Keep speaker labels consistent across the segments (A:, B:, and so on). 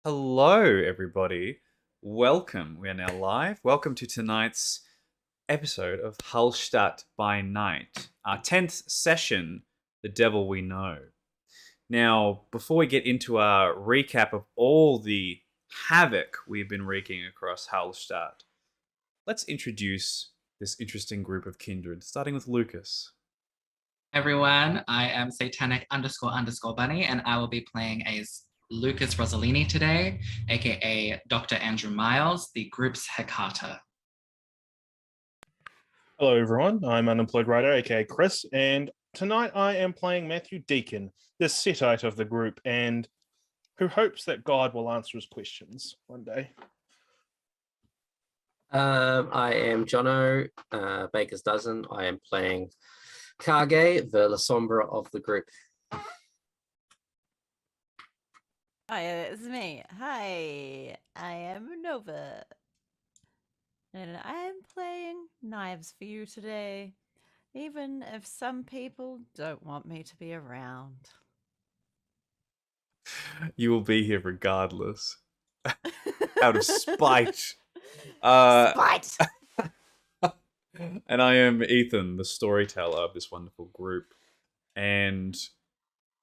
A: Hello, everybody. Welcome. We are now live. Welcome to tonight's episode of Hallstatt by Night, our 10th session, The Devil We Know. Now, before we get into our recap of all the havoc we've been wreaking across Hallstatt, let's introduce this interesting group of kindred, starting with Lukas.
B: Everyone, I am satanic underscore bunny, and I will be playing as Lucas Rosselini today, aka Dr. Andrew Miles, the group's Hecata.
C: Hello, everyone. I'm Unemployed Writer, aka Chris, and tonight I am playing Matthew Deacon, the Setite of the group, and who hopes that God will answer his questions one day.
D: I am Jonno, Baker's Dozen. I am playing Kage, the La Sombra of the group.
E: Hi, it's me. Hi, I am Nova. And I'm playing knives for you today, even if some people don't want me to be around.
A: You will be here regardless, out of spite.
E: Spite!
A: And I am Ethan, the storyteller of this wonderful group. And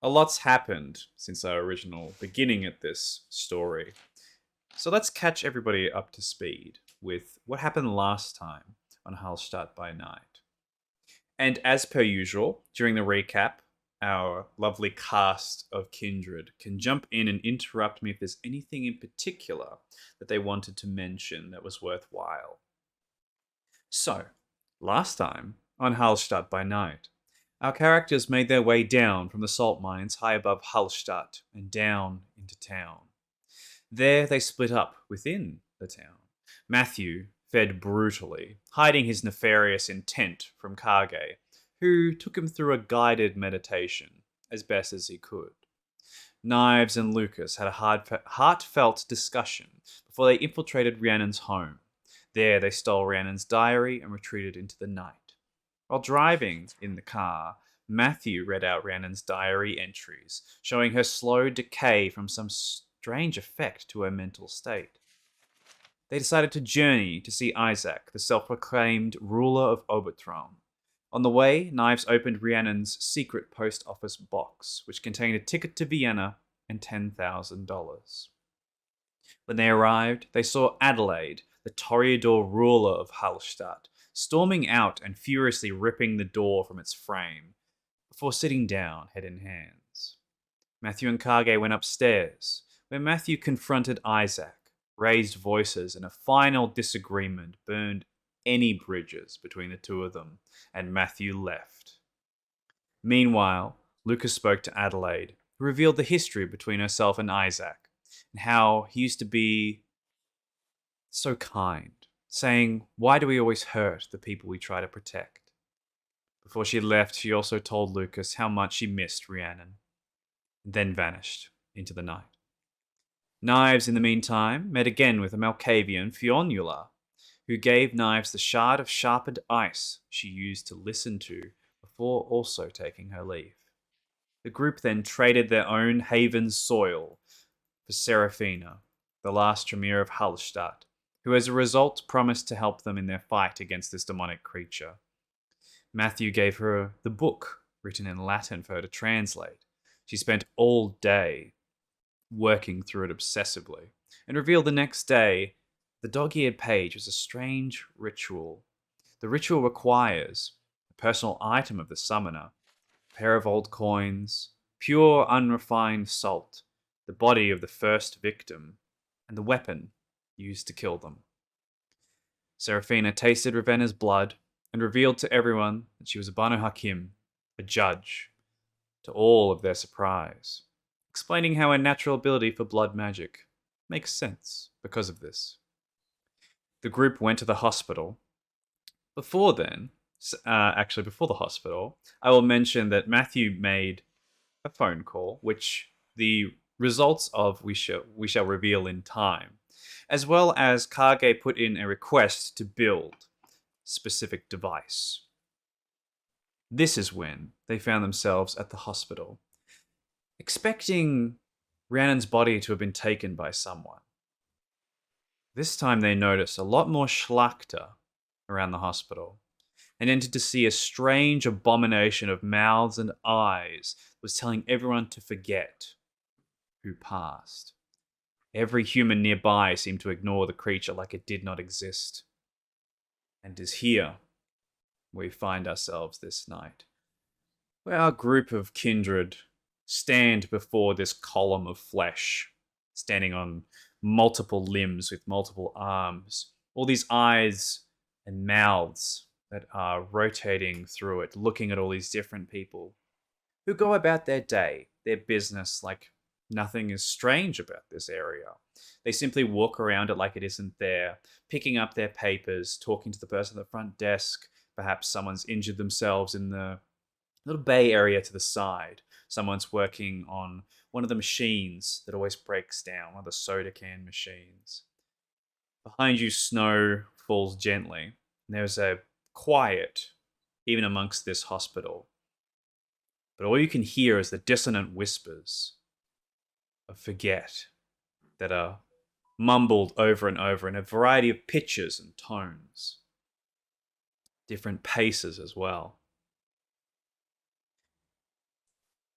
A: a lot's happened since our original beginning at this story. So let's catch everybody up to speed with what happened last time on Hallstatt by Night. And as per usual, during the recap, our lovely cast of kindred can jump in and interrupt me if there's anything in particular that they wanted to mention that was worthwhile. So, last time on Hallstatt by Night, our characters made their way down from the salt mines high above Hallstatt and down into town. There they split up within the town. Matthew fed brutally, hiding his nefarious intent from Kage, who took him through a guided meditation as best as he could. Knives and Lukas had a heartfelt discussion before they infiltrated Rhiannon's home. There they stole Rhiannon's diary and retreated into the night. While driving in the car, Matthew read out Rhiannon's diary entries, showing her slow decay from some strange effect to her mental state. They decided to journey to see Isaac, the self-proclaimed ruler of Obertraum. On the way, Knives opened Rhiannon's secret post office box, which contained a ticket to Vienna and $10,000. When they arrived, they saw Adelaide, the Toreador ruler of Hallstatt, storming out and furiously ripping the door from its frame, before sitting down, head in hands. Matthew and Kage went upstairs, where Matthew confronted Isaac. Raised voices and a final disagreement burned any bridges between the two of them, and Matthew left. Meanwhile, Lukas spoke to Adelaide, who revealed the history between herself and Isaac, and how he used to be so kind, saying, "Why do we always hurt the people we try to protect?" Before she left, she also told Lukas how much she missed Rhiannon, and then vanished into the night. Knives, in the meantime, met again with a Malkavian, Fionnuala, who gave Knives the shard of sharpened ice she used to listen to before also taking her leave. The group then traded their own haven's soil for Seraphina, the last Tremere of Hallstatt, who as a result promised to help them in their fight against this demonic creature. Matthew gave her the book, written in Latin for her to translate. She spent all day working through it obsessively, and revealed the next day the dog-eared page was a strange ritual. The ritual requires a personal item of the summoner, a pair of old coins, pure unrefined salt, the body of the first victim, and the weapon used to kill them. Seraphina tasted Ravenna's blood and revealed to everyone that she was a Banu Hakim, a judge, to all of their surprise, explaining how her natural ability for blood magic makes sense because of this. The group went to the hospital. Before then, before the hospital, I will mention that Matthew made a phone call, which the results of we shall reveal in time, as well as Kage put in a request to build a specific device. This is when they found themselves at the hospital, expecting Rhiannon's body to have been taken by someone. This time they noticed a lot more Schlachter around the hospital, and entered to see a strange abomination of mouths and eyes that was telling everyone to forget who passed. Every human nearby seemed to ignore the creature like it did not exist. And it is here we find ourselves this night, where our group of kindred stand before this column of flesh, standing on multiple limbs with multiple arms, all these eyes and mouths that are rotating through it, looking at all these different people who go about their day, their business, like nothing is strange about this area. They simply walk around it like it isn't there, picking up their papers, talking to the person at the front desk. Perhaps someone's injured themselves in the little bay area to the side. Someone's working on one of the machines that always breaks down, one of the soda can machines. Behind you, snow falls gently, and there's a quiet, even amongst this hospital. But all you can hear is the dissonant whispers of forget that are mumbled over and over in a variety of pitches and tones, different paces as well.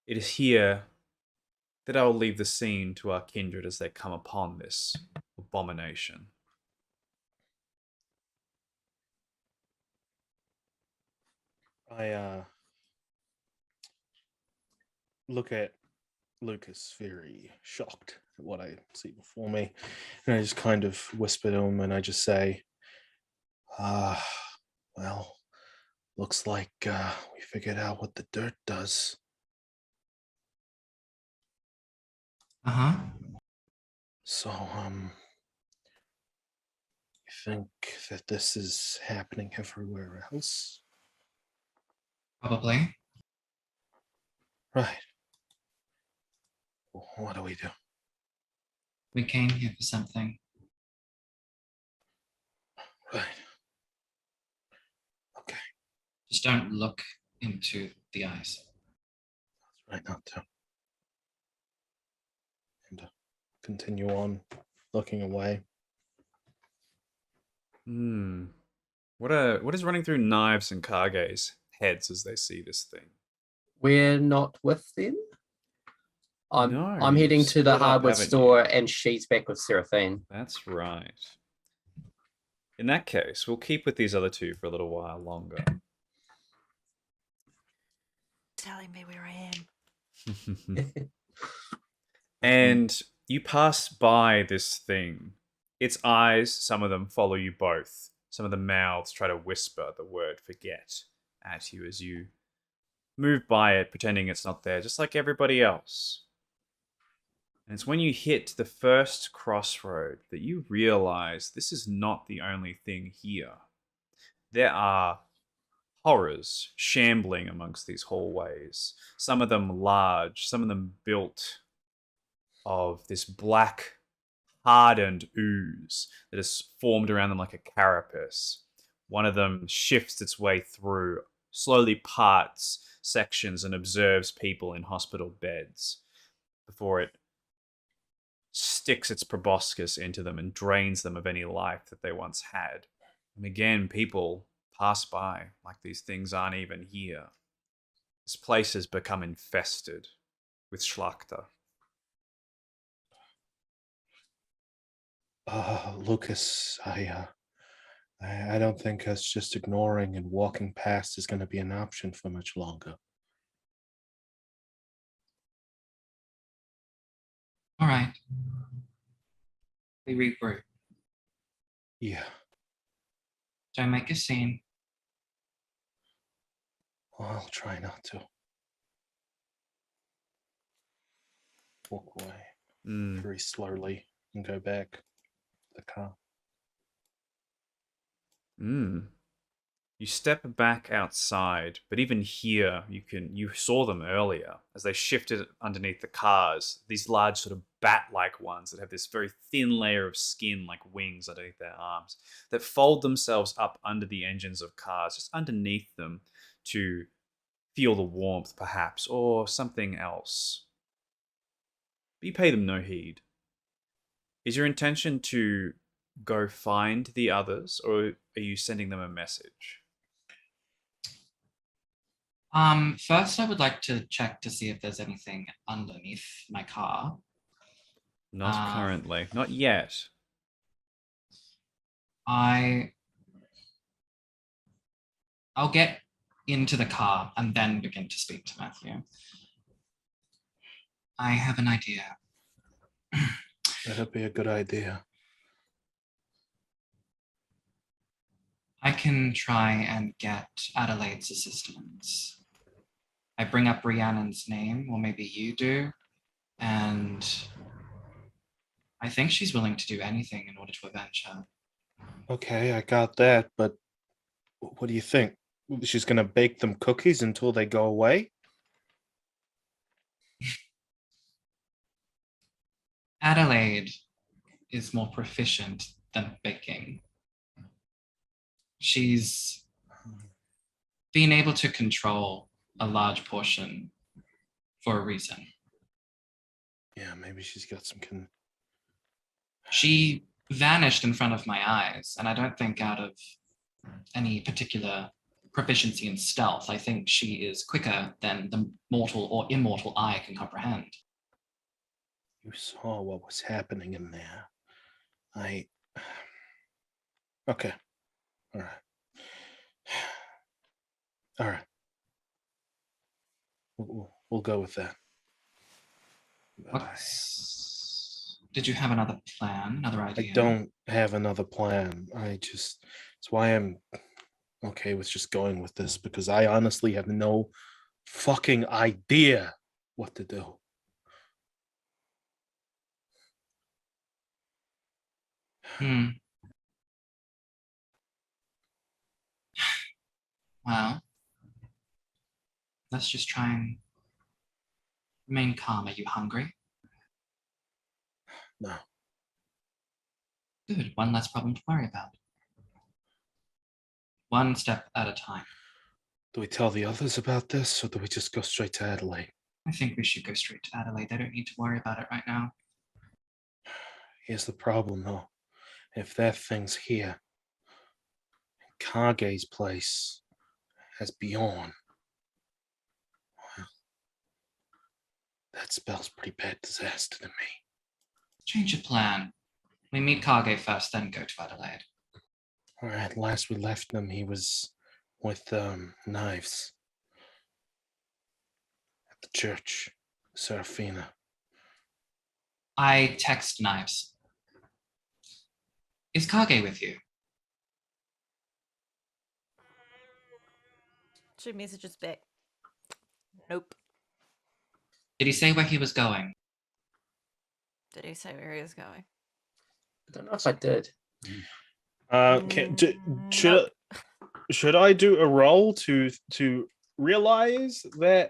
A: It is here that I will leave the scene to our kindred as they come upon this abomination.
C: I look at Lukas very shocked at what I see before me, and I just kind of whisper to him, and I just say, well, looks like we figured out what the dirt does.
B: Uh-huh.
C: So, you think that this is happening everywhere else?
B: Probably.
C: Right. Well, what do we do?
B: We came here for something.
C: Right. Okay.
B: Just don't look into the eyes.
C: Right, not to. And continue on looking away.
A: What is running through Knives and Kage's heads as they see this thing?
D: We're not with them.
A: No,
D: I'm heading
A: you've
D: to the
A: split up,
D: hardware
A: haven't
D: store,
A: you?
D: and she's back with Seraphine.
A: That's right. In that case, we'll keep with these other two for a little while longer.
E: Telling me where I am.
A: And you pass by this thing. Its eyes, some of them follow you both. Some of the mouths try to whisper the word forget at you as you move by it, pretending it's not there, just like everybody else. And it's when you hit the first crossroad that you realize this is not the only thing here. There are horrors shambling amongst these hallways. Some of them large, some of them built of this black, hardened ooze that is formed around them like a carapace. One of them shifts its way through, slowly parts sections, and observes people in hospital beds before it sticks its proboscis into them and drains them of any life that they once had. And again, people pass by like these things aren't even here. This place has become infested with Schlachter.
C: Lukas, I don't think us just ignoring and walking past is going to be an option for much longer.
B: All right. We regroup.
C: Yeah.
B: Don't make a scene.
C: Well, I'll try not to. Walk away very slowly and go back to the car.
A: You step back outside, but even here you saw them earlier as they shifted underneath the cars. These large sort of bat-like ones that have this very thin layer of skin like wings underneath their arms that fold themselves up under the engines of cars, just underneath them to feel the warmth perhaps, or something else. but you pay them no heed. Is your intention to go find the others, or are you sending them a message?
B: First, I would like to check to see if there's anything underneath my car.
A: Not currently. Not yet.
B: I'll get into the car and then begin to speak to Matthew. I have an idea.
C: That'd be a good idea.
B: I can try and get Adelaide's assistance. I bring up Rhiannon's name, or maybe you do, and I think she's willing to do anything in order to avenge her.
C: Okay, I got that, but what do you think? She's going to bake them cookies until they go away?
B: Adelaide is more proficient than baking. She's been able to control a large portion for a reason.
C: Yeah, maybe she's got some...
B: She vanished in front of my eyes, and I don't think out of any particular proficiency in stealth. I think she is quicker than the mortal or immortal eye can comprehend.
C: You saw what was happening in there. Okay. All right. All right. We'll go with that.
B: Did you have another plan, another idea?
C: I don't have another plan. It's why I'm okay with just going with this, because I honestly have no fucking idea what to do.
B: Well, let's just try and remain calm. Are you hungry?
C: No.
B: Good. One less problem to worry about. One step at a time.
C: Do we tell the others about this, or do we just go straight to Adelaide?
B: I think we should go straight to Adelaide. They don't need to worry about it right now.
C: Here's the problem, though. If that thing's here, Kage's place has Bjorn. Well, that spells pretty bad disaster to me.
B: Change of plan. We meet Kage first, then go to Adelaide.
C: All right, last we left him, he was with knives at the church, Serafina.
B: I text Knives. Is Kage with you?
E: 2 messages back. Nope.
B: Did he say where he was going?
E: Did he say where he was going?
D: I don't know if I did.
C: Should I do a roll to realize that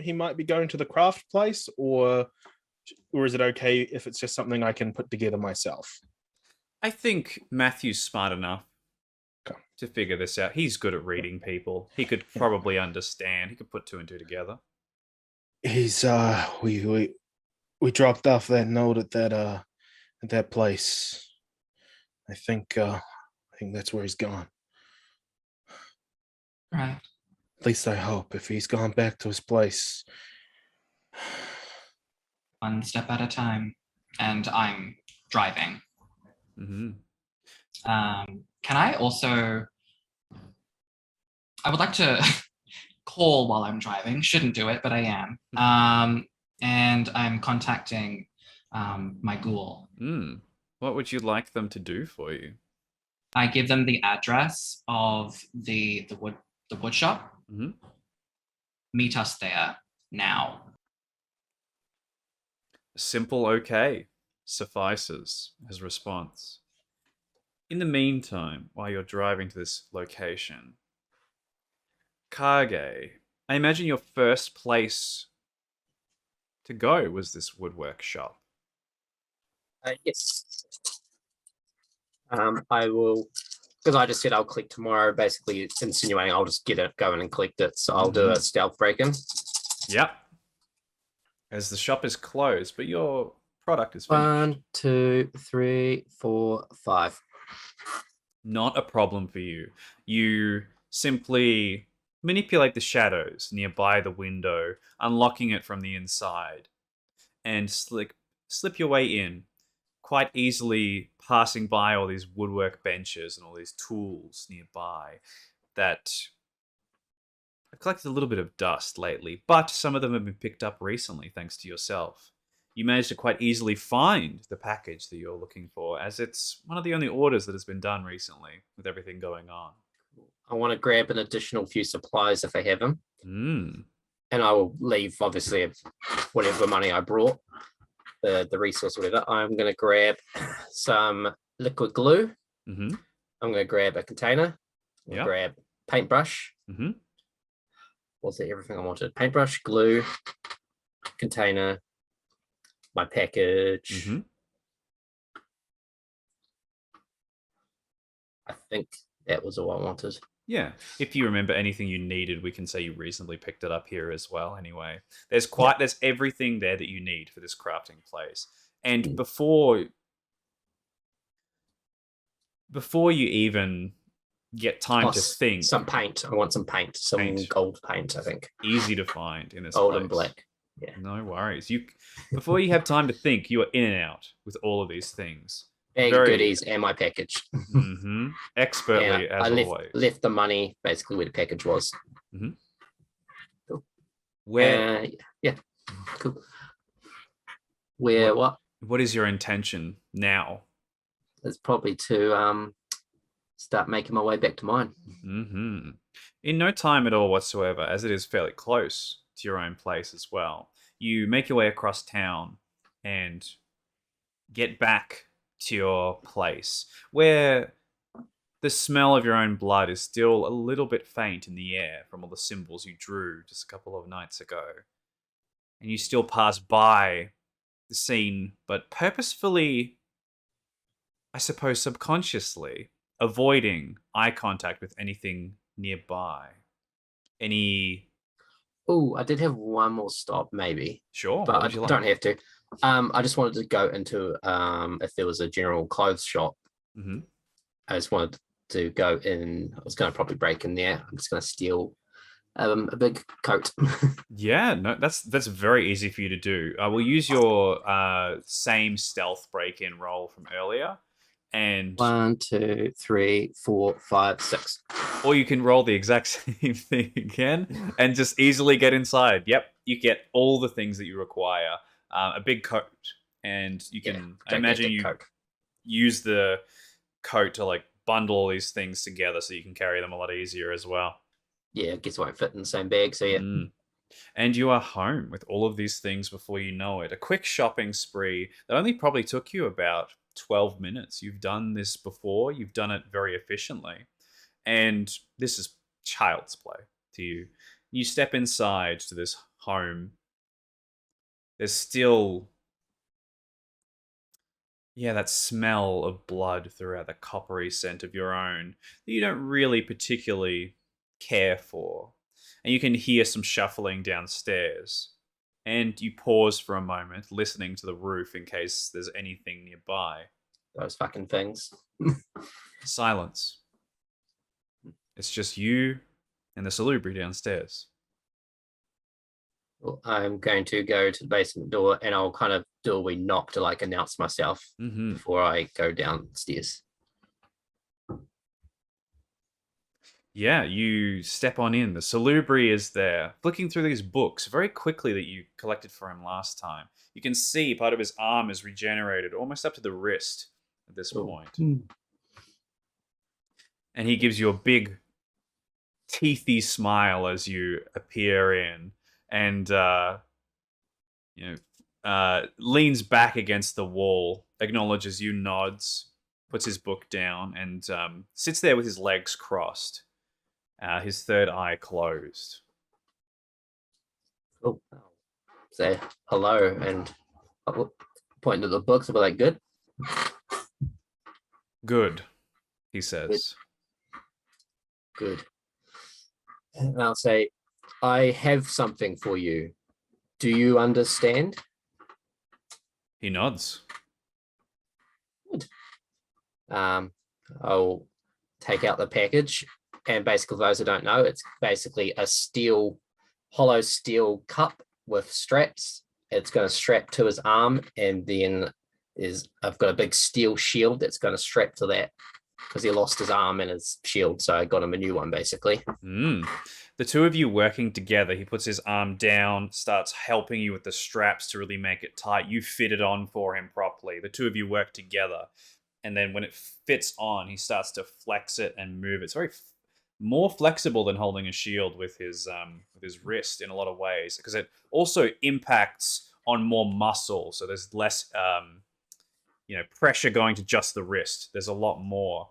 C: he might be going to the craft place, or is it okay if it's just something I can put together myself?
A: I think Matthew's smart enough to figure this out. He's good at reading people. He could probably understand. He could put 2 and 2 together.
C: He's we dropped off that note at that place. I think that's where he's gone.
B: Right.
C: At least I hope. If he's gone back to his place.
B: One step at a time. And I'm driving.
A: Mm-hmm.
B: Can I also... I would like to call while I'm driving. Shouldn't do it, but I am. And I'm contacting my ghoul.
A: What would you like them to do for you?
B: I give them the address of the wood shop.
A: Mm-hmm.
B: Meet us there now.
A: Simple okay suffices as response. In the meantime, while you're driving to this location, Kage, I imagine your first place to go was this woodwork shop.
D: Yes. I will, because I just said I'll click tomorrow, basically insinuating I'll just get it going and collect it. So I'll do a stealth break-in.
A: Yep. as the shop is closed, but your product is finished.
D: 1, 2, 3, 4, 5.
A: Not a problem for you. You simply manipulate the shadows nearby the window, unlocking it from the inside, and slip your way in, quite easily passing by all these woodwork benches and all these tools nearby that have collected a little bit of dust lately, but some of them have been picked up recently thanks to yourself. You managed to quite easily find the package that you're looking for, as it's one of the only orders that has been done recently with everything going on.
D: I want to grab an additional few supplies if I have them.
A: Mm.
D: And I will leave, obviously, whatever money I brought, the resource, whatever. I'm going to grab some liquid glue.
A: Mm-hmm.
D: I'm going to grab a container. I'm
A: Yeah.
D: grab paintbrush.
A: Mm-hmm.
D: Was that everything I wanted? Paintbrush, glue, container, my package.
A: Mm-hmm.
D: I think that was all I wanted.
A: Yeah. If you remember anything you needed, we can say you reasonably picked it up here as well. Anyway, there's everything there that you need for this crafting place. And before you even get time to think,
D: Some paint. I want some paint. Some
A: Paint.
D: gold paint, I think.
A: easy to find in this
D: Gold
A: place.
D: and black.
A: No worries. Before you have time to think, you are in and out with all of these things.
D: Bag of goodies and my package.
A: Mm-hmm. Expertly,
D: And
A: as
D: I
A: always.
D: left the money basically where the package was.
A: Mm-hmm.
D: Cool.
A: Where?
D: Yeah. Cool. Where what?
A: What is your intention now?
D: It's probably to start making my way back to mine.
A: Mm-hmm. In no time at all whatsoever, as it is fairly close to your own place as well, you make your way across town and get back to your place, where the smell of your own blood is still a little bit faint in the air from all the symbols you drew just a couple of nights ago. And you still pass by the scene, but purposefully, I suppose subconsciously, avoiding eye contact with anything nearby. Any...
D: Oh, I did have one more stop, maybe.
A: Sure,
D: But
A: what
D: I
A: would you like?
D: don't have to. I just wanted to go into if there was a general clothes shop.
A: Mm-hmm.
D: I just wanted to go in. I was going to probably break in there. I'm just going to steal a big coat.
A: Yeah, no, that's very easy for you to do. We'll use your same stealth break-in roll from earlier, and
D: 1, 2, 3, 4, 5, 6.
A: or you can roll the exact same thing again and just easily get inside. Yep, you get all the things that you require. A big coat, and you can. I imagine you
D: coat.
A: use the coat to like bundle all these things together so you can carry them a lot easier as well.
D: Yeah, I guess it won't fit in the same bag. So yeah.
A: And you are home with all of these things before you know it. A quick shopping spree that only probably took you about 12 minutes. You've done this before. You've done it very efficiently. And this is child's play to you. You step inside to this home. There's still, that smell of blood throughout the coppery scent of your own that you don't really particularly care for. And you can hear some shuffling downstairs. And you pause for a moment, listening to the roof in case there's anything nearby.
D: Those fucking things.
A: Silence. It's just you and the salubri downstairs.
D: Well, I'm going to go to the basement door and I'll kind of do a wee knock to like announce myself before I go downstairs.
A: Yeah, you step on in. The salubri is there, flicking through these books very quickly that you collected for him last time. You can see part of his arm is regenerated almost up to the wrist at this point. And he gives you a big, teethy smile as you appear in, and leans back against the wall, acknowledges you, nods, puts his book down, and sits there with his legs crossed, his third eye closed.
D: Oh, say hello and point to the books. I'll be like, good.
A: Good, he says.
D: Good. And I'll say, I have something for you. Do you understand?
A: He nods.
D: I'll take out the package, and basically, for those who don't know, it's basically a hollow steel cup with straps. It's going to strap to his arm, and then I've got a big steel shield that's going to strap to that because he lost his arm and his shield, so I got him a new one basically.
A: The two of you working together, he puts his arm down, starts helping you with the straps to really make it tight. You fit it on for him properly. The two of you work together. And then when it fits on, he starts to flex it and move it. It's very more flexible than holding a shield with his wrist in a lot of ways, because it also impacts on more muscle. So there's less pressure going to just the wrist. There's a lot more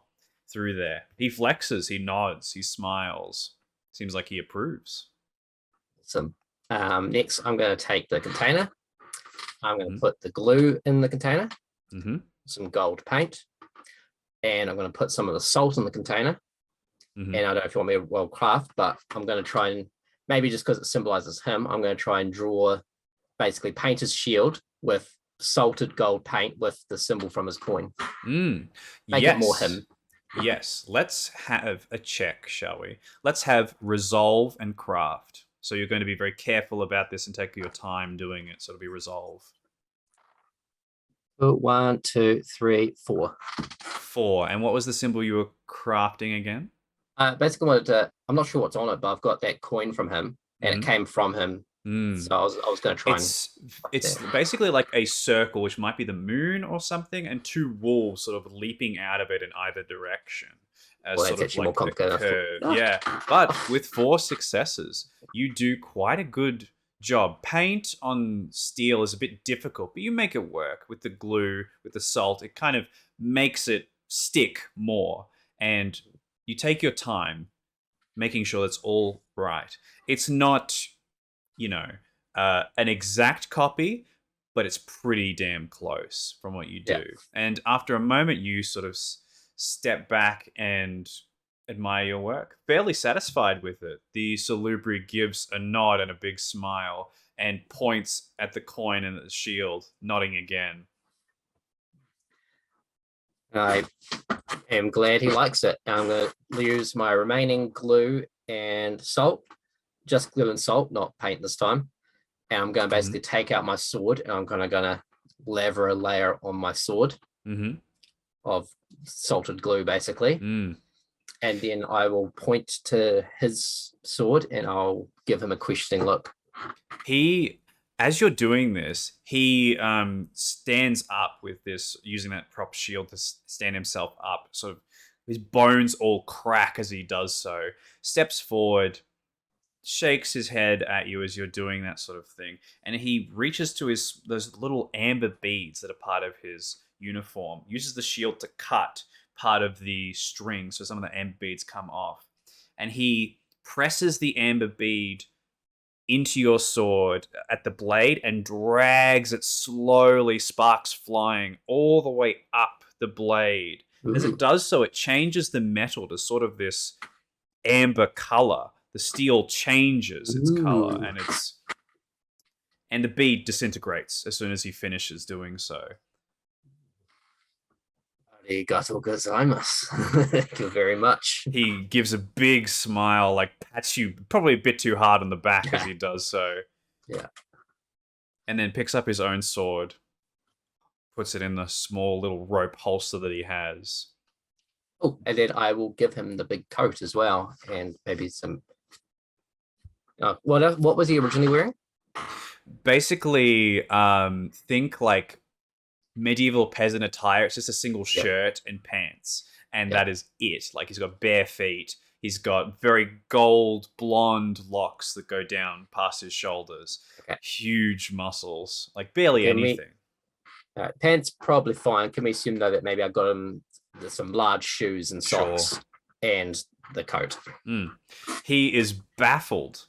A: through there. He flexes, he nods, he smiles. Seems like he approves.
D: So next, I'm going to take the container. I'm going to put the glue in the container, some gold paint, and I'm going to put some of the salt in the container. And I don't know if you want me to well craft, but I'm going to try and, maybe just because it symbolizes him, I'm going to try and basically paint his shield with salted gold paint with the symbol from his coin. Make it more him.
A: Yes, let's have a check, shall we? Let's have resolve and craft. So you're going to be very careful about this and take your time doing it. So it'll be resolve.
D: 1, 2, 3, 4.
A: 4. And what was the symbol you were crafting again?
D: Basically, I'm not sure what's on it, but I've got that coin from him, and it came from him. So I was going to try
A: it's basically like a circle, which might be the moon or something, and 2 wolves sort of leaping out of it in either direction as sort of like the curve. Yeah, but with 4 successes, you do quite a good job. Paint on steel is a bit difficult, but you make it work with the glue, with the salt. It kind of makes it stick more, and you take your time making sure it's all right. It's not an exact copy, but it's pretty damn close from what you do. Yeah. And after a moment, you sort of step back and admire your work. Fairly satisfied with it. The Salubri gives a nod and a big smile and points at the coin and the shield, nodding again.
D: I am glad he likes it. I'm going to use my remaining glue and salt. Just glue and salt, not paint this time. And I'm going to basically take out my sword, and I'm going to lather a layer on my sword of salted glue, basically. And then I will point to his sword, and I'll give him a questioning look.
A: As you're doing this, he stands up with this, using that prop shield to stand himself up. Sort of his bones all crack as he does so. Steps forward, shakes his head at you as you're doing that sort of thing, and he reaches to those little amber beads that are part of his uniform, uses the shield to cut part of the string so some of the amber beads come off, and he presses the amber bead into your sword at the blade and drags it slowly, sparks flying all the way up the blade. As it does so, it changes the metal to sort of this amber color. The steel changes its color, and the bead disintegrates as soon as he finishes doing so.
D: Arigatou gozaimasu. Thank you very much.
A: He gives a big smile, like pats you probably a bit too hard on the back as he does so.
D: Yeah.
A: And then picks up his own sword, puts it in the small little rope holster that he has.
D: Oh, and then I will give him the big coat as well, and maybe some. What was he originally wearing?
A: Basically, think like medieval peasant attire. It's just a single shirt and pants, and that is it. Like he's got bare feet. He's got very gold blonde locks that go down past his shoulders. Huge muscles, like barely anything.
D: Pants probably fine. Can we assume though that maybe I got him some large shoes and socks and the coat?
A: He is baffled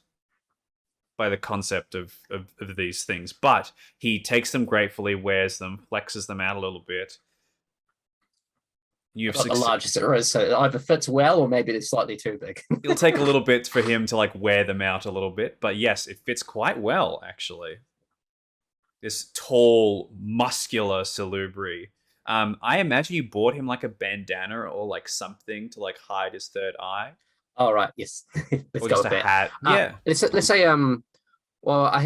A: by the concept of these things, but he takes them gratefully, wears them, flexes them out a little bit.
D: You've got the largest it is, so it either fits well or maybe it's slightly too big.
A: It'll take a little bit for him to like wear them out a little bit, but yes, it fits quite well actually. This tall, muscular Salubri. I imagine you bought him like a bandana or like something to like hide his third eye,
D: All right, yes. Let's
A: or
D: go
A: just
D: with
A: a
D: that.
A: hat. Yeah,
D: Let's say well, I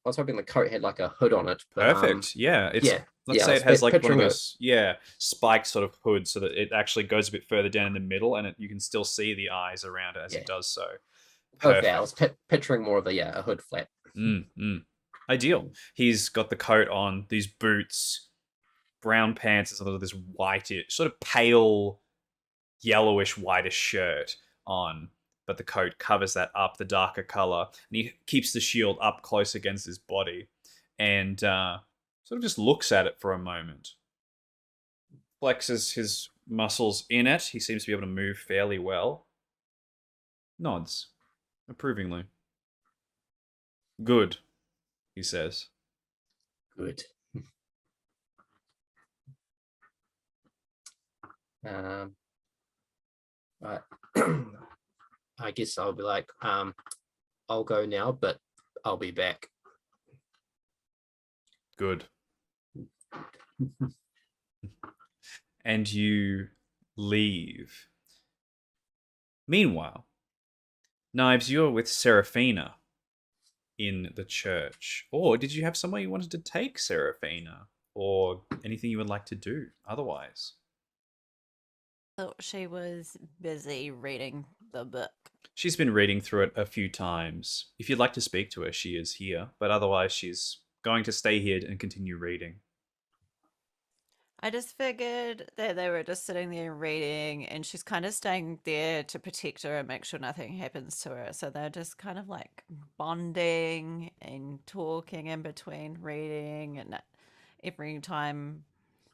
D: was hoping the coat had like a hood on it, but
A: perfect. Yeah, it's
D: yeah,
A: let's
D: I
A: say
D: was
A: it has like one of
D: picturing it.
A: those spiked sort of hoods, so that it actually goes a bit further down in the middle, and you can still see the eyes around it as
D: Yeah.
A: it does so.
D: Go with that. I
A: Perfect.
D: was picturing more of a hood flap.
A: Ideal. He's got the coat on, these boots, brown pants, and sort of this whitish, sort of pale, yellowish, whitish shirt on. But the coat covers that up, the darker color, and he keeps the shield up close against his body, and sort of just looks at it for a moment. Flexes his muscles in it. He seems to be able to move fairly well. Nods approvingly. Good, he says.
D: Good. Right. I guess I'll be like, I'll go now, but I'll be back.
A: Good. And you leave. Meanwhile, Knives, you're with Seraphina in the church. Or did you have somewhere you wanted to take Seraphina? Or anything you would like to do otherwise?
E: Thought she was busy reading the book.
A: She's been reading through it a few times. If you'd like to speak to her, she is here. But otherwise, she's going to stay here and continue reading.
E: I just figured that they were just sitting there reading, and she's kind of staying there to protect her and make sure nothing happens to her. So they're just kind of like bonding and talking in between reading. And every time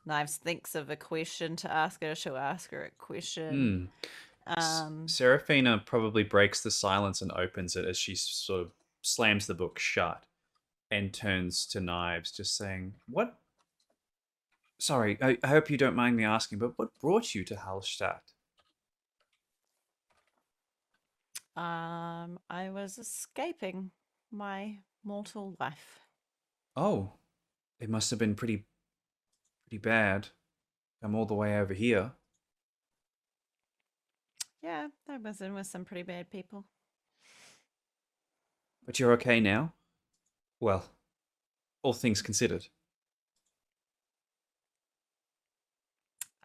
E: Knives thinks of a question to ask her, she'll ask her a question.
A: Seraphina probably breaks the silence and opens it as she sort of slams the book shut and turns to Knives, just saying, "What? Sorry, I hope you don't mind me asking, but what brought you to Hallstatt?"
E: I was escaping my mortal life.
A: Oh, it must have been pretty bad. I'm all the way over here.
E: Yeah, I was in with some pretty bad people.
A: But you're okay now? Well, all things considered.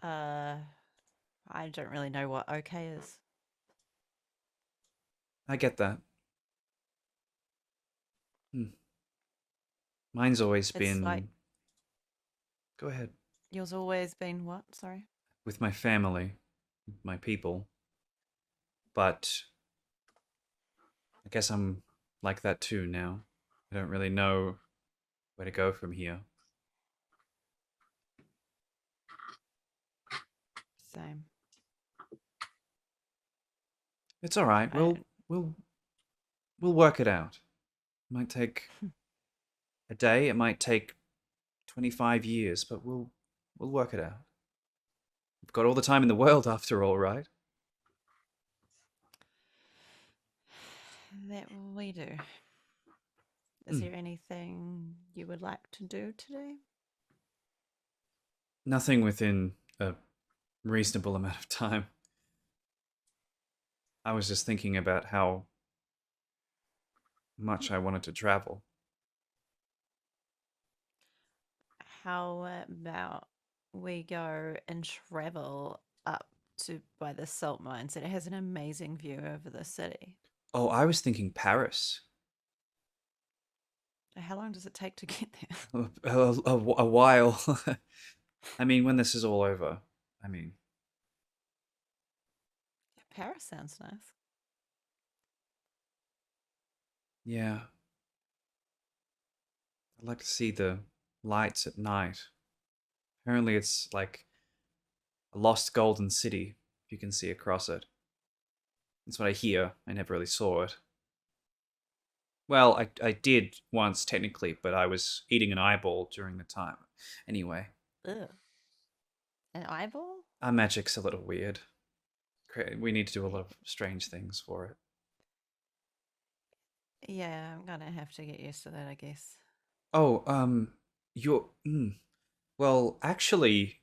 E: I don't really know what okay is.
A: I get that. Mine's always been...
E: like...
A: Go ahead.
E: Yours always been what? Sorry?
A: With my family, my people. But I guess I'm like that too now. I don't really know where to go from here.
E: Same.
A: It's all right. We'll work it out. It might take a day. It might take 25 years, but we'll work it out. We've got all the time in the world, after all, right?
E: That we do. Is there anything you would like to do today?
A: Nothing within a reasonable amount of time. I was just thinking about how much I wanted to travel.
E: How about we go and travel up to by the salt mines? It has an amazing view over the city.
A: Oh, I was thinking Paris.
E: How long does it take to get there?
A: A while. I mean, when this is all over. I mean...
E: Paris sounds nice.
A: Yeah. I'd like to see the lights at night. Apparently it's like a lost golden city, if you can see across it. That's what I hear. I never really saw it. Well, I did once, technically, but I was eating an eyeball during the time. Anyway.
E: Ugh. An eyeball?
A: Our magic's a little weird. We need to do a lot of strange things for it.
E: Yeah, I'm gonna have to get used to that, I guess.
A: Oh, you're. Well, actually,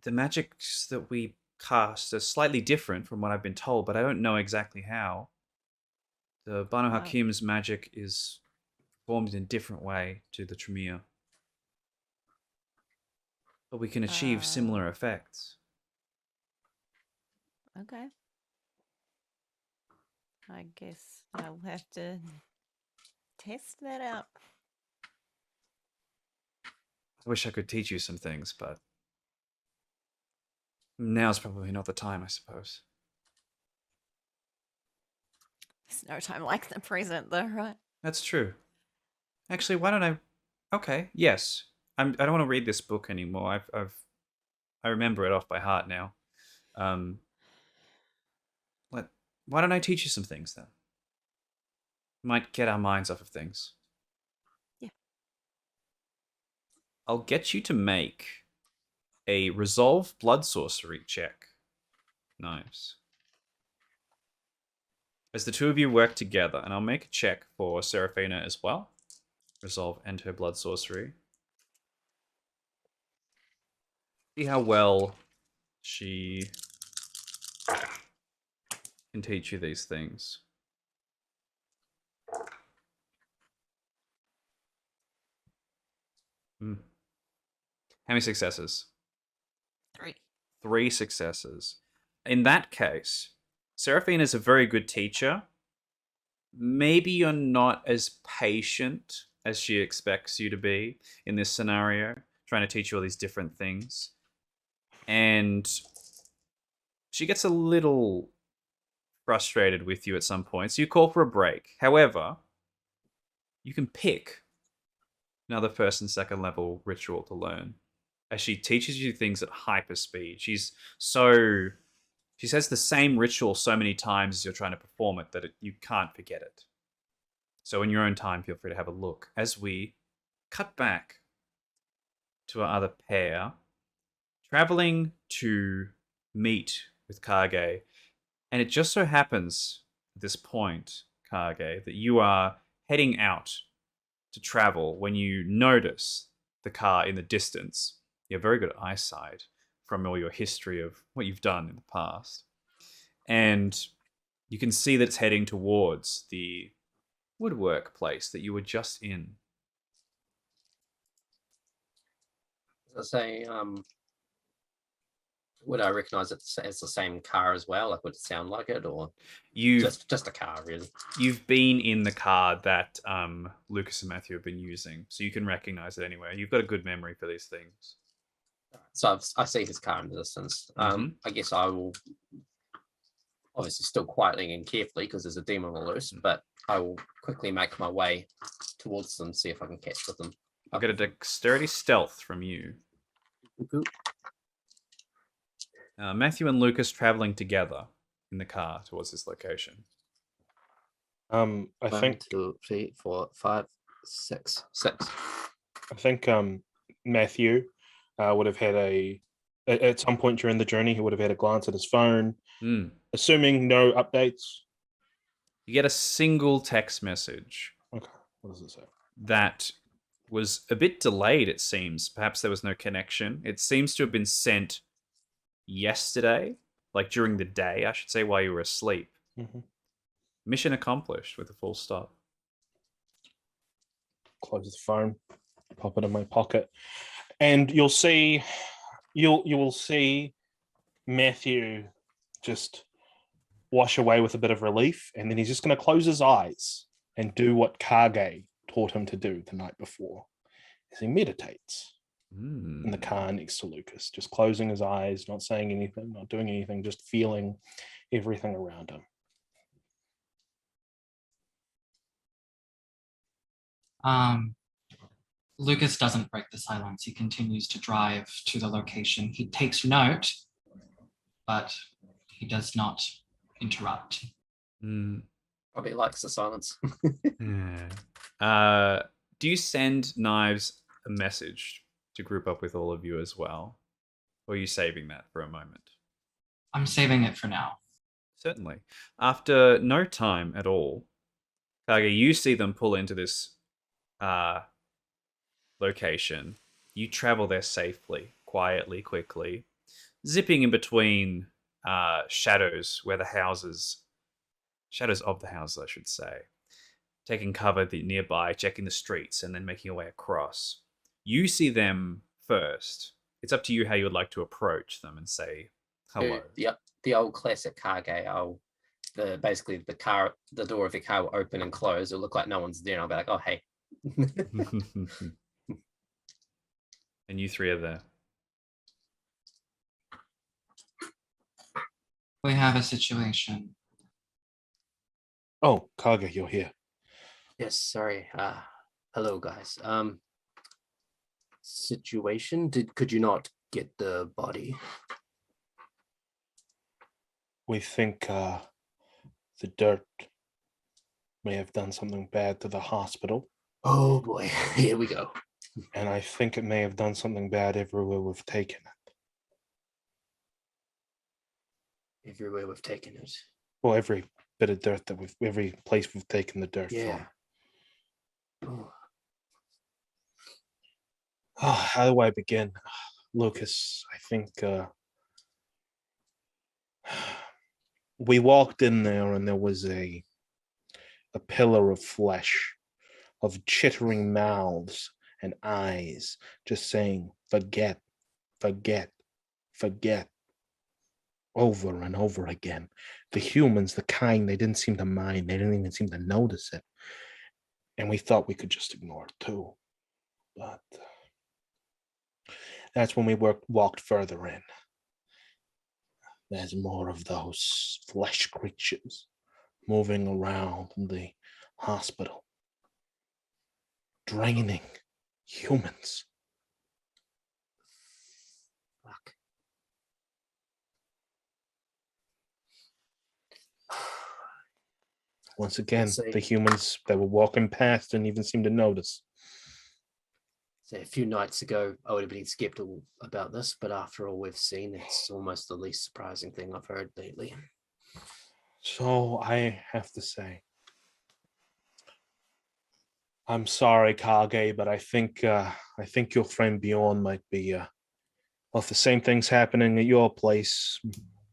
A: the magics that we cast are slightly different from what I've been told, but I don't know exactly how. The Banu
E: Oh.
A: Hakim's magic is formed in a different way to the Tremere. But we can achieve similar effects.
E: Okay. I guess I'll have to test that out.
A: I wish I could teach you some things, but now's probably not the time, I suppose.
E: There's no time like the present, though, right?
A: That's true. Actually, why don't I? Okay, yes. I don't want to read this book anymore. I remember it off by heart now. Why don't I teach you some things then? Might get our minds off of things.
E: Yeah.
A: I'll get you to make a resolve blood sorcery check. Knives. As the two of you work together, and I'll make a check for Seraphina as well. Resolve and her blood sorcery. See how well she can teach you these things. How many successes?
E: 3.
A: 3 successes. In that case, Seraphine is a very good teacher. Maybe you're not as patient as she expects you to be in this scenario, trying to teach you all these different things. And she gets a little frustrated with you at some point, so you call for a break. However, you can pick another first and second level ritual to learn as she teaches you things at hyper speed. She says the same ritual so many times as you're trying to perform it that you can't forget it. So in your own time, feel free to have a look. As we cut back to our other pair, traveling to meet with Kage, and it just so happens at this point, Kage, that you are heading out to travel when you notice the car in the distance. You have very good eyesight from all your history of what you've done in the past. And you can see that it's heading towards the woodwork place that you were just in.
D: I say, would I recognize it as the same car as well? Like, would it sound like it, or just a car, really?
A: You've been in the car that Lukas and Matthew have been using, so you can recognize it anywhere. You've got a good memory for these things.
D: So I see his car in the distance. I guess I will, obviously still quietly and carefully because there's a demon loose, but I will quickly make my way towards them, see if I can catch with them.
A: I'll get a dexterity stealth from you. Matthew and Lukas traveling together in the car towards this location.
C: I
D: 1,
C: think
D: 2, 3, 4, 5, 6. 6.
C: I think Matthew would have had at some point during the journey, he would have had a glance at his phone, assuming no updates.
A: You get a single text message.
C: Okay, what does it say?
A: That was a bit delayed, it seems. Perhaps there was no connection. It seems to have been sent yesterday, like during the day, I should say, while you were asleep. Mission accomplished with a full stop.
C: Close the phone, pop it in my pocket, and you will see Matthew just wash away with a bit of relief, and then he's just going to close his eyes and do what Kage taught him to do the night before, as he meditates in the car next to Lukas, just closing his eyes, not saying anything, not doing anything, just feeling everything around him.
B: Lukas doesn't break the silence. He continues to drive to the location. He takes note, but he does not interrupt.
D: Probably likes the silence.
A: Do you send Knives a message to group up with all of you as well? Or are you saving that for a moment?
B: I'm saving it for now.
A: Certainly. After no time at all, Kage, you see them pull into this location. You travel there safely, quietly, quickly, zipping in between shadows where the houses, shadows of the houses, I should say, taking cover nearby, checking the streets, and then making your way across. You see them first. It's up to you how you would like to approach them and say hello.
D: The old classic Kage. Basically the door of the car will open and close. It'll look like no one's there, and I'll be like, oh hey.
A: And you three are there.
B: We have a situation.
C: Oh, Kage, you're here.
D: Yes, sorry. Hello guys. Situation? Could you not get the body?
C: We think the dirt may have done something bad to the hospital.
D: Oh boy, here we go.
C: And I think it may have done something bad everywhere we've taken it.
D: Everywhere we've taken it.
C: Well, every bit of dirt every place we've taken the dirt
D: Yeah.
C: from. Oh, how do I begin? Lucas, I think we walked in there and there was a pillar of flesh, of chittering mouths and eyes, just saying, forget, forget, forget, over and over again. The humans, the kind, they didn't seem to mind. They didn't even seem to notice it. And we thought we could just ignore it too. But that's when we walked further in. There's more of those flesh creatures moving around in the hospital, draining humans.
D: Fuck.
C: Once again, the humans that were walking past didn't even seem to notice.
D: So a few nights ago, I would have been skeptical about this, but after all we've seen, it's almost the least surprising thing I've heard lately.
C: So I have to say, I'm sorry, Kage, but I think your friend Bjorn might be, well, if the same thing's happening at your place,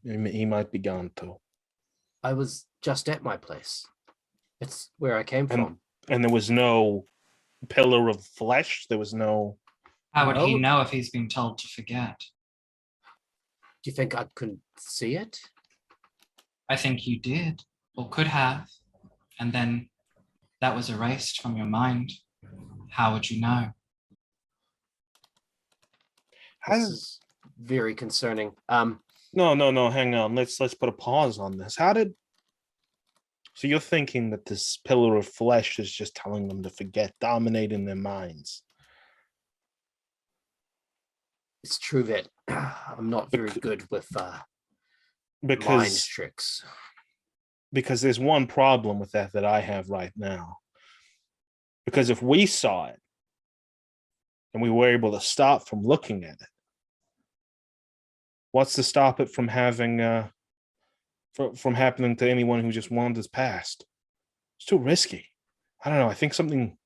C: he might be gone too.
D: I was just at my place. It's where I came from.
C: And there was no pillar of flesh. There was no.
B: How would he know if he's been told to forget?
D: Do you think I couldn't see it?
B: I think you did, or could have, and then that was erased from your mind. How would you know?
D: This is very concerning.
C: No, hang on. Let's put a pause on this. So you're thinking that this pillar of flesh is just telling them to forget, dominating their minds?
D: It's true that I'm not very good with mind tricks.
C: Because there's one problem with that I have right now. Because if we saw it and we were able to stop from looking at it, what's to stop it from having from happening to anyone who just wanders past? It's too risky. I don't know. I think something,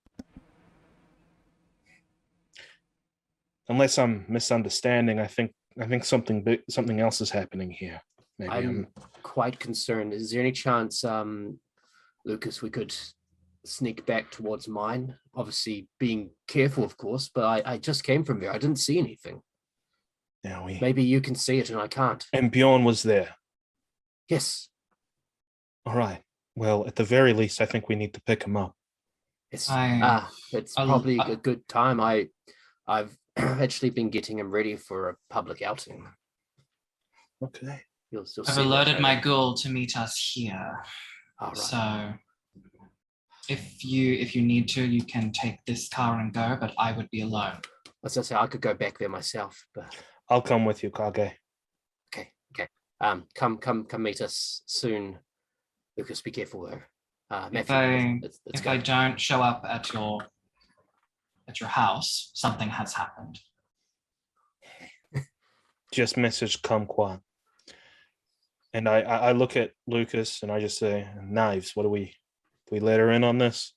C: unless I'm misunderstanding, I think something else is happening here. Maybe
D: I'm quite concerned. Is there any chance, Lucas, we could sneak back towards mine? Obviously being careful, of course, but I just came from there. I didn't see anything.
C: Yeah,
D: maybe you can see it and I can't.
C: And Bjorn was there.
D: Yes.
C: All right. Well, at the very least, I think we need to pick him up.
D: It's probably a good time. I've actually been getting him ready for a public outing.
C: Okay.
B: I've alerted my ghoul to meet us here.
D: All right.
B: So if you need to, you can take this car and go, but I would be alone.
D: As I say, I could go back there myself, but
C: I'll come with you, Kage.
D: Okay. Come meet us soon. Lucas, be careful though.
B: If I don't show up at your house, something has happened.
C: Just message Kumquat. And I look at Lucas and I just say, Knives, do we let her in on this?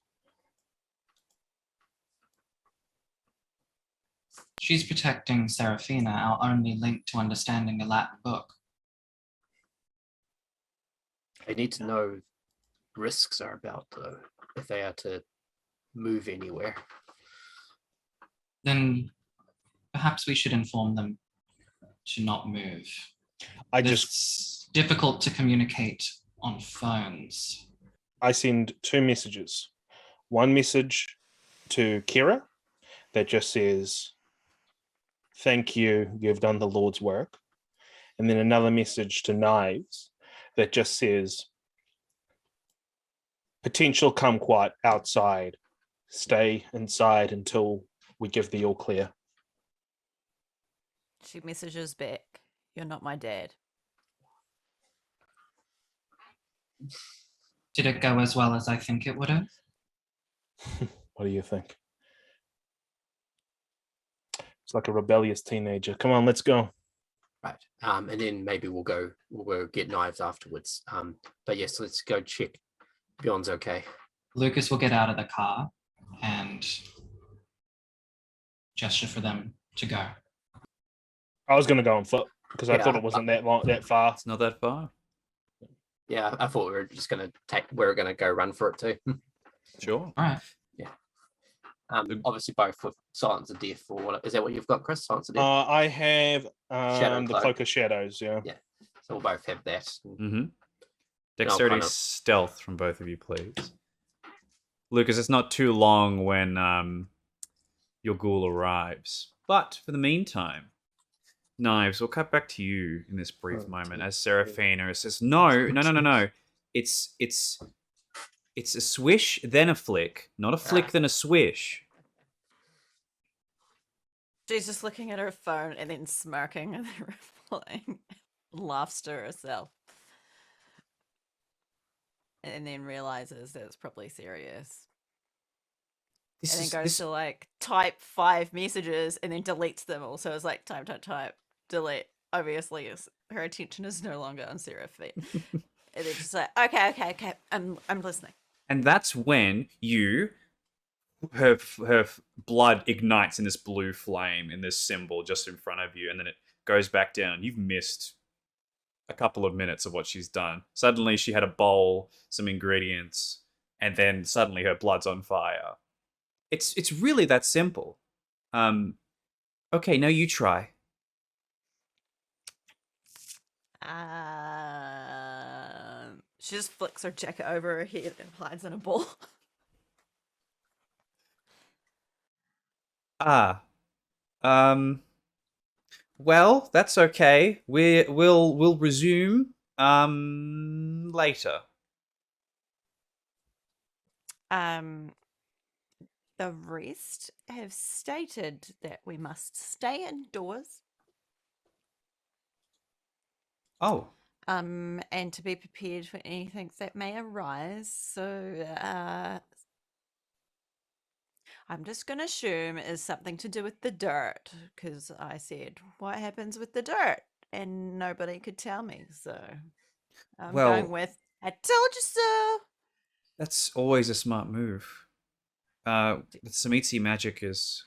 B: She's protecting Seraphina, our only link to understanding the Latin book.
D: They need to know risks are about, though, if they are to move anywhere.
B: Then perhaps we should inform them to not move. It's difficult to communicate on phones.
C: I send 2 messages. One message to Kira that just says, "Thank you, you've done the Lord's work." And then another message to Knives that just says, "Potential kumquat outside. Stay inside until we give the all clear."
E: She messages back, "You're not my dad."
B: Did it go as well as I think it would have?
C: What do you think? It's like a rebellious teenager. Come on, let's go.
D: Right. And then maybe we'll go get Knives afterwards. But yes, let's go check Bjorn's okay.
B: Lukas will get out of the car and gesture for them to go.
C: I was going to go on foot because I thought it wasn't that far.
A: It's not that far.
D: Yeah, I thought we were gonna go run for it too.
A: Sure.
B: All right.
D: Obviously both with Silence of Death, or what is that what you've got, Chris? Silence of Death?
C: I have
D: Shadow
C: the Cloak of Shadows, yeah.
D: Yeah. So we'll both have that.
A: Mm-hmm. Dexterity
D: kind of-
A: stealth from both of you, please. Lucas, it's not too long when your ghoul arrives. But for the meantime, Knives, we'll cut back to you in this brief moment as Seraphina says, No. It's a swish, then a flick. Not a flick, then a swish.
E: She's just looking at her phone and then smirking and then replying. Laughs to herself. And then realizes that it's probably serious. And then goes to like type 5 messages and then deletes them all. So it's like type, delete. Obviously, her attention is no longer on Seraphine. And then just like, okay, I'm listening.
A: And that's when her blood ignites in this blue flame in this symbol just in front of you, and then it goes back down. You've missed a couple of minutes of what she's done. Suddenly she had a bowl, some ingredients, and then suddenly her blood's on fire. It's really that simple. Okay, now you try.
E: She just flicks her jacket over her head and hides in a ball.
A: Well, that's okay. We'll resume later.
E: The rest have stated that we must stay indoors.
A: Oh.
E: And to be prepared for anything that may arise. So, I'm just going to assume it's something to do with the dirt, because I said, what happens with the dirt? And nobody could tell me, so I'm going with, I told you so.
A: That's always a smart move. The Samitsi magic is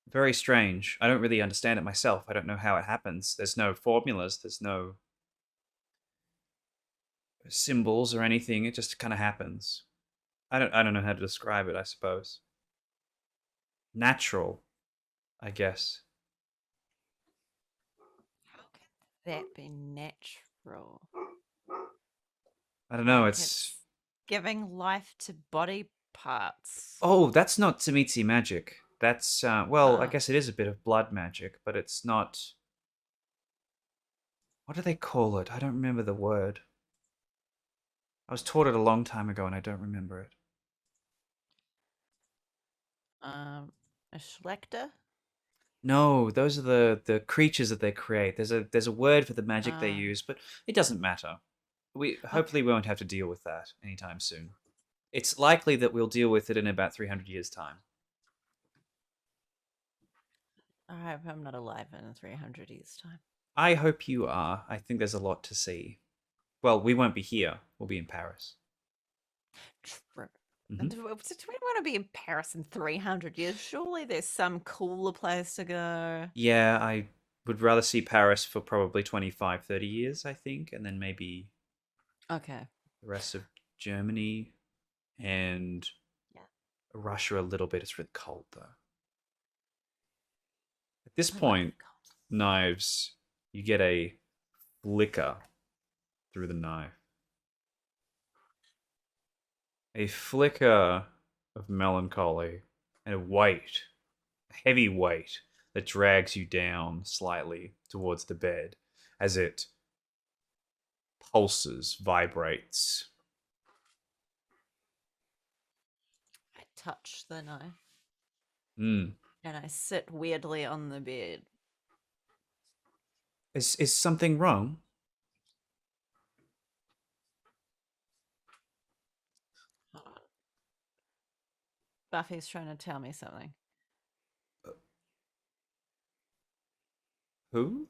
A: very strange. I don't really understand it myself. I don't know how it happens. There's no formulas. There's no symbols or anything. It just kind of happens. I don't know how to describe it, I suppose. Natural, I guess.
E: How can that be natural?
A: I don't know,
E: Like
A: it's
E: giving life to body parts.
A: Oh, that's not Samitsi magic. That's I guess it is a bit of blood magic, but it's not. What do they call it? I don't remember the word. I was taught it a long time ago and I don't remember it.
E: A Schlechter?
A: No, those are the creatures that they create. There's a word for the magic they
E: Ah.
A: use, but it doesn't matter. Hopefully we won't have to deal with that anytime soon. It's likely that we'll deal with it in about 300 years' time.
E: I hope I'm not alive in 300 years' time.
A: I hope you are. I think there's a lot to see. Well, we won't be here. We'll be in Paris.
E: True.
A: Mhm.
E: Do we want to be in Paris in 300 years? Surely there's some cooler place to go.
A: Yeah, I would rather see Paris for probably 25, 30 years, I think, and then maybe
E: Okay.
A: the rest of Germany and
E: Yeah.
A: Russia a little bit. It's really cold, though. At this
E: I like
A: point,
E: the cold.
A: Knives, you get a flicker through the knife. A flicker of melancholy and a weight, a heavy weight that drags you down slightly towards the bed as it pulses, vibrates.
E: I touch the knife
A: Mm.
E: and I sit weirdly on the bed.
A: Is something wrong?
E: Hold on. Buffy's trying to tell me something.
A: Who?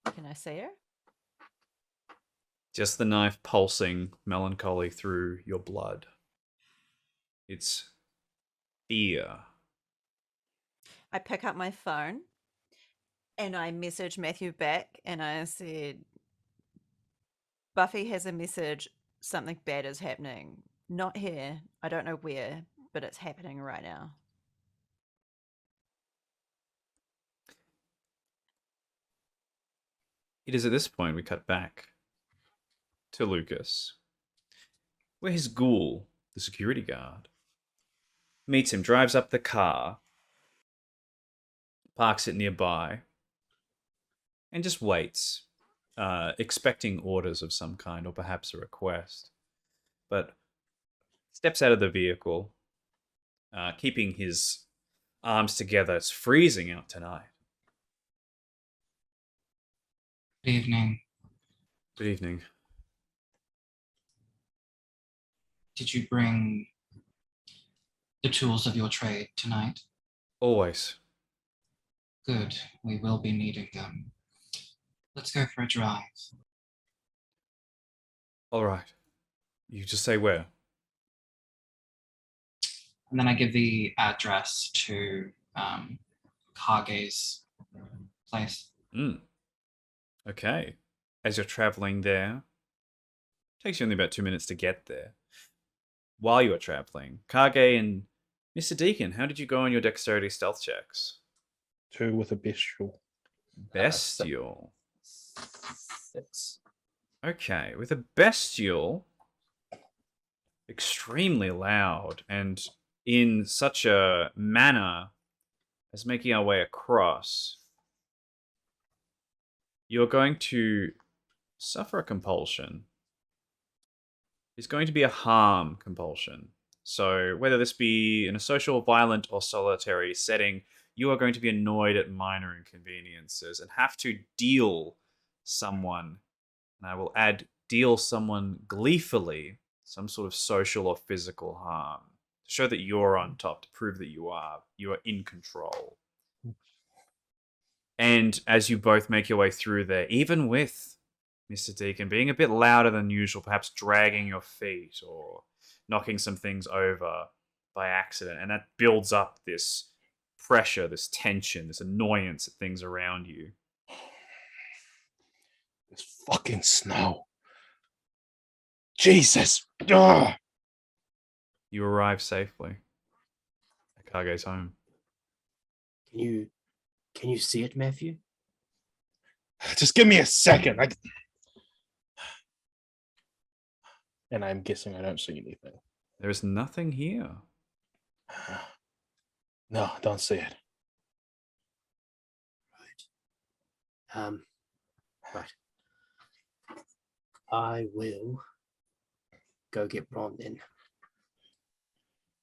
E: Can I see her?
A: Just the knife pulsing melancholy through your blood. It's fear.
E: I pick up my phone and I message Matthew back and I said, Buffy has a message, something bad is happening. Not here. I don't know where, but it's happening right now.
A: It is at this point we cut back to Lukas, where his ghoul, the security guard, meets him, drives up the car, parks it nearby, and just waits, expecting orders of some kind or perhaps a request. But steps out of the vehicle, keeping his arms together. It's freezing out tonight.
B: Good evening.
A: Good evening.
B: Did you bring the tools of your trade tonight?
A: Always.
B: Good. We will be needing them. Let's go for a drive.
A: All right. You just say where.
B: And then I give the address to Kage's place.
A: Okay. As you're traveling there, takes you only about 2 minutes to get there. While you are traveling, Kage and Mr. Deacon, how did you go on your dexterity stealth checks?
C: 2 with a bestial.
A: Bestial.
D: 6.
A: Okay, with a bestial, extremely loud and in such a manner as making our way across, you're going to suffer a compulsion. It's going to be a harm compulsion. So whether this be in a social, violent, or solitary setting, you are going to be annoyed at minor inconveniences and have to deal someone, and I will add deal someone gleefully, some sort of social or physical harm to show that you're on top, to prove that you are in control. And as you both make your way through there, even with Mr. Deacon being a bit louder than usual, perhaps dragging your feet or knocking some things over by accident, and that builds up this pressure, this tension, this annoyance at things around you.
C: This fucking snow. Jesus. Ugh.
A: You arrive safely at Kage's home.
D: Can you see it, Matthew?
C: Just give me a second. And I'm guessing I don't see anything.
A: There is nothing here.
C: No, I don't see it.
D: Right. I will go get Ron then.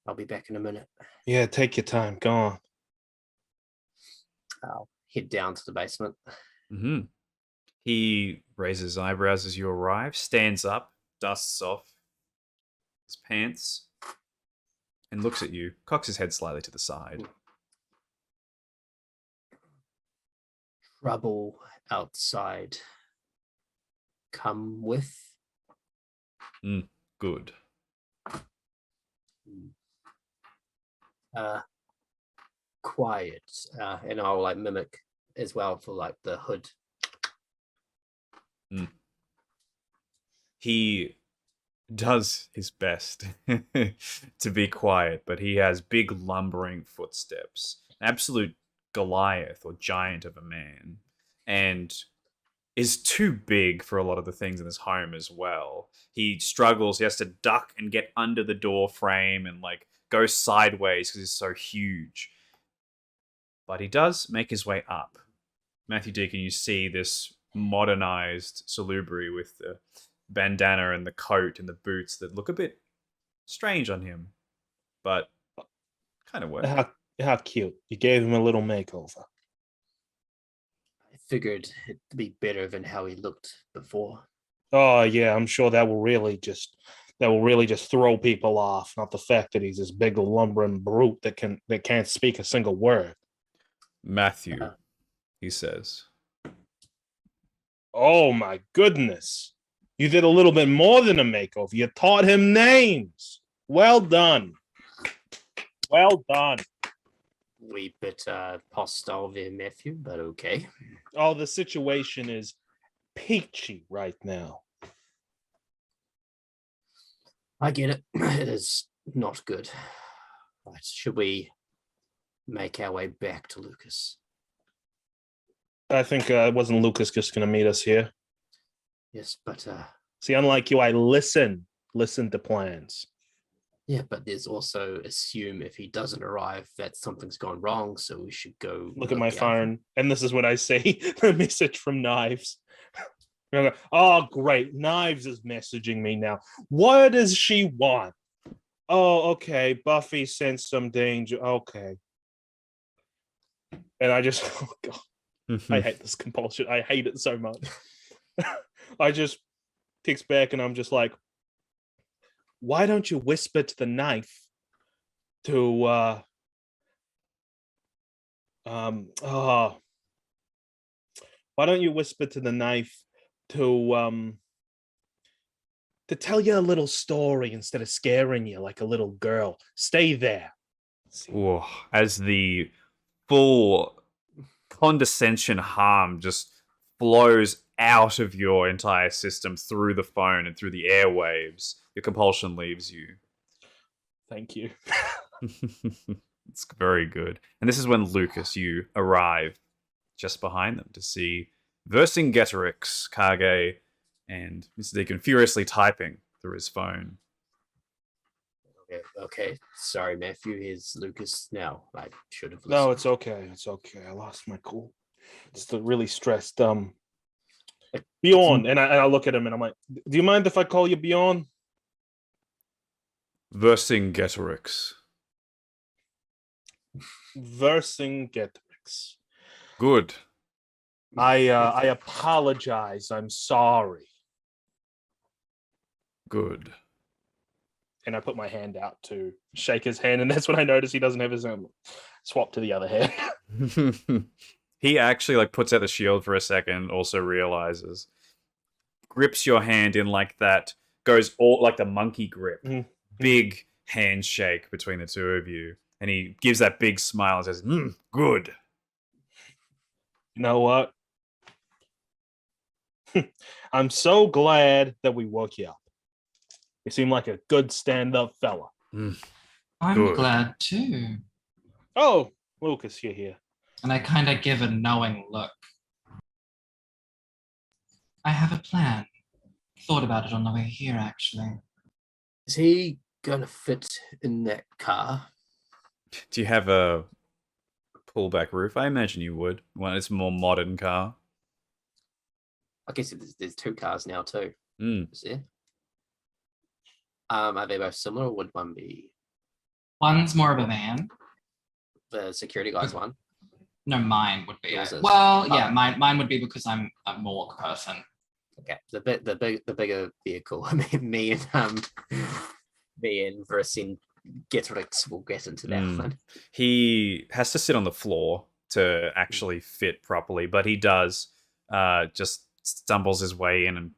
D: I'll be back in a minute.
C: Yeah, take your time. Go on.
D: I'll head down to the basement.
A: Mm-hmm. He raises eyebrows as you arrive, stands up, dusts off his pants, and looks at you, cocks his head slightly to the side.
D: Trouble outside come with
A: Good.
D: Quiet, and I'll like mimic as well for like the hood.
A: He does his best to be quiet, but he has big lumbering footsteps. Absolute Goliath or giant of a man. And is too big for a lot of the things in his home as well. He struggles. He has to duck and get under the door frame and like go sideways because he's so huge. But he does make his way up. Matthew Deacon, you see this modernized Salubri with the bandana and the coat and the boots that look a bit strange on him, but kind of work.
C: How cute. You gave him a little makeover.
D: I figured it'd be better than how he looked before.
C: Oh yeah, I'm sure that will really just throw people off. Not the fact that he's this big lumbering brute that can't speak a single word.
A: Matthew, he says.
C: Oh my goodness. You did a little bit more than a makeover. You taught him names. Well done. Well done.
D: We bit hostile there, Matthew, but okay.
C: Oh, the situation is peachy right now.
D: I get it. It is not good. Right, should we make our way back to Lukas?
C: I think wasn't Lukas just going to meet us here?
D: Yes, but
C: see, unlike you, I listen to plans.
D: Yeah, but there's also assume if he doesn't arrive that something's gone wrong, so we should go
C: look at my phone. And this is what I say, the message from Knives. Oh, great. Knives is messaging me now. What does she want? Oh, okay. Buffy sent some danger. Okay. And I just, oh God, I hate this compulsion. I hate it so much. I just text back and I'm just like, why don't you whisper to the knife to why don't you whisper to the knife to tell you a little story instead of scaring you like a little girl? Stay there.
A: Whoa, as the full condescension harm just flows out of your entire system through the phone and through the airwaves, your compulsion leaves you.
C: Thank you.
A: It's very good. And this is when Lukas, you arrive just behind them to see Vercingetorix, Kage, and Mr. Deacon furiously typing through his phone.
D: Okay. Sorry, Matthew. Here's Lukas now. I should have listened.
C: No, it's okay. It's okay. I lost my cool. Just really stressed. Bjorn, and I look at him and I'm like, do you mind if I call you Bjorn?
A: Vercingetorix.
C: Vercingetorix.
A: Good.
C: I apologize. I'm sorry.
A: Good.
C: And I put my hand out to shake his hand, and that's when I notice he doesn't have his swap to the other hand.
A: He actually like puts out the shield for a second, also realizes, grips your hand in like that, goes all like the monkey grip, big handshake between the two of you, and he gives that big smile and says, good.
C: You know what? I'm so glad that we woke you up. You seem like a good stand-up fella.
B: I'm
A: Good.
B: glad too.
C: Oh, Lukas, you're here.
B: And I kind of give a knowing look. I have a plan. Thought about it on the way here, actually.
D: Is he gonna fit in that car?
A: Do you have a pullback roof? I imagine you would. Well, it's a more modern car.
D: I guess there's two cars now too. Is there? Are they both similar, or would one be?
B: One's more of a van.
D: The security guy's one?
B: No, mine would be.
D: Yours is?
B: Well, yeah, mine would be because I'm a morgue person.
D: Okay, the bigger vehicle. I mean, me and Vercingetorix will get into that one.
A: He has to sit on the floor to actually fit properly, but he does just stumbles his way in and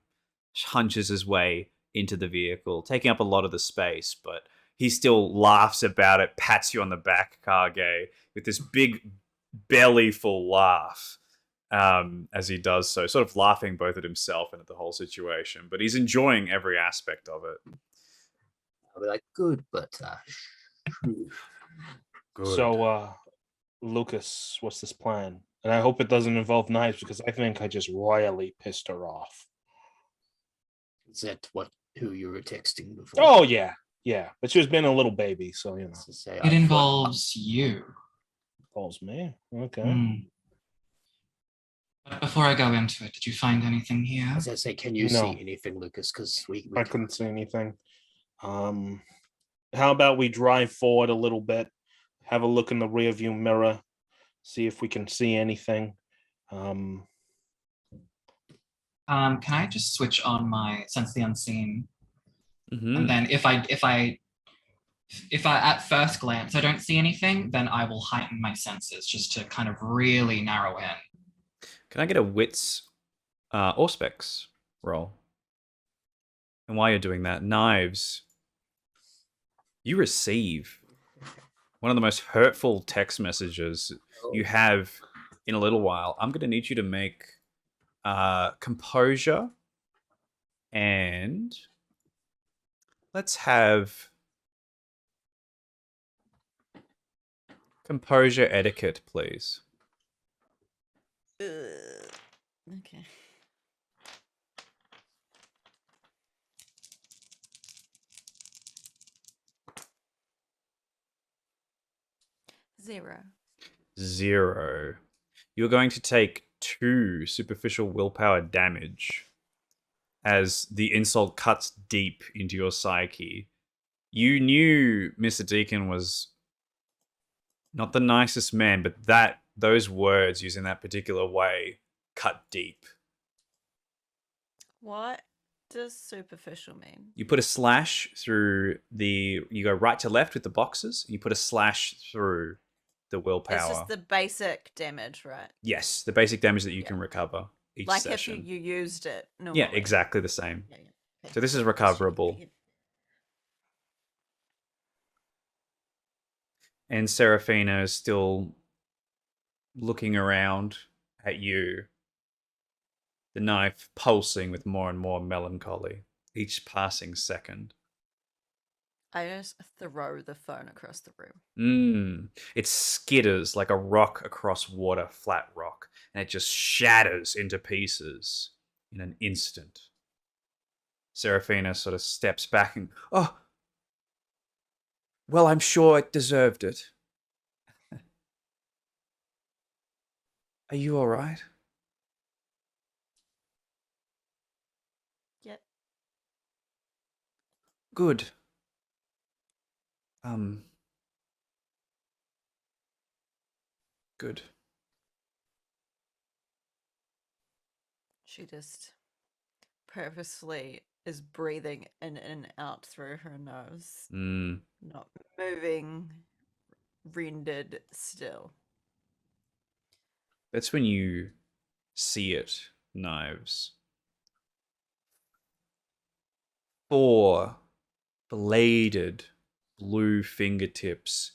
A: hunches his way into the vehicle, taking up a lot of the space, but he still laughs about it, pats you on the back, Kage, with this big bellyful laugh as he does so, sort of laughing both at himself and at the whole situation. But he's enjoying every aspect of it.
D: I'll be like, good, but
A: Good.
C: So, Lucas, what's this plan? And I hope it doesn't involve knives because I think I just royally pissed her off.
D: is that who you were texting before?
C: Oh yeah, yeah. But she's been a little baby, so you know.
D: To say,
B: It involves you.
C: Calls me. Okay.
B: Mm. But before I go into it, did you find anything here?
D: As I say, can you
C: No.
D: see anything, Lucas? Because we
C: I couldn't see anything. How about we drive forward a little bit, have a look in the rearview mirror, see if we can see anything.
B: Can I just switch on my sense the unseen? And then if I at first glance I don't see anything, then I will heighten my senses just to kind of really narrow in.
A: Can I get a wits or specs roll? And while you're doing that, Knives, you receive one of the most hurtful text messages you have in a little while. I'm going to need you to make composure, and let's have composure etiquette, please.
E: Okay. Zero.
A: You're going to take 2 superficial willpower damage as the insult cuts deep into your psyche. You knew Mr. Deacon was not the nicest man, but those words used in that particular way cut deep.
E: What does superficial mean?
A: You put a slash through you go right to left with the boxes, and you put a slash through the willpower.
E: It's just the basic damage, right?
A: Yes, the basic damage that you can recover each
E: like
A: session.
E: if you used it normally.
A: Yeah, exactly the same.
E: Yeah. Okay.
A: So this is recoverable. And Seraphina is still looking around at you, the knife pulsing with more and more melancholy each passing second.
E: I just throw the phone across the room.
A: It skitters like a rock across water, flat rock, and it just shatters into pieces in an instant. Seraphina sort of steps back and, oh, well, I'm sure it deserved it. Are you all right?
E: Yep.
A: Good. Good.
E: She just purposefully is breathing in and out through her nose. Not moving, rendered still.
A: That's when you see it, Knives. 4 bladed blue fingertips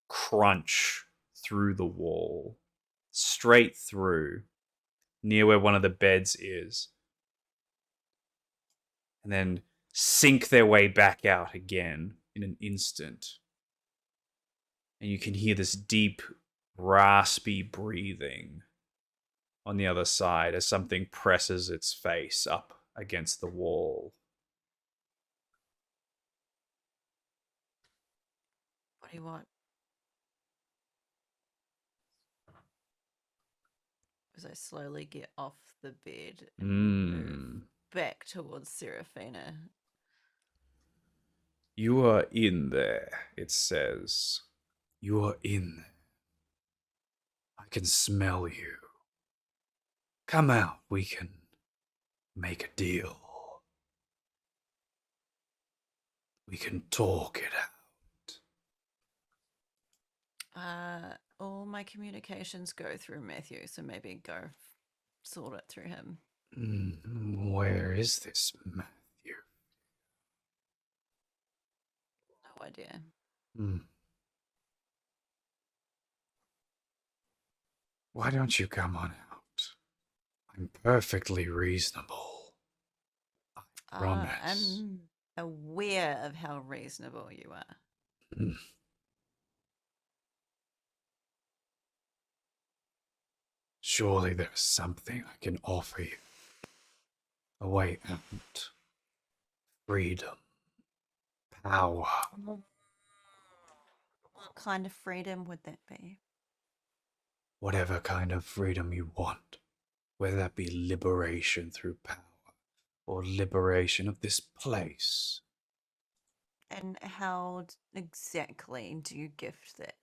A: crunch through the wall, straight through, near where one of the beds is, and then sink their way back out again in an instant. And you can hear this deep, raspy breathing on the other side as something presses its face up against the wall.
E: What do you want? As I slowly get off the bed and move back towards Seraphina.
A: You are in there, it says. You are in there. I can smell you. Come out, we can make a deal. We can talk it out.
E: All my communications go through Matthew, so maybe go sort it through him.
A: Where is this Matthew?
E: idea.
A: Why don't you come on out? I'm perfectly reasonable. I promise.
E: I'm aware of how reasonable you are.
A: Surely there's something I can offer you. A way out. Freedom. Power.
E: What kind of freedom would that be?
A: Whatever kind of freedom you want. Whether that be liberation through power or liberation of this place.
E: And how exactly do you gift that?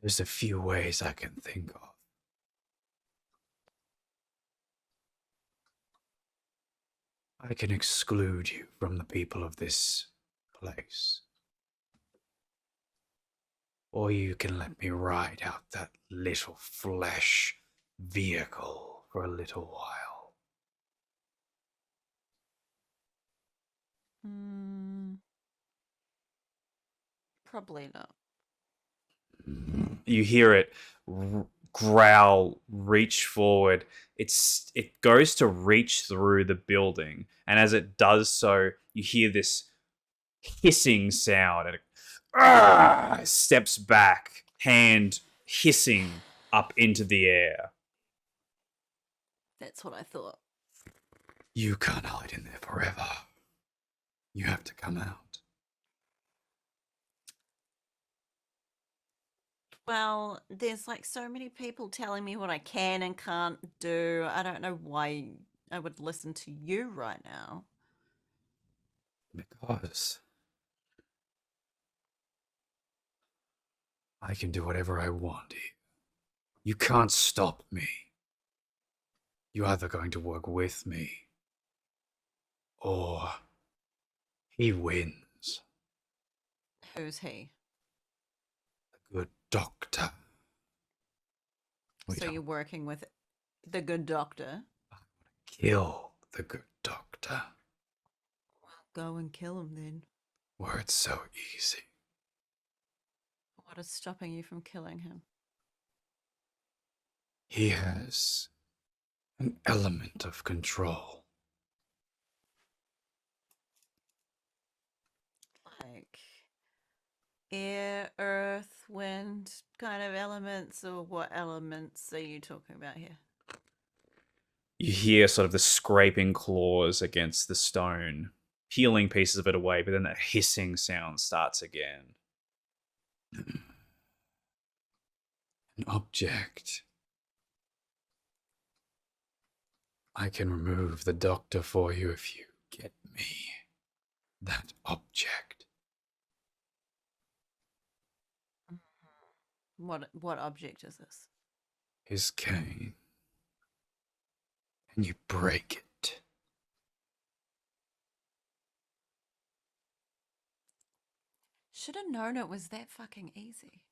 A: There's a few ways I can think of. I can exclude you from the people of this place. Or you can let me ride out that little flesh vehicle for a little while.
E: Probably not.
A: You hear it growl, reach forward. It goes to reach through the building, and as it does so, you hear this hissing sound, and it steps back, hand hissing up into the air.
E: That's what I thought.
A: You can't hide in there forever. You have to come out.
E: Well, there's like so many people telling me what I can and can't do. I don't know why I would listen to you right now.
A: Because I can do whatever I want here. You can't stop me. You're either going to work with me, or he wins.
E: Who's he?
A: The good doctor.
E: So you're working with the good doctor?
A: Kill the good doctor.
E: Go and kill him then.
A: Where it's so easy.
E: What is stopping you from killing him?
A: He has an element of control.
E: Like air, earth, wind kind of elements, or what elements are you talking about here?
A: You hear sort of the scraping claws against the stone, peeling pieces of it away, but then that hissing sound starts again. An object. I can remove the doctor for you if you get me that object.
E: What object is this?
A: His cane. And you break it.
E: Should have known it was that fucking easy.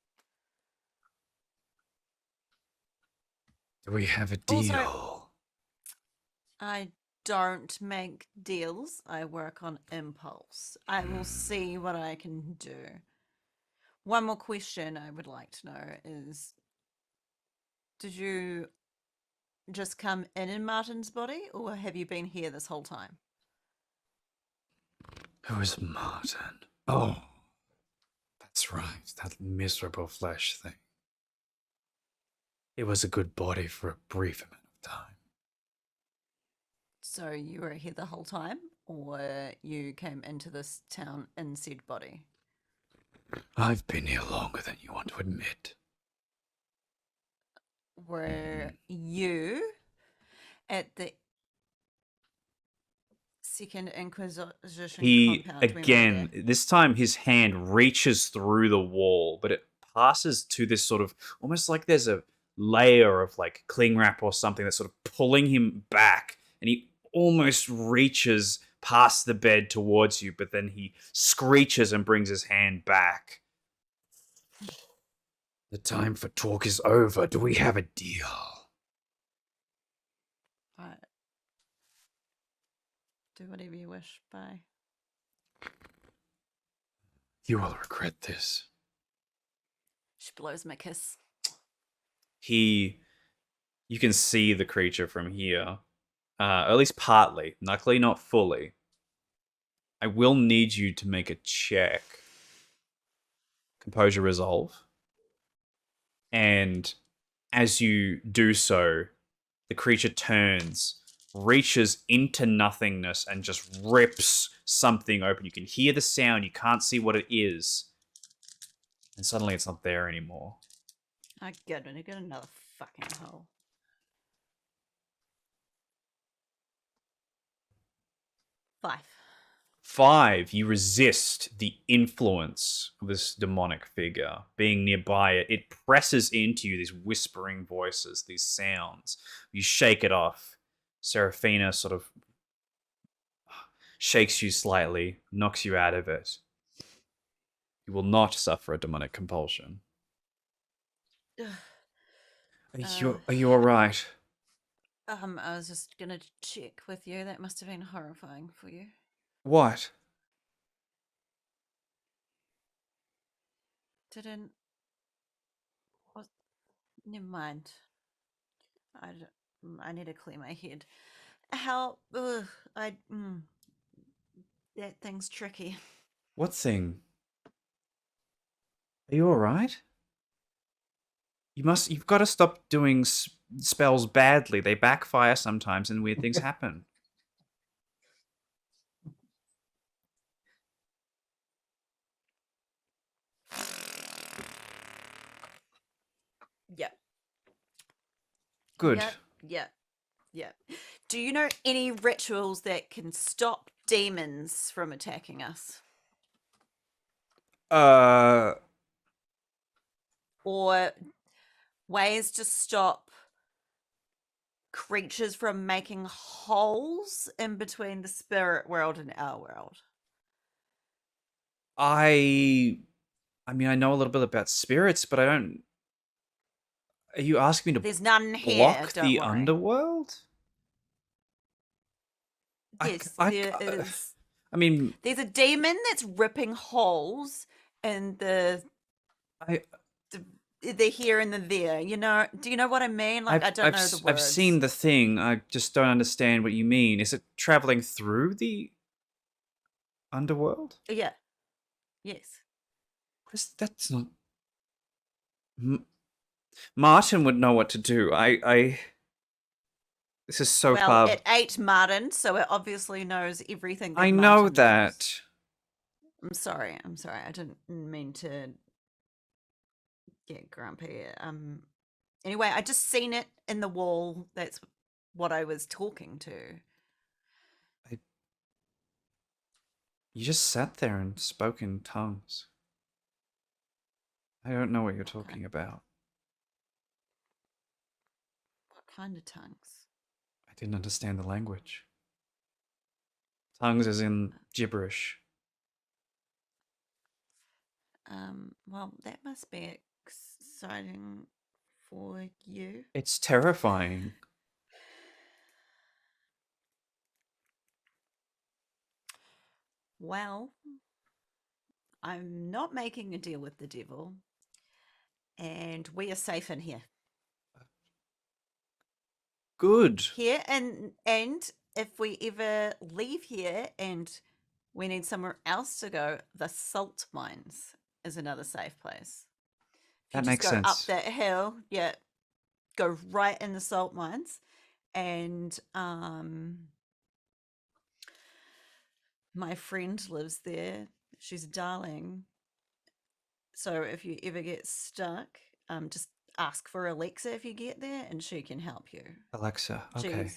A: Do we have a deal?
E: Also, I don't make deals. I work on impulse. I will see what I can do. One more question I would like to know is, did you just come in Martin's body, or have you been here this whole time?
A: Who is Martin? Oh, that's right. That miserable flesh thing. It was a good body for a brief amount of time.
E: So you were here the whole time, or you came into this town in said body?
A: I've been here longer than you want to admit.
E: Were you at the Second Inquisition
A: He,
E: compound? when we were
A: again,
E: there?
A: this time his hand reaches through the wall, but it passes to this sort of, almost like there's a layer of like cling wrap or something that's sort of pulling him back, and he almost reaches past the bed towards you, but then he screeches and brings his hand back. The time for talk is over. Do we have a deal?
E: Right. Do whatever you wish. Bye.
A: You will regret this.
E: She blows me a kiss.
A: You can see the creature from here, at least partly. Luckily, not fully. I will need you to make a check. Composure resolve. And as you do so, the creature turns, reaches into nothingness, and just rips something open. You can hear the sound, you can't see what it is. And suddenly it's not there anymore.
E: I get it. I get another fucking hole. 5.
A: 5, you resist the influence of this demonic figure being nearby it. It presses into you, these whispering voices, these sounds. You shake it off. Seraphina sort of shakes you slightly, knocks you out of it. You will not suffer a demonic compulsion. Are you all right?
E: I was just gonna check with you. That must have been horrifying for you.
A: What?
E: Didn't. What? Never mind. I need to clear my head. How? Ugh, that thing's tricky.
A: What thing? Are you all right? You've got to stop doing spells badly. They backfire sometimes and weird things happen.
E: Yep.
A: Good.
E: Yep. Do you know any rituals that can stop demons from attacking us? Or ways to stop creatures from making holes in between the spirit world and our world?
A: I mean, I know a little bit about spirits, but I don't. Are you asking me to
E: There's none here.
A: block
E: Don't
A: the
E: worry.
A: underworld?
E: Yes, there is.
A: I mean,
E: There's a demon that's ripping holes in the here and the there. You know? Do you know what I mean? Like, I don't know the words.
A: I've seen the thing. I just don't understand what you mean. Is it traveling through the underworld?
E: Yeah. Yes.
A: That's not. Martin would know what to do. This is so far.
E: Well, it ate Martin, so it obviously knows everything.
A: I know
E: Martin
A: that.
E: knows. I'm sorry. I didn't mean to get grumpy. Anyway, I just seen it in the wall. That's what I was talking to.
A: You just sat there and spoke in tongues. I don't know what you're talking about.
E: What kind of tongues?
A: I didn't understand the language. Tongues as in gibberish.
E: Well, that must be exciting for you.
A: It's terrifying.
E: Well, I'm not making a deal with the devil, and we are safe in here.
A: Good.
E: Here, and if we ever leave here and we need somewhere else to go, the salt mines is another safe place. If
A: That
E: you
A: makes
E: just go
A: sense.
E: up that hill, yeah, go right in the salt mines, and my friend lives there. She's a darling. So if you ever get stuck, just ask for Alexa if you get there, and she can help you.
A: Alexa, okay.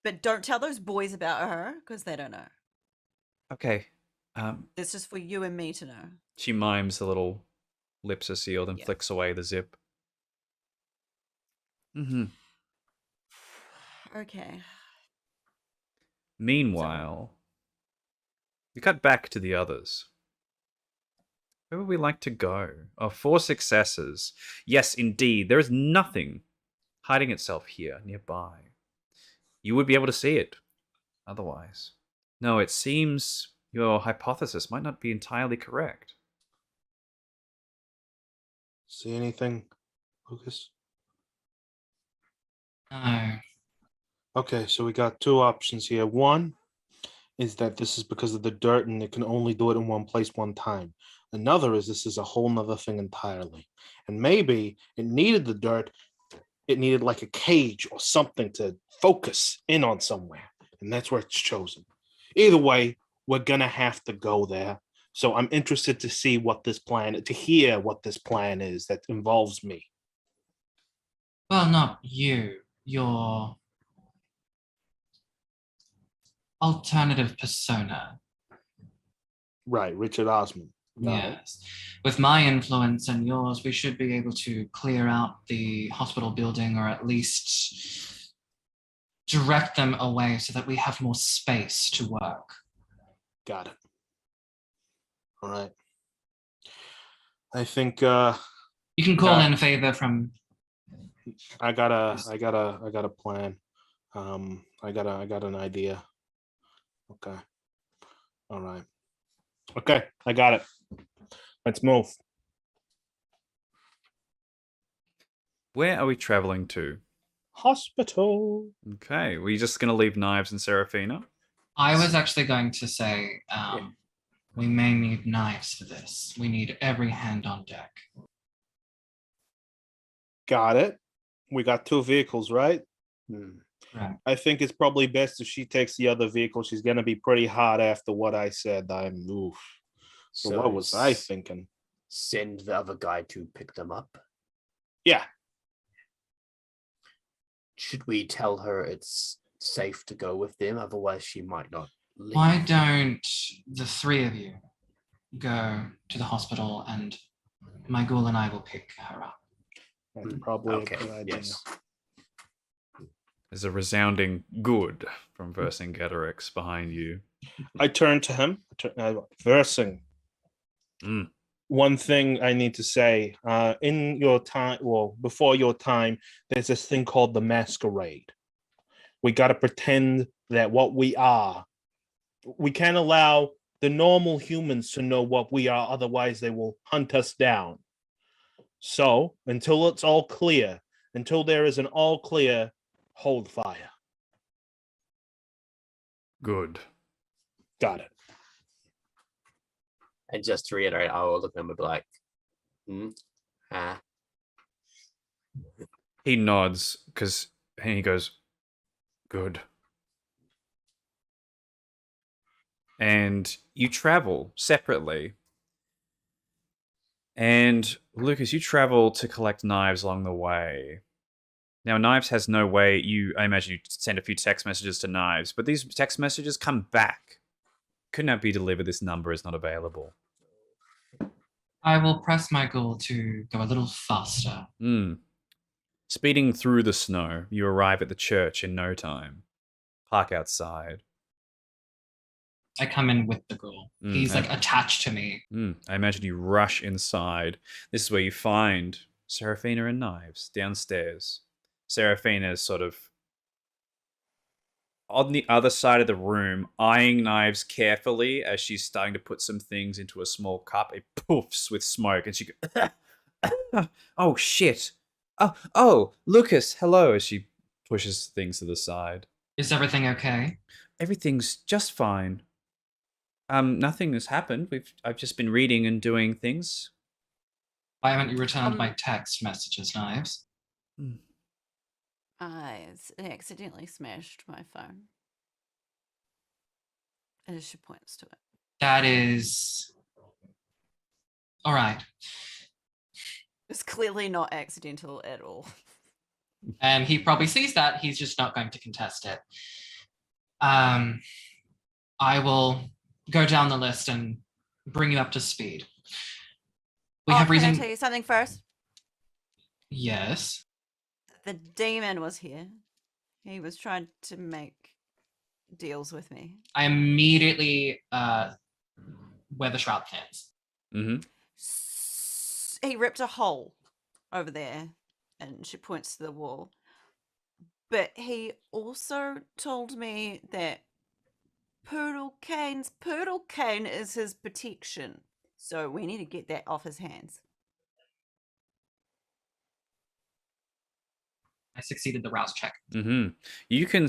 E: But don't tell those boys about her, because they don't know.
A: Okay.
E: It's just for you and me to know.
A: She mimes, the little lips are sealed, and flicks away the zip. Mm-hmm.
E: Okay.
A: Meanwhile, we cut back to the others. Where would we like to go? 4 successes. Yes, indeed. There is nothing hiding itself here nearby. You would be able to see it otherwise. No, it seems your hypothesis might not be entirely correct.
C: See anything, Lucas?
B: No.
C: Okay, so we got two options here. One is that this is because of the dirt and it can only do it in one place one time. Another is this is a whole nother thing entirely. And maybe it needed the dirt, it needed like a cage or something to focus in on somewhere. And that's where it's chosen. Either way, we're gonna have to go there. So I'm interested to see what this plan, to hear what this plan is that involves me.
B: Well, not you. Your alternative persona.
C: Right, Richard Osman. Got it.
B: Yes. With my influence and yours, we should be able to clear out the hospital building, or at least direct them away so that we have more space to work.
C: Got it. All right. I think
B: You can call in favor from.
C: I got a plan. I got an idea. Okay. All right. Okay, I got it. Let's move.
A: Where are we traveling to?
C: Hospital.
A: Okay, were you just going to leave Knives and Serafina?
B: I was actually going to say we may need knives for this. We need every hand on deck.
C: Got it. We got two vehicles, right?
B: Right.
C: I think it's probably best if she takes the other vehicle. She's gonna be pretty hot after what I said. I'm oof. So what was I thinking?
D: Send the other guy to pick them up.
C: Yeah.
D: Should we tell her it's safe to go with them? Otherwise, she might not leave.
B: Why don't the three of you go to the hospital and my ghoul and I will pick her up?
C: That's probably
D: Okay,
C: a good idea.
D: yes.
A: There's a resounding good from Vercingetorix behind you.
C: I turn to him. Versing.
A: Mm.
C: One thing I need to say, in your time, well, before your time, there's this thing called the Masquerade. We got to pretend that what we are, we can't allow the normal humans to know what we are, otherwise they will hunt us down. So until it's all clear, until there is an all clear, hold fire.
A: Good.
C: Got it.
D: And just to reiterate, I will look at him and be like,
A: He nods and he goes, good. And you travel separately. And Lucas, you travel to collect Knives along the way. Now, Knives has no way, I imagine you send a few text messages to Knives, but these text messages come back. Could not be delivered, this number is not available.
B: I will press my ghoul to go a little faster.
A: Speeding through the snow, you arrive at the church in no time. Park outside.
B: I come in with the ghoul. He's like attached to me.
A: I imagine you rush inside. This is where you find Serafina and Knives downstairs. Serafina is sort of on the other side of the room, eyeing Knives carefully as she's starting to put some things into a small cup. It poofs with smoke, and she goes, oh, shit. Oh, Lucas, hello, as she pushes things to the side.
B: Is everything okay?
A: Everything's just fine. Nothing has happened. I've just been reading and doing things.
B: Why haven't you returned my text messages, Knives?
E: I accidentally smashed my phone. As she points to it.
B: That is... All right.
E: It's clearly not accidental at all.
B: And he probably sees that. He's just not going to contest it. I will go down the list and bring you up to speed. We have reason.
E: Can I tell you something first?
B: Yes.
E: The demon was here. He was trying to make deals with me.
B: I immediately wear the shroud pants.
E: He ripped a hole over there, and she points to the wall. But he also told me that Poodle Cane's Poodle Cane is his protection. So we need to get that off his hands.
B: I succeeded the rouse check.
A: You can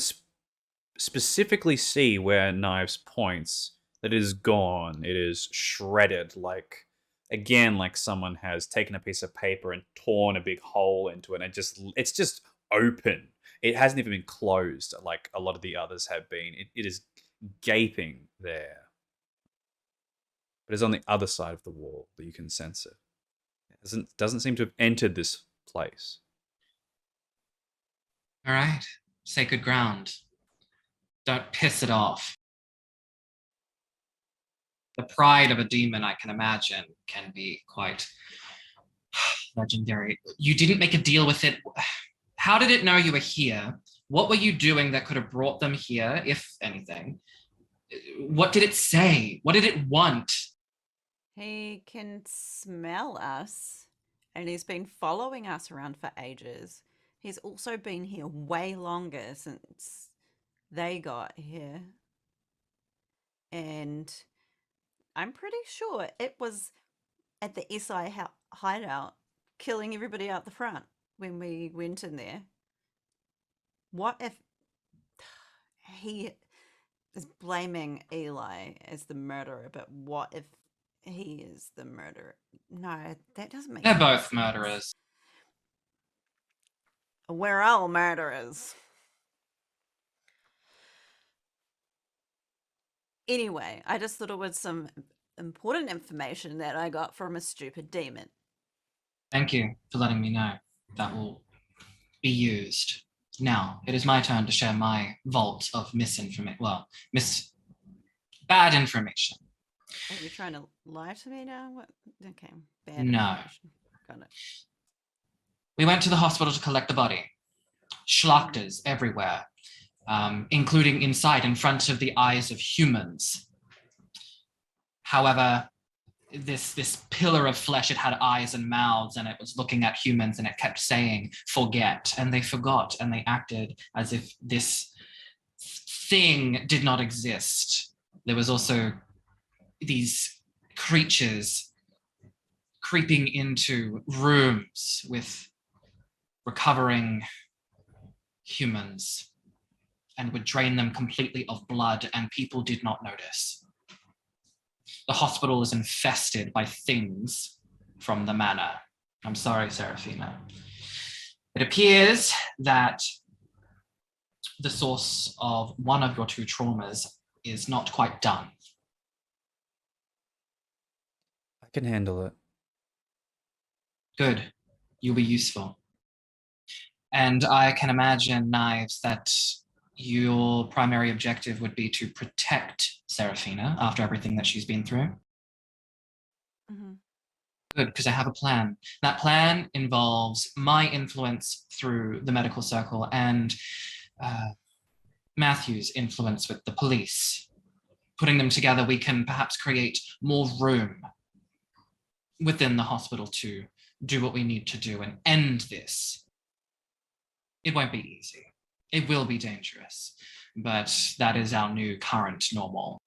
A: specifically see where Knives points that it is gone. It is shredded, like someone has taken a piece of paper and torn a big hole into it, and it's just open. It hasn't even been closed like a lot of the others have been. It is gaping there. But it's on the other side of the wall that you can sense it. It doesn't seem to have entered this place.
B: All right, sacred ground. Don't piss it off. The pride of a demon, I can imagine, can be quite legendary. You didn't make a deal with it. How did it know you were here? What were you doing that could have brought them here, if anything? What did it say? What did it want?
E: He can smell us, and he's been following us around for ages. He's also been here way longer since they got here. And I'm pretty sure it was at the SI hideout, killing everybody out the front when we went in there. What if he is blaming Eli as the murderer, but what if he is the murderer? No, that doesn't make
B: They're
E: any
B: both
E: sense.
B: murderers.
E: We're all murderers. Anyway, I just thought it was some important information that I got from a stupid demon.
B: Thank you for letting me know. That will be used. Now, it is my turn to share my vault of misinformation. Well, bad information.
E: Are you trying to lie to me now? What? Okay, bad
B: No.
E: information. Got it.
B: We went to the hospital to collect the body. Schlachters everywhere, including inside, in front of the eyes of humans. However, this pillar of flesh, it had eyes and mouths, and it was looking at humans, and it kept saying, forget. And they forgot, and they acted as if this thing did not exist. There was also these creatures creeping into rooms with recovering humans and would drain them completely of blood, and people did not notice. The hospital is infested by things from the manor. I'm sorry, Seraphina. It appears that the source of one of your two traumas is not quite done.
A: I can handle it.
B: Good. You'll be useful. And I can imagine, Knives, that your primary objective would be to protect Seraphina after everything that she's been through.
E: Mm-hmm.
B: Good, because I have a plan. That plan involves my influence through the medical circle and Matthew's influence with the police. Putting them together, we can perhaps create more room within the hospital to do what we need to do and end this. It won't be easy. It will be dangerous, but that is our new current normal.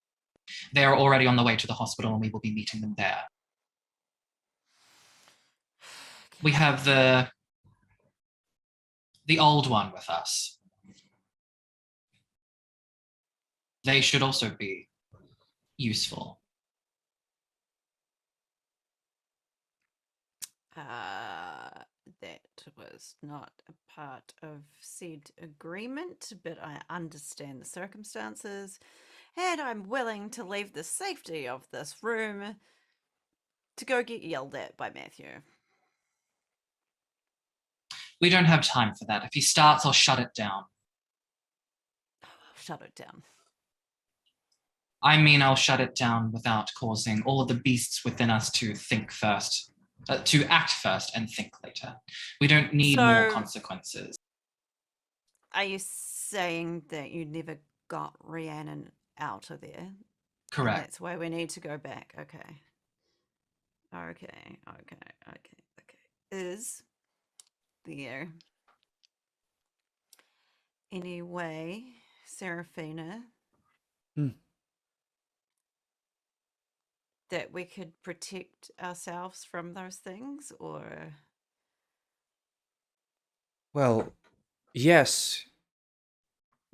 B: They are already on the way to the hospital, and we will be meeting them there. We have the old one with us. They should also be useful.
E: That was not a part of said agreement, but I understand the circumstances, and I'm willing to leave the safety of this room to go get yelled at by Matthew.
B: We don't have time for that. If he starts, I'll shut it down.
E: Oh, I'll shut it down.
B: I mean, I'll shut it down without causing all of the beasts within us to think first, to act first and think later. We don't need more consequences.
E: Are you saying that you never got Rhiannon out of there?
B: Correct.
E: And that's why we need to go back. Okay. Is there any way, Seraphina, that we could protect ourselves from those things, or
A: Well, yes.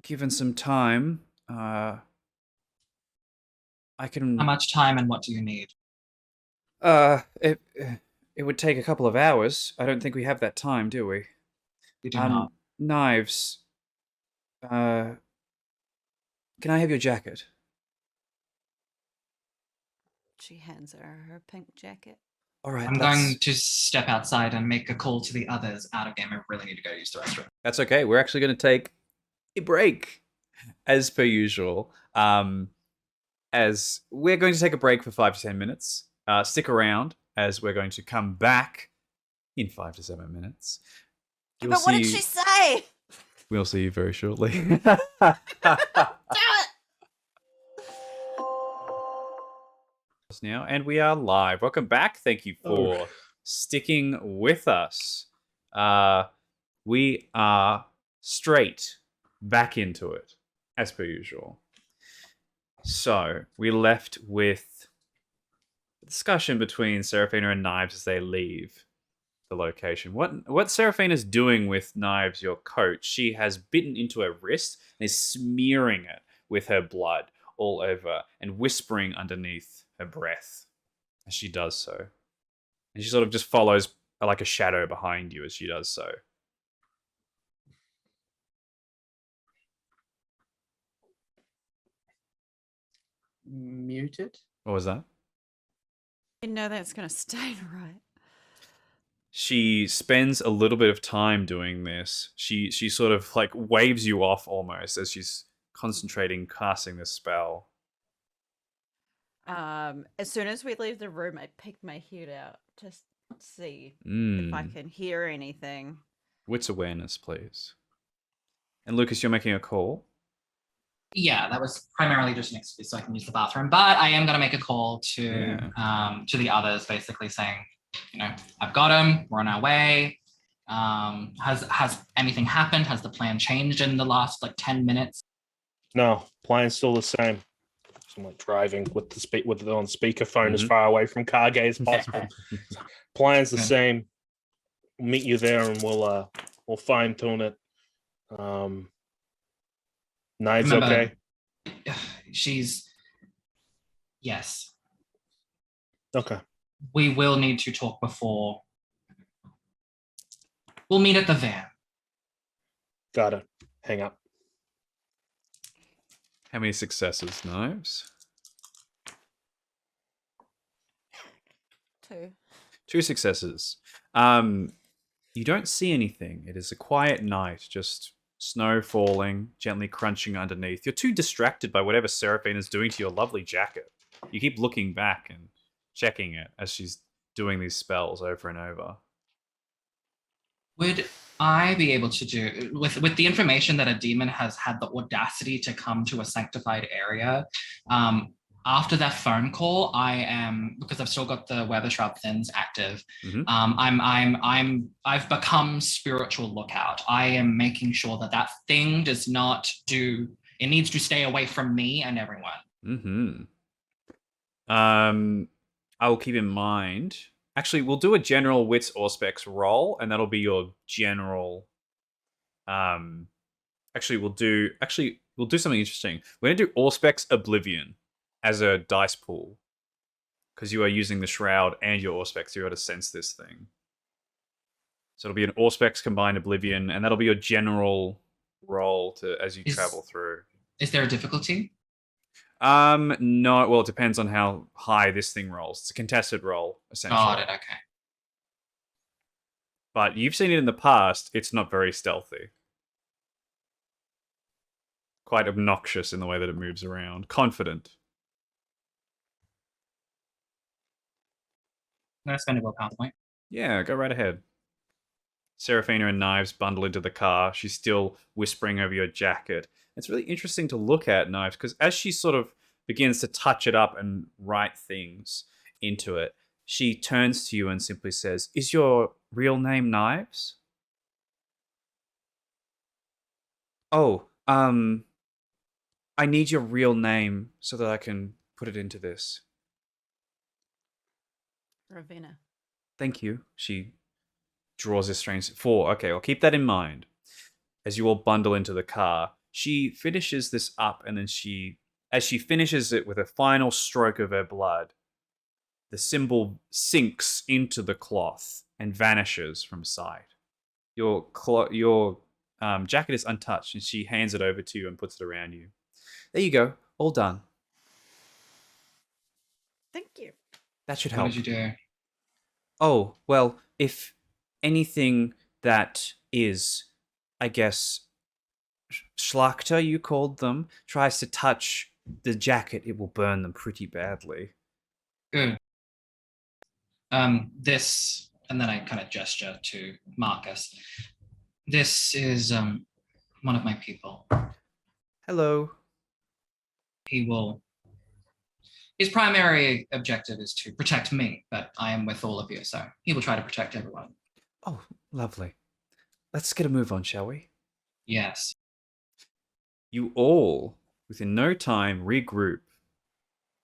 A: Given some time, I can.
B: How much time and what do you need?
A: It would take a couple of hours. I don't think we have that time, do we?
B: We do not.
A: Knives. Can I have your jacket?
E: she hands her pink jacket.
A: All right,
B: I'm going to step outside and make a call to the others out of game. I really need to go use the restroom.
A: That's okay. We're actually going to take a break, as per usual. As we're going to take a break for 5 to 10 minutes. Stick around, as we're going to come back in 5 to 7 minutes.
E: But what did she say?
A: We'll see you very shortly.
E: Damn it!
A: Now, and we are live. Welcome back. Thank you for sticking with us. We are straight back into it, as per usual. So we left with a discussion between Seraphina and Knives as they leave the location. What Seraphina's doing with Knives, your coach, she has bitten into her wrist and is smearing it with her blood all over and whispering underneath her breath as she does so. And she sort of just follows like a shadow behind you as she does so.
D: Muted.
A: What was that?
E: You know that's gonna stain, right?
A: She spends a little bit of time doing this. She sort of like waves you off almost as she's concentrating casting this spell.
E: As soon as we leave the room, I pick my head out to see if I can hear anything.
A: Wits awareness, please. And Lucas, you're making a call?
B: Yeah, that was primarily just an excuse so I can use the bathroom. But I am going to make a call to the others, basically saying, you know, I've got him. We're on our way. Has anything happened? Has the plan changed in the last 10 minutes?
C: No, plan's still the same. So I'm driving with the on speakerphone as far away from Kage as possible. Plan's the same. We'll meet you there and we'll fine tune it. Knives okay?
B: Yes.
C: Okay.
B: We will need to talk before. We'll meet at the van.
C: Got it. Hang up.
A: How many successes, Knives?
E: 2.
A: 2 successes. You don't see anything. It is a quiet night, just snow falling, gently crunching underneath. You're too distracted by whatever Seraphine is doing to your lovely jacket. You keep looking back and checking it as she's doing these spells over and over.
B: Would I be able to do, with the information that a demon has had the audacity to come to a sanctified area, after that phone call, I am, because I've still got the Weather Shroud Thins active. I've become spiritual lookout. I am making sure that thing does not do. It needs to stay away from me and everyone.
A: I will keep in mind. Actually, we'll do a general wits or specs roll, and that'll be your general. Actually, we'll do something interesting. We're gonna do Auspex Oblivion as a dice pool, because you are using the shroud and your Auspex, so you're able to sense this thing. So it'll be an Auspex combined Oblivion, and that'll be your general roll as you travel through.
B: Is there a difficulty?
A: No. Well, it depends on how high this thing rolls. It's a contested roll, essentially.
B: Got it. Okay.
A: But you've seen it in the past. It's not very stealthy. Quite obnoxious in the way that it moves around. Confident.
B: I'm going to spend a willpower point.
A: Yeah, go right ahead. Seraphina and Knives bundle into the car. She's still whispering over your jacket. It's really interesting to look at, Knives, because as she sort of begins to touch it up and write things into it, she turns to you and simply says, "Is your real name Knives?" "Oh, I need your real name so that I can put it into this."
E: Ravina.
A: Thank you. She draws a strange 4. Okay, I'll keep that in mind. As you all bundle into the car, she finishes this up, and then as she finishes it with a final stroke of her blood, the symbol sinks into the cloth and vanishes from sight. Your jacket is untouched, and she hands it over to you and puts it around you. There you go, all done.
E: Thank you.
A: That should
B: What
A: help.
B: did you do?
A: Oh, well, if anything that is, I guess, Schlachter, you called them, tries to touch the jacket, it will burn them pretty badly.
B: Good. This, and then I kind of gesture to Marcus. This is one of my people.
A: Hello.
B: His primary objective is to protect me, but I am with all of you, so he will try to protect everyone.
A: Oh, lovely. Let's get a move on, shall we?
B: Yes.
A: You all, within no time, regroup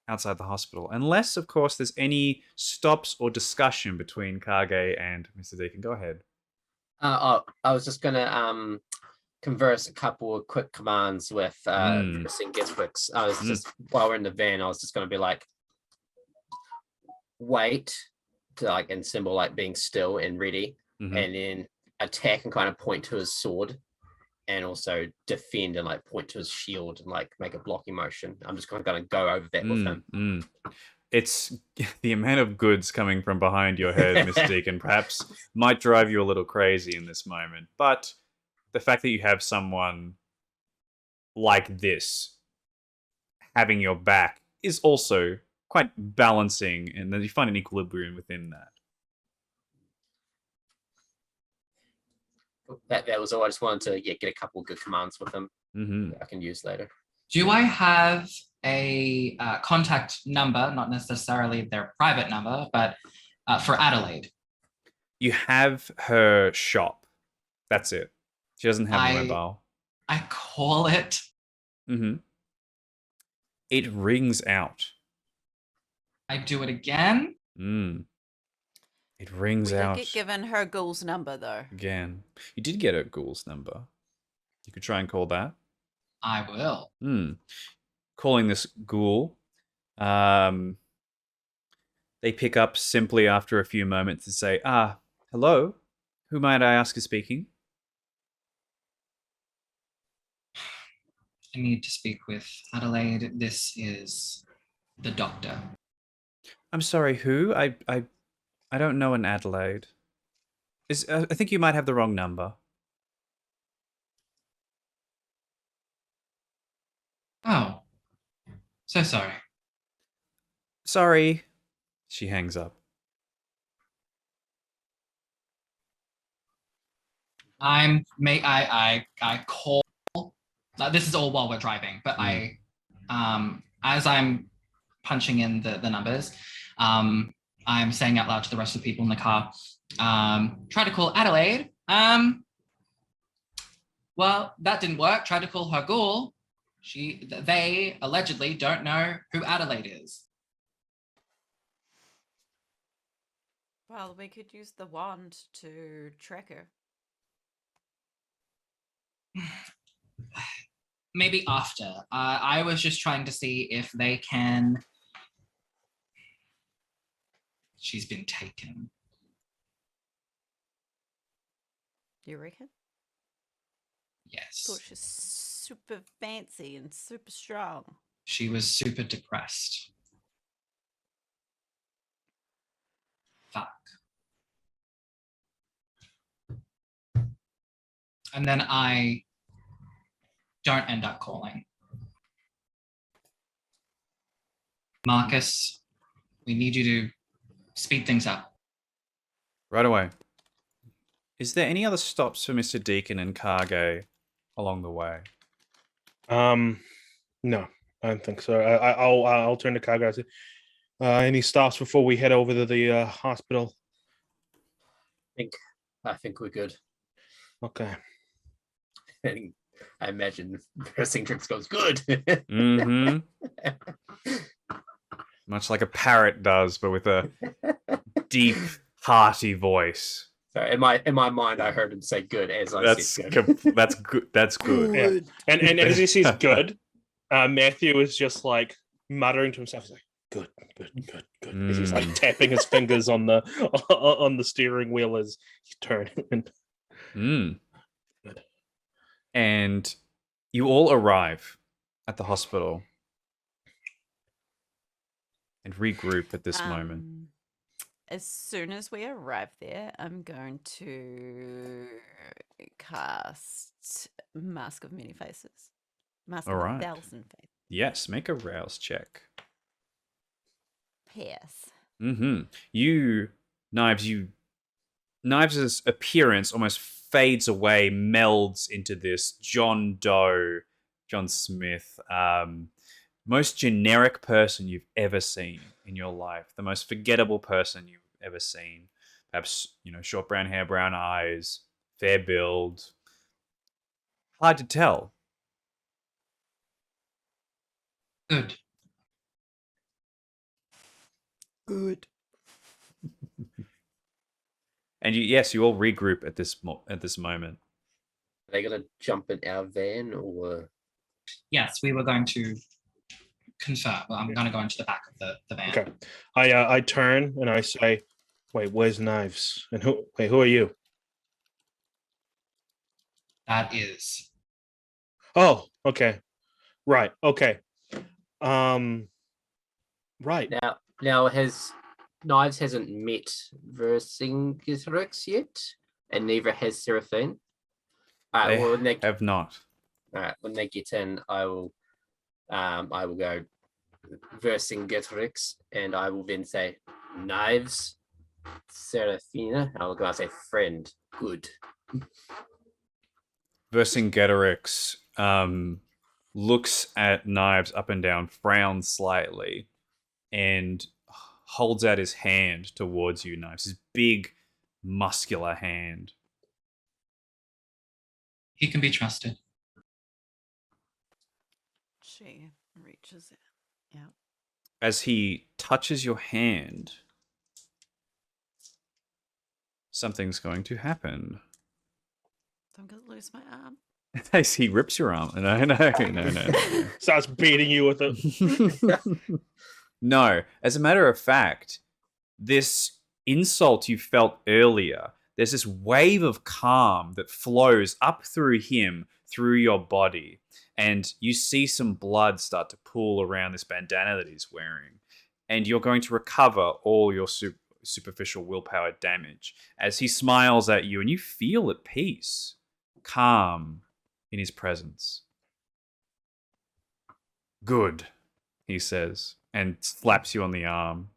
A: outside the hospital. Unless, of course, there's any stops or discussion between Kage and Mr. Deacon. Go ahead.
D: I was just gonna converse a couple of quick commands with missing Giswix. I was just while we're in the van, I was just gonna be like, wait, to like and symbol like being still and ready, and then attack and kind of point to his sword, and also defend and like point to his shield and like make a blocking motion. I'm just gonna go over that with him.
A: It's the amount of goods coming from behind your head, Mr. Deacon, perhaps might drive you a little crazy in this moment. But the fact that you have someone like this having your back is also quite balancing, and then you find an equilibrium within that.
D: That was all. I just wanted to get a couple of good commands with him that I can use later.
B: Do I have a contact number, not necessarily their private number, but for Adelaide?
A: You have her shop. That's it. She doesn't have a mobile.
B: I call it.
A: It rings out.
B: I do it again.
A: It rings out.
E: We did get given her ghoul's number, though.
A: Again. You did get her ghoul's number. You could try and call that.
B: I will.
A: Calling this ghoul. They pick up simply after a few moments and say, hello? Who might I ask is speaking?
B: I need to speak with Adelaide. This is the doctor.
A: I'm sorry, who? I don't know an Adelaide. I think you might have the wrong number.
B: Oh. So sorry.
A: Sorry. She hangs up.
B: I call. This is all while we're driving, but as I'm punching in the numbers, I'm saying out loud to the rest of the people in the car, try to call Adelaide. Well, that didn't work. Tried to call her ghoul. They allegedly don't know who Adelaide is.
E: Well, we could use the wand to track her.
B: Maybe after. I was just trying to see if they can. She's been taken.
E: You reckon?
B: Yes.
E: Thought she's super fancy and super strong.
B: She was super depressed. Fuck. And then I don't end up calling. Marcus, we need you to speed things up.
A: Right away. Is there any other stops for Mr. Deacon and Kage along the way?
C: No, I don't think so. I'll turn to Kage and say, any stops before we head over to the hospital?
D: I think we're good.
C: Okay.
D: I imagine Vercingetorix goes good.
A: Much like a parrot does, but with a deep, hearty voice.
D: So in my mind, I heard him say "good" as I said "good."
A: That's good. That's good.
C: Yeah. And as he says "good," Matthew is just like muttering to himself, he's like, "Good, good, good, good." As he's like tapping his fingers on the steering wheel as he's turning.
A: And you all arrive at the hospital and regroup at this moment.
E: As soon as we arrive there, I'm going to cast Mask of Many Faces. Mask of
A: Alright.
E: 1,000 Faces.
A: Yes, make a rouse check.
E: Yes.
A: Knives' appearance almost fades away, melds into this John Doe, John Smith, most generic person you've ever seen in your life, the most forgettable person you've ever seen. Perhaps, short brown hair, brown eyes, fair build. Hard to tell.
B: Good.
E: Good.
A: And you all regroup at this moment.
D: Are they gonna jump in our van or?
B: Yes, we were going to confer. Well, I'm going to go into the back of the van.
C: Okay. I turn and I say, "Wait, where's Knives? And who are you?"
B: That is.
C: Oh, okay. Right. Okay. Right.
D: Now has Knives hasn't met Vercingetorix yet, and neither has Seraphine.
A: They have not.
D: All right, when they get in, I will go Vercingetorix, and I will then say Knives, Seraphina. I will go and say friend. Good.
A: Vercingetorix looks at Knives up and down, frowns slightly, and holds out his hand towards you, Knives. His big, muscular hand.
B: He can be trusted.
E: She reaches out.
A: As he touches your hand, something's going to happen.
E: I'm going to lose my arm.
A: As he rips your arm. No.
C: Starts beating you with it.
A: No. As a matter of fact, this insult you felt earlier, there's this wave of calm that flows up through him, through your body. And you see some blood start to pool around this bandana that he's wearing. And you're going to recover all your superficial willpower damage as he smiles at you and you feel at peace, calm in his presence. Good, he says, and slaps you on the arm.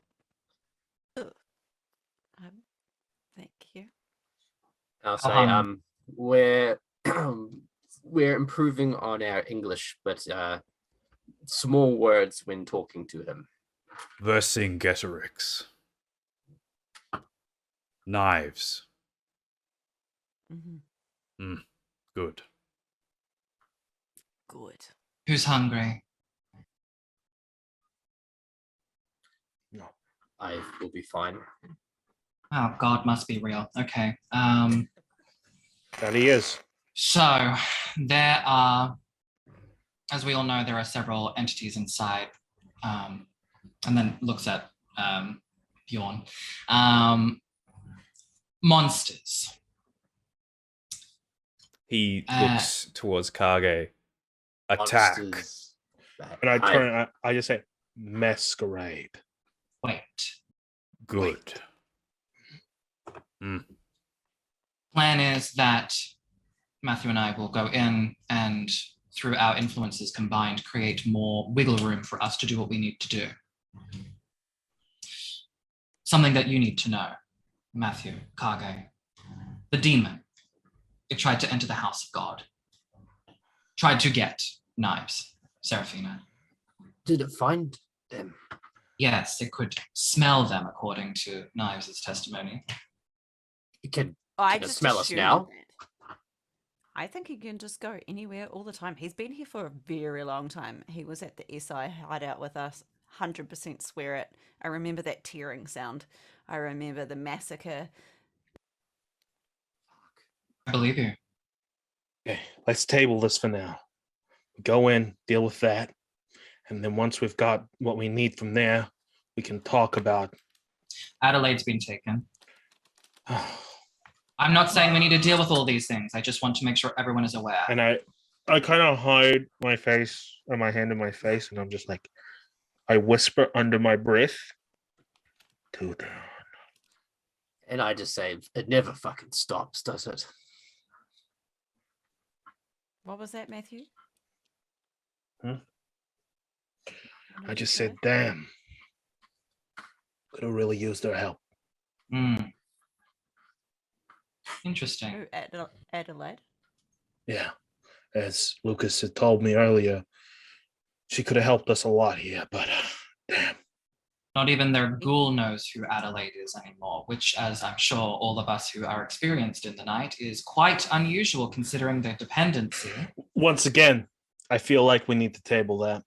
E: Thank you.
D: I'll say we're improving on our English, but small words when talking to him.
A: Vercingetorix. Knives. Good.
E: Good.
B: Who's hungry?
C: No.
D: I will be fine.
B: Oh, God must be real. Okay.
C: That he is.
B: So there are, as we all know, there are several entities inside, and then looks at Bjorn. Monsters.
A: He looks towards Kage. Attack.
D: Monsters.
C: And I turn. I just say, Masquerade.
B: Wait.
A: Good.
B: Plan is that Matthew and I will go in and, through our influences combined, create more wiggle room for us to do what we need to do. Something that you need to know, Matthew, Kage. The demon. It tried to enter the house of God. Tried to get Knives, Seraphina.
D: Did it find them?
B: Yes, it could smell them, according to Knives' testimony.
D: It can
E: I
D: it
E: just
D: smell us
E: assumed
D: now?
E: that. I think he can just go anywhere all the time. He's been here for a very long time. He was at the SI hideout with us 100% swear it. I remember that tearing sound. I remember the massacre.
B: I believe you.
C: Okay, let's table this for now. Go in, deal with that, and then once we've got what we need from there, we can talk about.
B: Adelaide's been taken. I'm not saying we need to deal with all these things. I just want to make sure everyone is aware.
C: And I kind of hide my face or my hand in my face, and I'm just like, I whisper under my breath, "Too down."
D: And I just say, it never fucking stops, does it?
E: What was that, Matthew?
C: Hmm?
E: What
C: I
E: did you
C: just
E: say?
C: said, damn. Could have really used their help.
B: Interesting.
E: Oh, Adelaide.
C: Yeah. As Lukas had told me earlier, she could have helped us a lot here, but damn.
B: Not even their ghoul knows who Adelaide is anymore, which, as I'm sure all of us who are experienced in the night, is quite unusual considering their dependency.
C: Once again, I feel like we need to table that.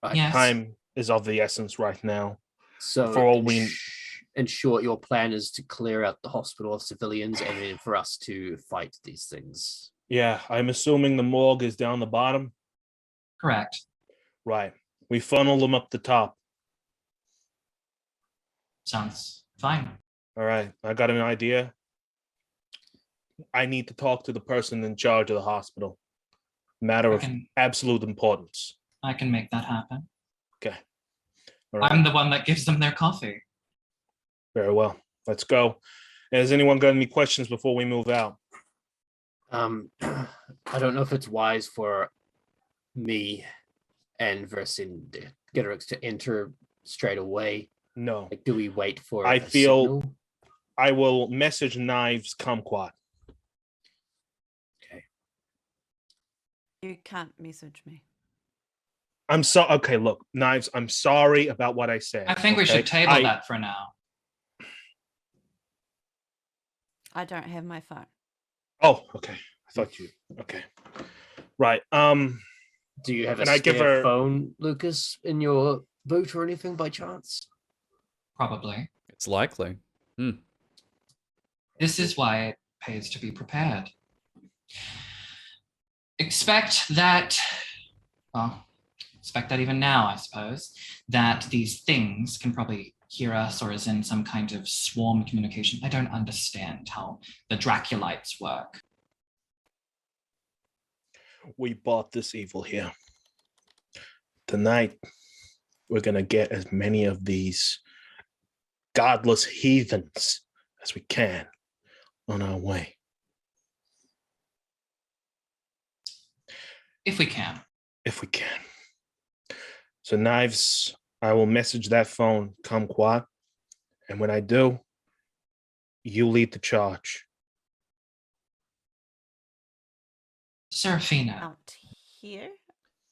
D: Right.
B: Yes.
C: Time is of the essence right now.
D: So
C: For all we
D: in short, your plan is to clear out the hospital of civilians and then for us to fight these things.
C: Yeah, I'm assuming the morgue is down the bottom.
B: Correct.
C: Right. We funnel them up the top.
B: Sounds fine.
C: All right. I got an idea. I need to talk to the person in charge of the hospital. Matter of absolute importance.
B: I can make that happen.
C: Okay. All right.
B: I'm the one that gives them their coffee.
C: Very well. Let's go. Has anyone got any questions before we move out?
D: I don't know if it's wise for me and Versin to enter straight away.
C: No.
D: Like, do we wait for?
C: I feel
D: signal?
C: I will message Knives kumquat.
D: Okay.
E: You can't message me.
C: I'm so okay. Look, Knives. I'm sorry about what I said.
B: I think we should table that for now.
E: I don't have my phone.
C: Oh, okay. I thought you. Okay. Right.
D: Do you have a
C: and I give her
D: phone, Lukas, in your boot or anything by chance?
B: Probably.
A: It's likely.
B: This is why it pays to be prepared. Expect that even now, I suppose, that these things can probably hear us or is in some kind of swarm communication. I don't understand how the Draculites work.
C: We bought this evil here. Tonight, we're going to get as many of these godless heathens as we can on our way.
B: If we can.
C: If we can. So, Knives, I will message that phone, kumquat. And when I do, you lead the charge.
B: Serafina.
E: Out here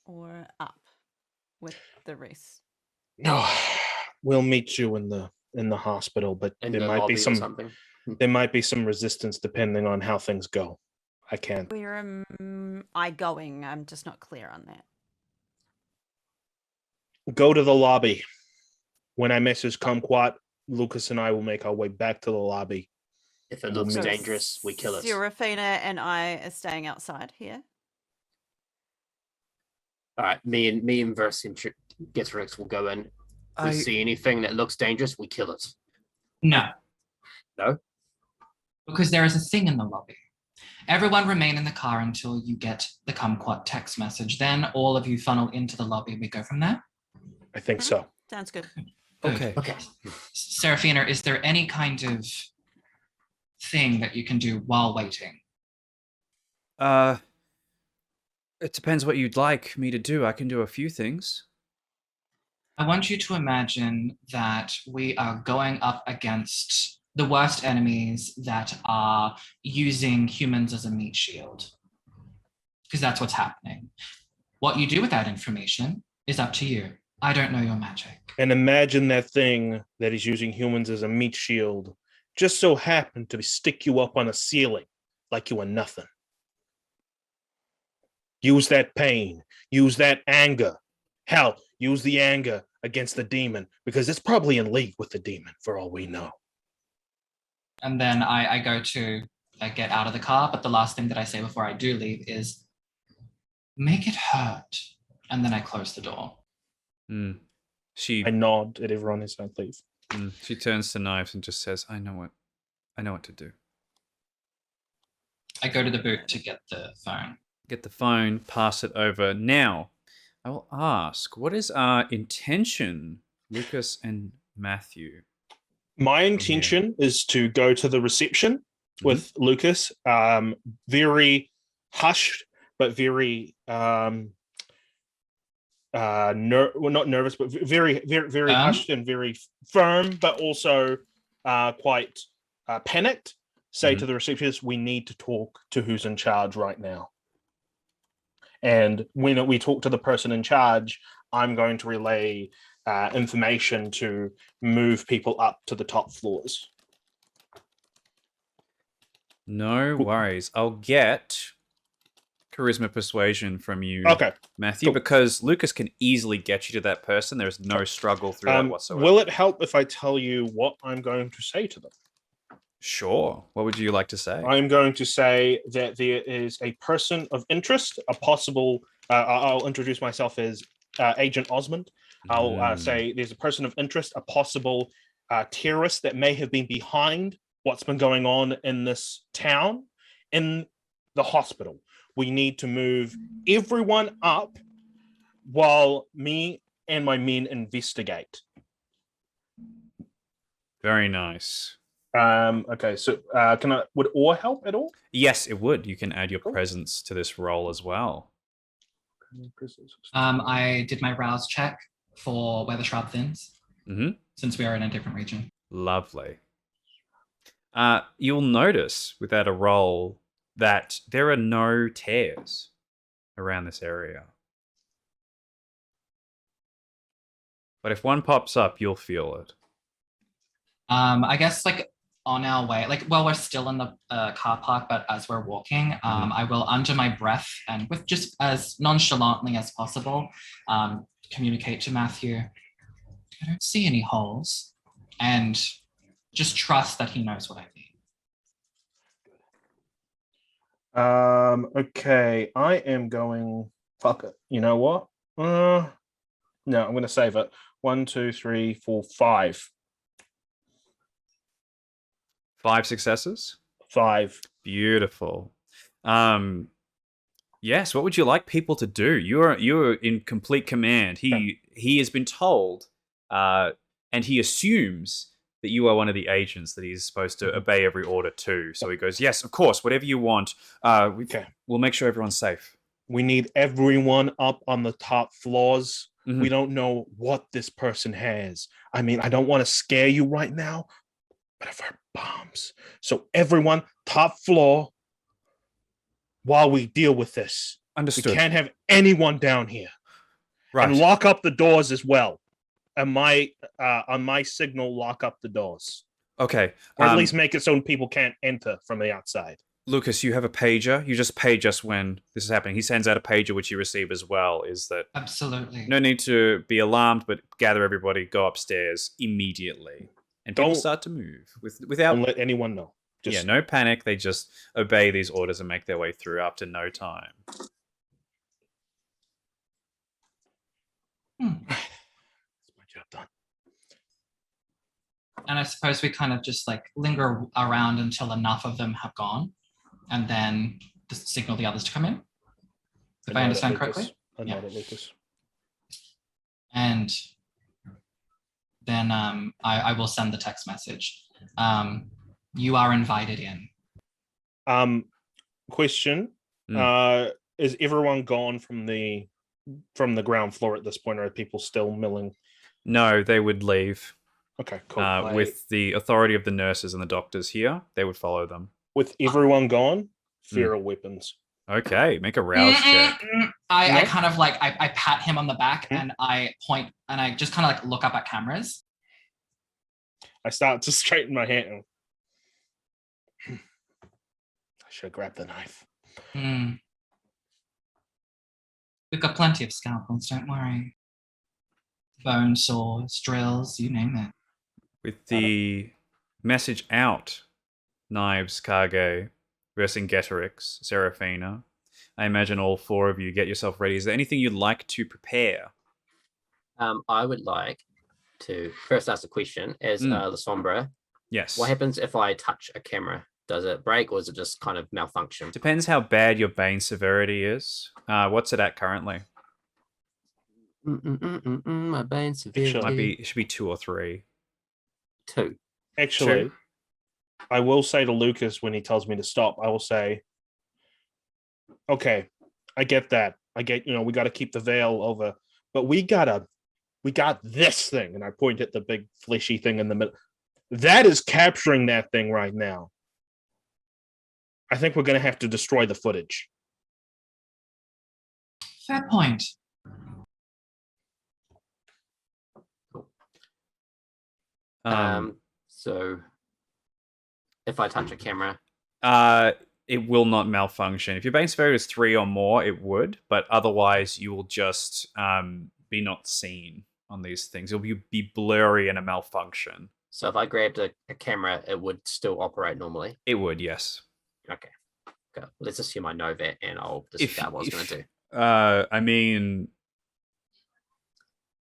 E: or up with the rest?
C: No, we'll meet you in the hospital, but
D: In
C: there
D: the
C: might be
D: lobby or something.
C: there might be some resistance depending on how things go. I can't.
E: Where am I going? I'm just not clear on that.
C: Go to the lobby. When I message kumquat, Lukas and I will make our way back to the lobby.
D: If it looks
E: So
D: dangerous, we kill it.
E: Serafina and I are staying outside here.
D: All right, me and Versin Getrix will go in. If we see anything that looks dangerous, we kill it.
B: No.
D: No?
B: Because there is a thing in the lobby. Everyone remain in the car until you get the kumquat text message. Then all of you funnel into the lobby and we go from there.
C: I think so.
E: Sounds good.
A: Okay.
D: Okay.
B: Serafina, is there any kind of thing that you can do while waiting?
A: It depends what you'd like me to do. I can do a few things.
B: I want you to imagine that we are going up against the worst enemies that are using humans as a meat shield. Because that's what's happening. What you do with that information is up to you. I don't know your magic.
C: And imagine that thing that is using humans as a meat shield just so happened to stick you up on a ceiling like you were nothing. Use that pain. Use that anger. Hell, use the anger against the demon, because it's probably in league with the demon for all we know.
B: And then I go to get out of the car, but the last thing that I say before I do leave is, make it hurt. And then I close the door.
A: Mm.
C: I nod at everyone as I leave.
A: She turns to Knives and just says, I know what to do.
B: I go to the boot to get the phone.
A: Get the phone, pass it over. Now, I will ask, what is our intention, Lucas and Matthew?
C: My intention is to go to the reception with Lucas, very hushed, but very not nervous, but very hushed and very firm, but also quite panicked. Say to the receptionist, we need to talk to who's in charge right now. And when we talk to the person in charge, I'm going to relay information to move people up to the top floors.
A: No worries. I'll get charisma persuasion from you, Matthew, because Lucas can easily get you to that person. There's no struggle through that whatsoever.
C: Will it help if I tell you what I'm going to say to them?
A: Sure. What would you like to say?
C: I'm going to say that there is a person of interest, a possible... I'll introduce myself as Agent Osmond. I'll say there's a person of interest, a possible terrorist that may have been behind what's been going on in this town, in the hospital. We need to move everyone up while me and my men investigate.
A: Very nice.
C: Okay, so would ore help at all?
A: Yes, it would. You can add your presence to this roll as well.
B: I did my rouse check for where the shrub thins, since we are in a different region.
A: Lovely. You'll notice without a roll that there are no tears around this area. But if one pops up, you'll feel it.
B: I guess like on our way, like while we're still in the car park, but as we're walking, I will under my breath and with just as nonchalantly as possible, communicate to Matthew, I don't see any holes, and just trust that he knows what I mean.
C: Okay, I am going... Fuck it. You know what? No, I'm going to save it. 1, 2, 3, 4, 5.
A: 5 successes?
C: 5.
A: Beautiful. Yes, what would you like people to do? You're in complete command. He has been told, and he assumes that you are one of the agents that he's supposed to obey every order to. So he goes, yes, of course, whatever you want. We'll make sure everyone's safe.
C: We need everyone up on the top floors. We don't know what this person has. I mean, I don't want to scare you right now, but I've heard bombs. So everyone, top floor, while we deal with this.
A: Understood.
C: We can't have anyone down here.
A: Right.
C: And lock up the doors as well. On my signal, lock up the doors.
A: Okay.
C: Or at least make it so people can't enter from the outside.
A: Lucas, you have a pager. You just page us when this is happening. He sends out a pager, which you receive as well. Is that
B: absolutely
A: no need to be alarmed, but gather everybody, go upstairs immediately, and people start to move without.
C: Don't let anyone know.
A: No panic. They just obey these orders and make their way through after no time.
C: That's my job done.
B: And I suppose we kind of just like linger around until enough of them have gone, and then just signal the others to come in. If I understand correctly.
C: Lucas.
B: And then I will send the text message. You are invited in.
C: Question. Is everyone gone from the ground floor at this point, or are people still milling?
A: No, they would leave.
C: Okay, cool.
A: With the authority of the nurses and the doctors here, they would follow them.
C: With everyone gone, feral weapons.
A: Okay, make a rouse check.
B: I kind of like, I pat him on the back and I point and I just kind of like look up at cameras.
C: I start to straighten my hand. I should grab the knife.
B: We've got plenty of scalpels, don't worry. Bone saws, drills, you name it.
A: With the message out, Knives, Kage, Vercingetorix, Seraphina, I imagine all four of you get yourself ready. Is there anything you'd like to prepare?
D: I would like to first ask a question as La Sombra.
A: Yes.
D: What happens if I touch a camera? Does it break or is it just kind of malfunction?
A: Depends how bad your bane severity is. What's it at currently?
D: My bane severity.
A: It should be 2 or 3.
D: 2.
C: Actually, I will say to Lucas when he tells me to stop, I will say, okay, I get that. I get, we got to keep the veil over, but we got this thing. And I point at the big fleshy thing in the middle. That is capturing that thing right now. I think we're going to have to destroy the footage.
B: Fair point.
D: So if I touch a camera,
A: it will not malfunction. If your bane severity is 3 or more, it would, but otherwise you will just be not seen on these things. It'll be blurry and a malfunction.
D: So if I grabbed a camera, it would still operate normally?
A: It would, yes.
D: Okay. Let's assume I know that, and I'll disregard what I was going to do.
A: I mean,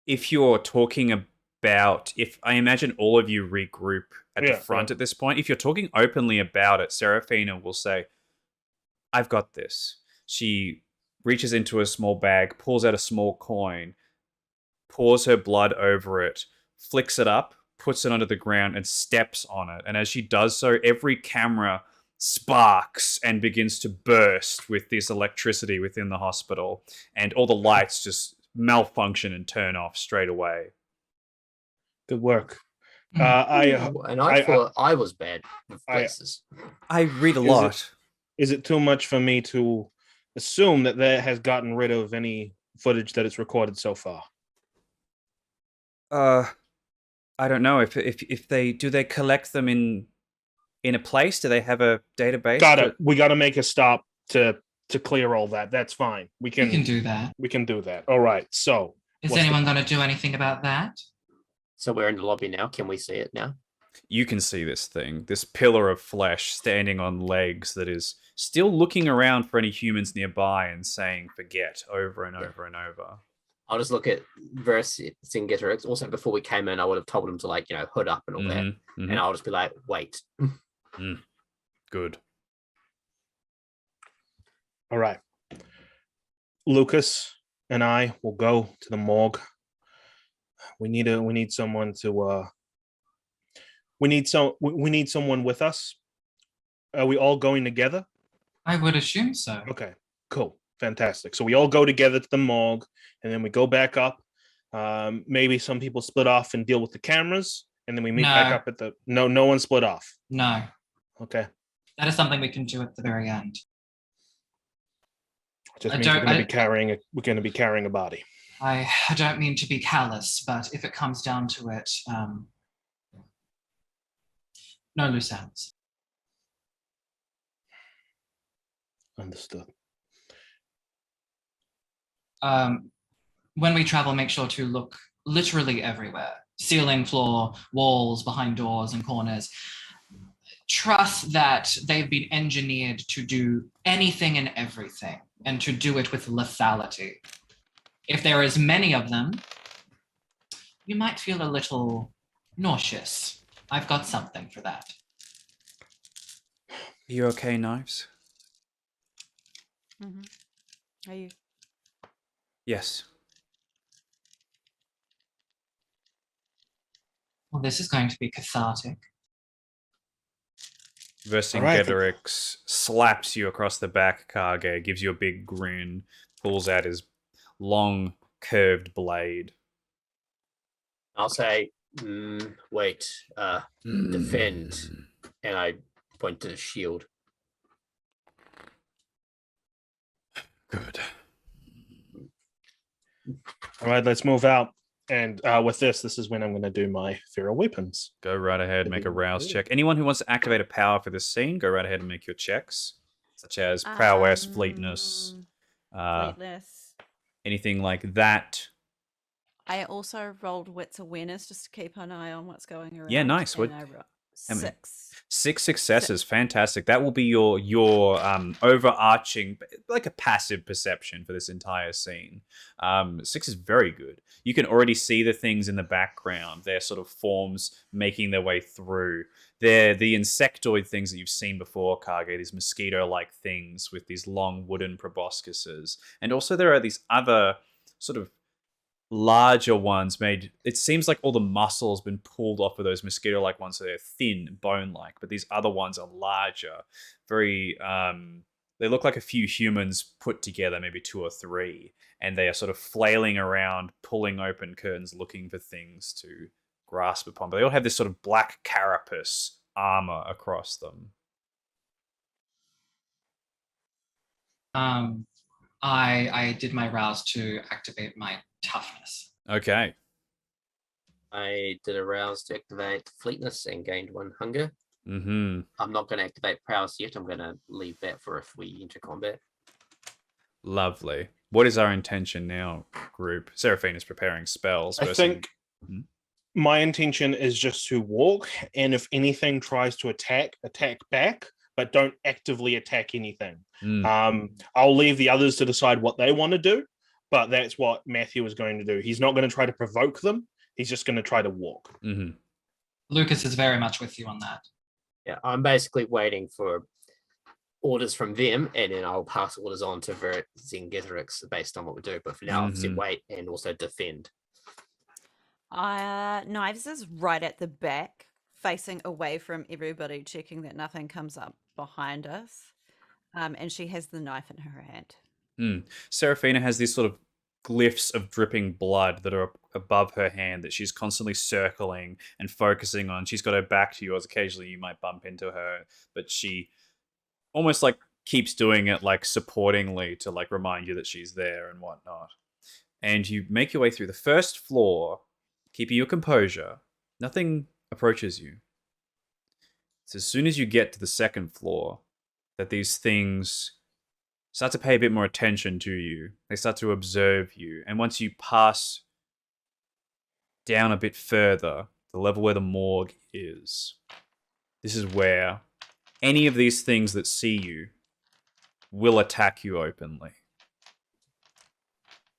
A: if you're talking about, if I imagine all of you regroup at the front at this point, if you're talking openly about it, Seraphina will say, I've got this. She reaches into a small bag, pulls out a small coin, pours her blood over it, flicks it up, puts it onto the ground, and steps on it. And as she does so, every camera sparks and begins to burst with this electricity within the hospital, and all the lights just malfunction and turn off straight away.
C: Good work.
D: And I thought I was bad with places.
A: I read a lot.
C: Is it too much for me to assume that has gotten rid of any footage that it's recorded so far?
A: I don't know if they collect them in a place. Do they have a database?
C: We got to make a stop to clear all that. That's fine. We can
B: do that.
C: We can do that. All right. So
B: is anyone going to do anything about that?
D: So we're in the lobby now. Can we see it now?
A: You can see this thing, this pillar of flesh standing on legs that is still looking around for any humans nearby and saying forget over and over and over.
D: I'll just look at Vercingetorix. Also, before we came in, I would have told him to, hood up and all that. Mm-hmm. And I'll just be like, wait.
A: Good.
C: All right. Lucas and I will go to the morgue. We need someone with us. Are we all going together?
B: I would assume so.
C: Okay, cool. Fantastic. So we all go together to the morgue and then we go back up. Maybe some people split off and deal with the cameras and then we meet back up at no one split off.
B: No.
C: Okay.
B: That is something we can do at the very end.
C: Just means we're going to be carrying a body.
B: I don't mean to be callous, but if it comes down to it, no loose ends.
C: Understood.
B: When we travel, make sure to look literally everywhere. Ceiling, floor, walls, behind doors and corners. Trust that they've been engineered to do anything and everything, and to do it with lethality. If there is many of them, you might feel a little nauseous. I've got something for that.
A: Are you okay, Knives?
E: Mm-hmm. Are you?
A: Yes.
B: Well, this is going to be cathartic.
A: Vercingetorix slaps you across the back, Kage, gives you a big grin, pulls out his long, curved blade.
D: I'll say, wait, defend. And I point to the shield.
A: Good.
C: All right, let's move out. And with this is when I'm going to do my feral weapons.
A: Go right ahead, make a rouse check. Anyone who wants to activate a power for this scene, go right ahead and make your checks, such as prowess, fleetness,
E: Fleetness.
A: anything like that.
E: I also rolled Wits Awareness just to keep an eye on what's going around.
A: Yeah, nice.
E: And
A: What?
E: I rolled
A: how many?
E: 6.
A: 6 successes, fantastic. That will be your overarching, like a passive perception for this entire scene. 6 is very good. You can already see the things in the background. They're sort of forms making their way through. They're the insectoid things that you've seen before, Kage. These mosquito-like things with these long wooden proboscises, and also there are these other sort of larger ones made. It seems like all the muscle's been pulled off of those mosquito-like ones, so they're thin, bone-like. But these other ones are larger, very. They look like a few humans put together, maybe 2 or 3, and they are sort of flailing around, pulling open curtains, looking for things to grasp upon. But they all have this sort of black carapace armor across them.
B: I did my rouse to activate my toughness.
A: Okay.
D: I did a rouse to activate fleetness and gained 1 hunger.
A: Mm-hmm.
D: I'm not going to activate prowess yet. I'm going to leave that for if we enter combat.
A: Lovely. What is our intention now, group? Seraphine is preparing spells.
C: I think my intention is just to walk, and if anything tries to attack back, but don't actively attack anything. I'll leave the others to decide what they want to do, but that's what Matthew is going to do. He's not going to try to provoke them. He's just going to try to walk.
A: Mm-hmm.
B: Lucas is very much with you on that.
D: Yeah, I'm basically waiting for orders from them, and then I'll pass orders on to Vercingetorix based on what we do. But for now, I've said wait and also defend.
E: Knives is right at the back, facing away from everybody, checking that nothing comes up behind us. And she has the knife in her hand.
A: Seraphina has these sort of glyphs of dripping blood that are above her hand that she's constantly circling and focusing on. She's got her back to yours. Occasionally you might bump into her, but she almost like keeps doing it like supportingly to like remind you that she's there and whatnot. And you make your way through the first floor, keeping your composure. Nothing approaches you. It's as soon as you get to the second floor that these things start to pay a bit more attention to you. They start to observe you. And once you pass down a bit further, the level where the morgue is, this is where any of these things that see you will attack you openly.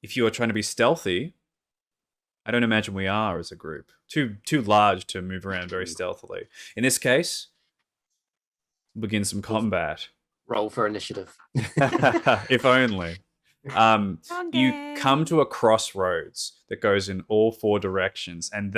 A: If you are trying to be stealthy, I don't imagine we are as a group. Too large to move around very stealthily. In this case, we'll begin some combat.
D: Roll for initiative.
A: If only. You come to a crossroads that goes in all 4 directions, and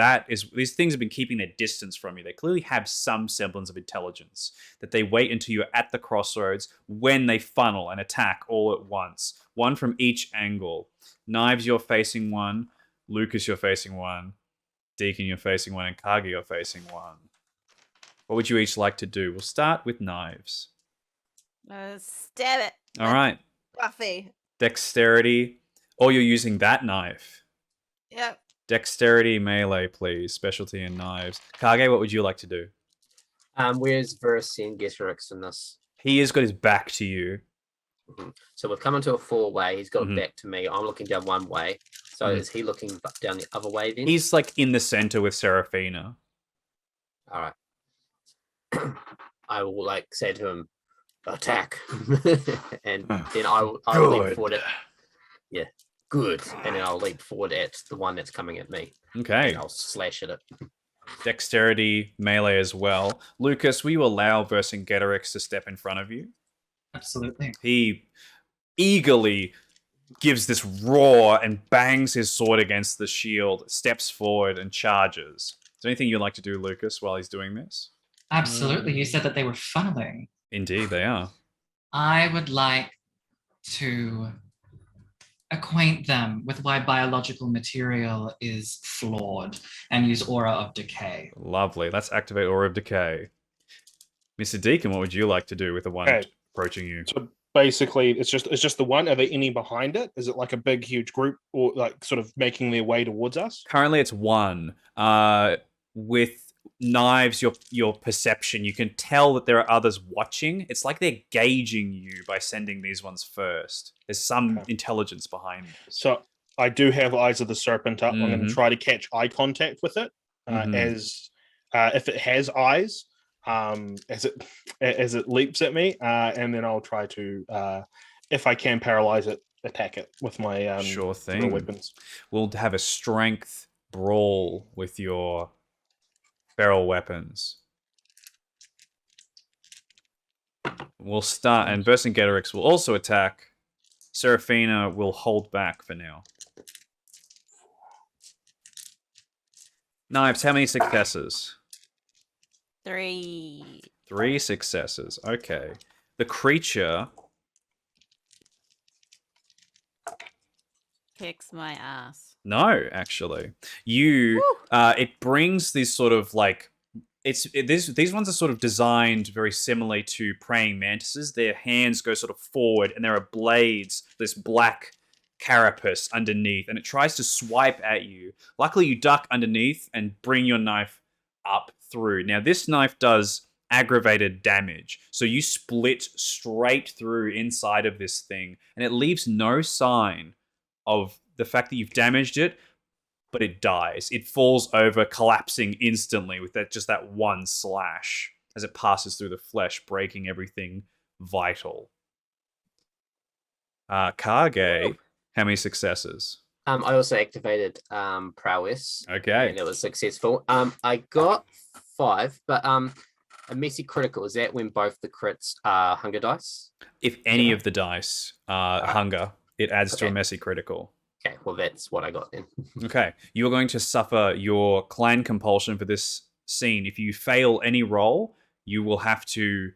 A: these things have been keeping their distance from you. They clearly have some semblance of intelligence, that they wait until you're at the crossroads when they funnel and attack all at once, one from each angle. Knives, you're facing one. Lukas, you're facing one. Deacon, you're facing one. And Kage, you're facing one. What would you each like to do? We'll start with Knives.
E: Stab it.
A: All right.
E: Buffy.
A: Dexterity. Oh, you're using that knife.
E: Yep.
A: Dexterity, melee, please. Specialty in knives. Kage, what would you like to do?
D: Where's Vercingetorix in this?
A: He has got his back to you.
D: So we've come into a 4-way. He's got back to me. I'm looking down one way. So is he looking down the other way then?
A: He's like in the center with Seraphina.
D: All right. I will like say to him, attack. And then I'll leap forward at... Yeah, good. And then I'll leap forward at the one that's coming at me.
A: Okay.
D: And I'll slash at it.
A: Dexterity, melee as well. Lukas, will you allow Vercingetorix to step in front of you?
B: Absolutely.
A: He eagerly gives this roar and bangs his sword against the shield, steps forward and charges. Is there anything you'd like to do, Lukas, while he's doing this?
B: Absolutely. You said that they were funneling.
A: Indeed, they are.
B: I would like to acquaint them with why biological material is flawed and use Aura of Decay.
A: Lovely. Let's activate Aura of Decay. Mr. Deacon, what would you like to do with the one approaching you?
C: So basically, it's just the one. Are there any behind it? Is it like a big, huge group, or like sort of making their way towards us?
A: Currently, it's one. With Knives, your perception, you can tell that there are others watching. It's like they're gauging you by sending these ones first. There's some intelligence behind this.
C: So I do have Eyes of the Serpent up. I'm going to
A: Mhm.
C: try to catch eye contact with it
A: Mhm.
C: as if it has eyes, as it leaps at me, and then I'll try to, if I can paralyze it, attack it with my
A: Sure
C: real
A: thing.
C: weapons.
A: We'll have a strength brawl with your feral weapons. We'll start, and Vercingetorix will also attack. Seraphina will hold back for now. Knives, how many successes?
E: 3.
A: 3 successes. Okay. The creature
E: Kicks my ass.
A: No, actually, it brings these sort of like these ones are sort of designed very similarly to praying mantises. Their hands go sort of forward, and there are blades, this black carapace underneath, and it tries to swipe at you. Luckily, you duck underneath and bring your knife up through. Now, this knife does aggravated damage, so you split straight through inside of this thing, and it leaves no sign of the fact that you've damaged it, but it dies. It falls over, collapsing instantly with that one slash as it passes through the flesh, breaking everything vital. Kage, how many successes?
D: I also activated prowess.
A: Okay.
D: And it was successful. I got 5, but a messy critical, is that when both the crits are hunger dice?
A: If any of the dice are hunger, it adds to a messy critical.
D: Okay, well, that's what I got then.
A: Okay, you're going to suffer your clan compulsion for this scene. If you fail any roll, you will have to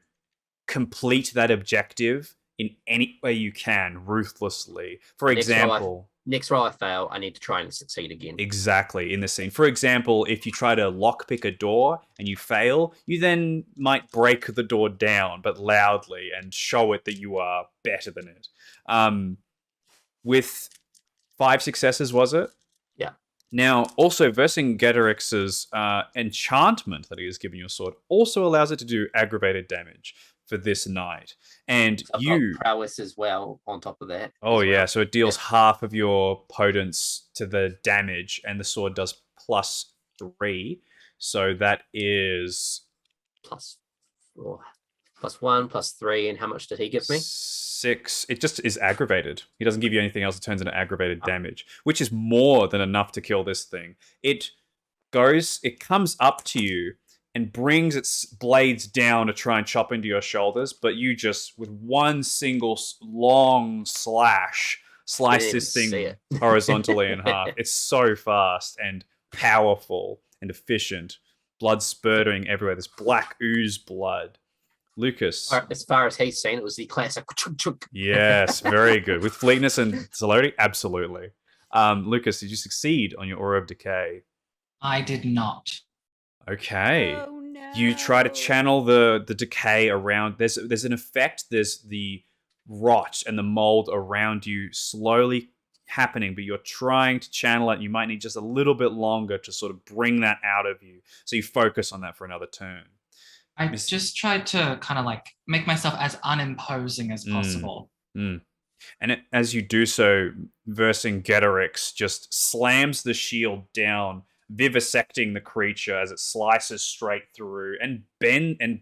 A: complete that objective in any way you can, ruthlessly. For example...
D: Next roll I fail, I need to try and succeed again.
A: Exactly, in this scene. For example, if you try to lockpick a door and you fail, you then might break the door down, but loudly, and show it that you are better than it. With 5 successes, was it?
D: Yeah.
A: Now, also, Vercingetorix's enchantment that he has given your sword also allows it to do aggravated damage for this night. And
D: I've got prowess as well on top of that.
A: Oh, yeah, so it deals half of your potence to the damage, and the sword does +3. So that is...
D: +4. +1, +3, and how much did he give me?
A: 6. It just is aggravated. He doesn't give you anything else. It turns into aggravated damage, which is more than enough to kill this thing. It comes up to you and brings its blades down to try and chop into your shoulders, but you just, with one single long slash, slice this thing horizontally in half. It's so fast and powerful and efficient. Blood spurting everywhere. This black ooze blood. Lucas.
D: As far as he's seen, it was the classic.
A: Yes, very good. With fleetness and celerity, absolutely. Lucas, did you succeed on your Aura of Decay?
B: I did not.
A: Okay.
E: Oh, no.
A: You try to channel the decay around. There's an effect. There's the rot and the mold around you slowly happening, but you're trying to channel it. You might need just a little bit longer to sort of bring that out of you. So you focus on that for another turn.
B: I just tried to kind of like make myself as unimposing as possible.
A: And as you do so, Vercingetorix just slams the shield down, vivisecting the creature as it slices straight through and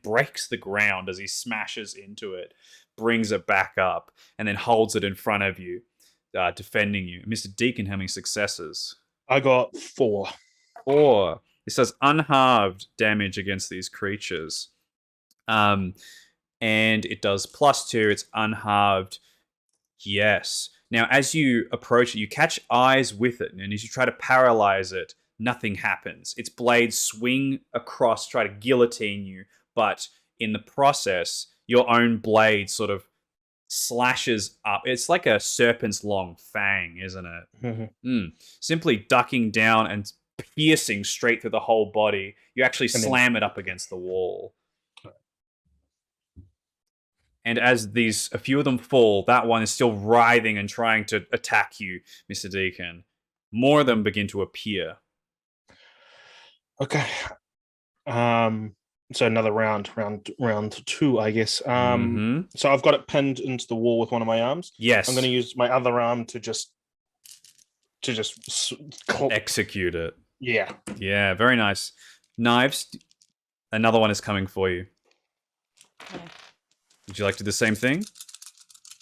A: breaks the ground as he smashes into it, brings it back up, and then holds it in front of you, defending you. Mr. Deacon, how many successes?
C: I got 4.
A: 4. This does unhalved damage against these creatures. And it does +2. It's unhalved. Yes. Now, as you approach it, you catch eyes with it, and as you try to paralyze it, nothing happens. Its blades swing across, try to guillotine you, but in the process, your own blade sort of slashes up. It's like a serpent's long fang, isn't it? Simply ducking down and piercing straight through the whole body. You actually slam it up against the wall. And as a few of them fall, that one is still writhing and trying to attack you, Mr. Deacon. More of them begin to appear.
C: Okay. So another round 2, I guess. So I've got it pinned into the wall with one of my arms.
A: Yes.
C: I'm going to use my other arm to just to just
A: execute it.
C: Yeah.
A: Yeah, very nice. Knives, another one is coming for you.
E: Okay.
A: Would you like to do the same thing?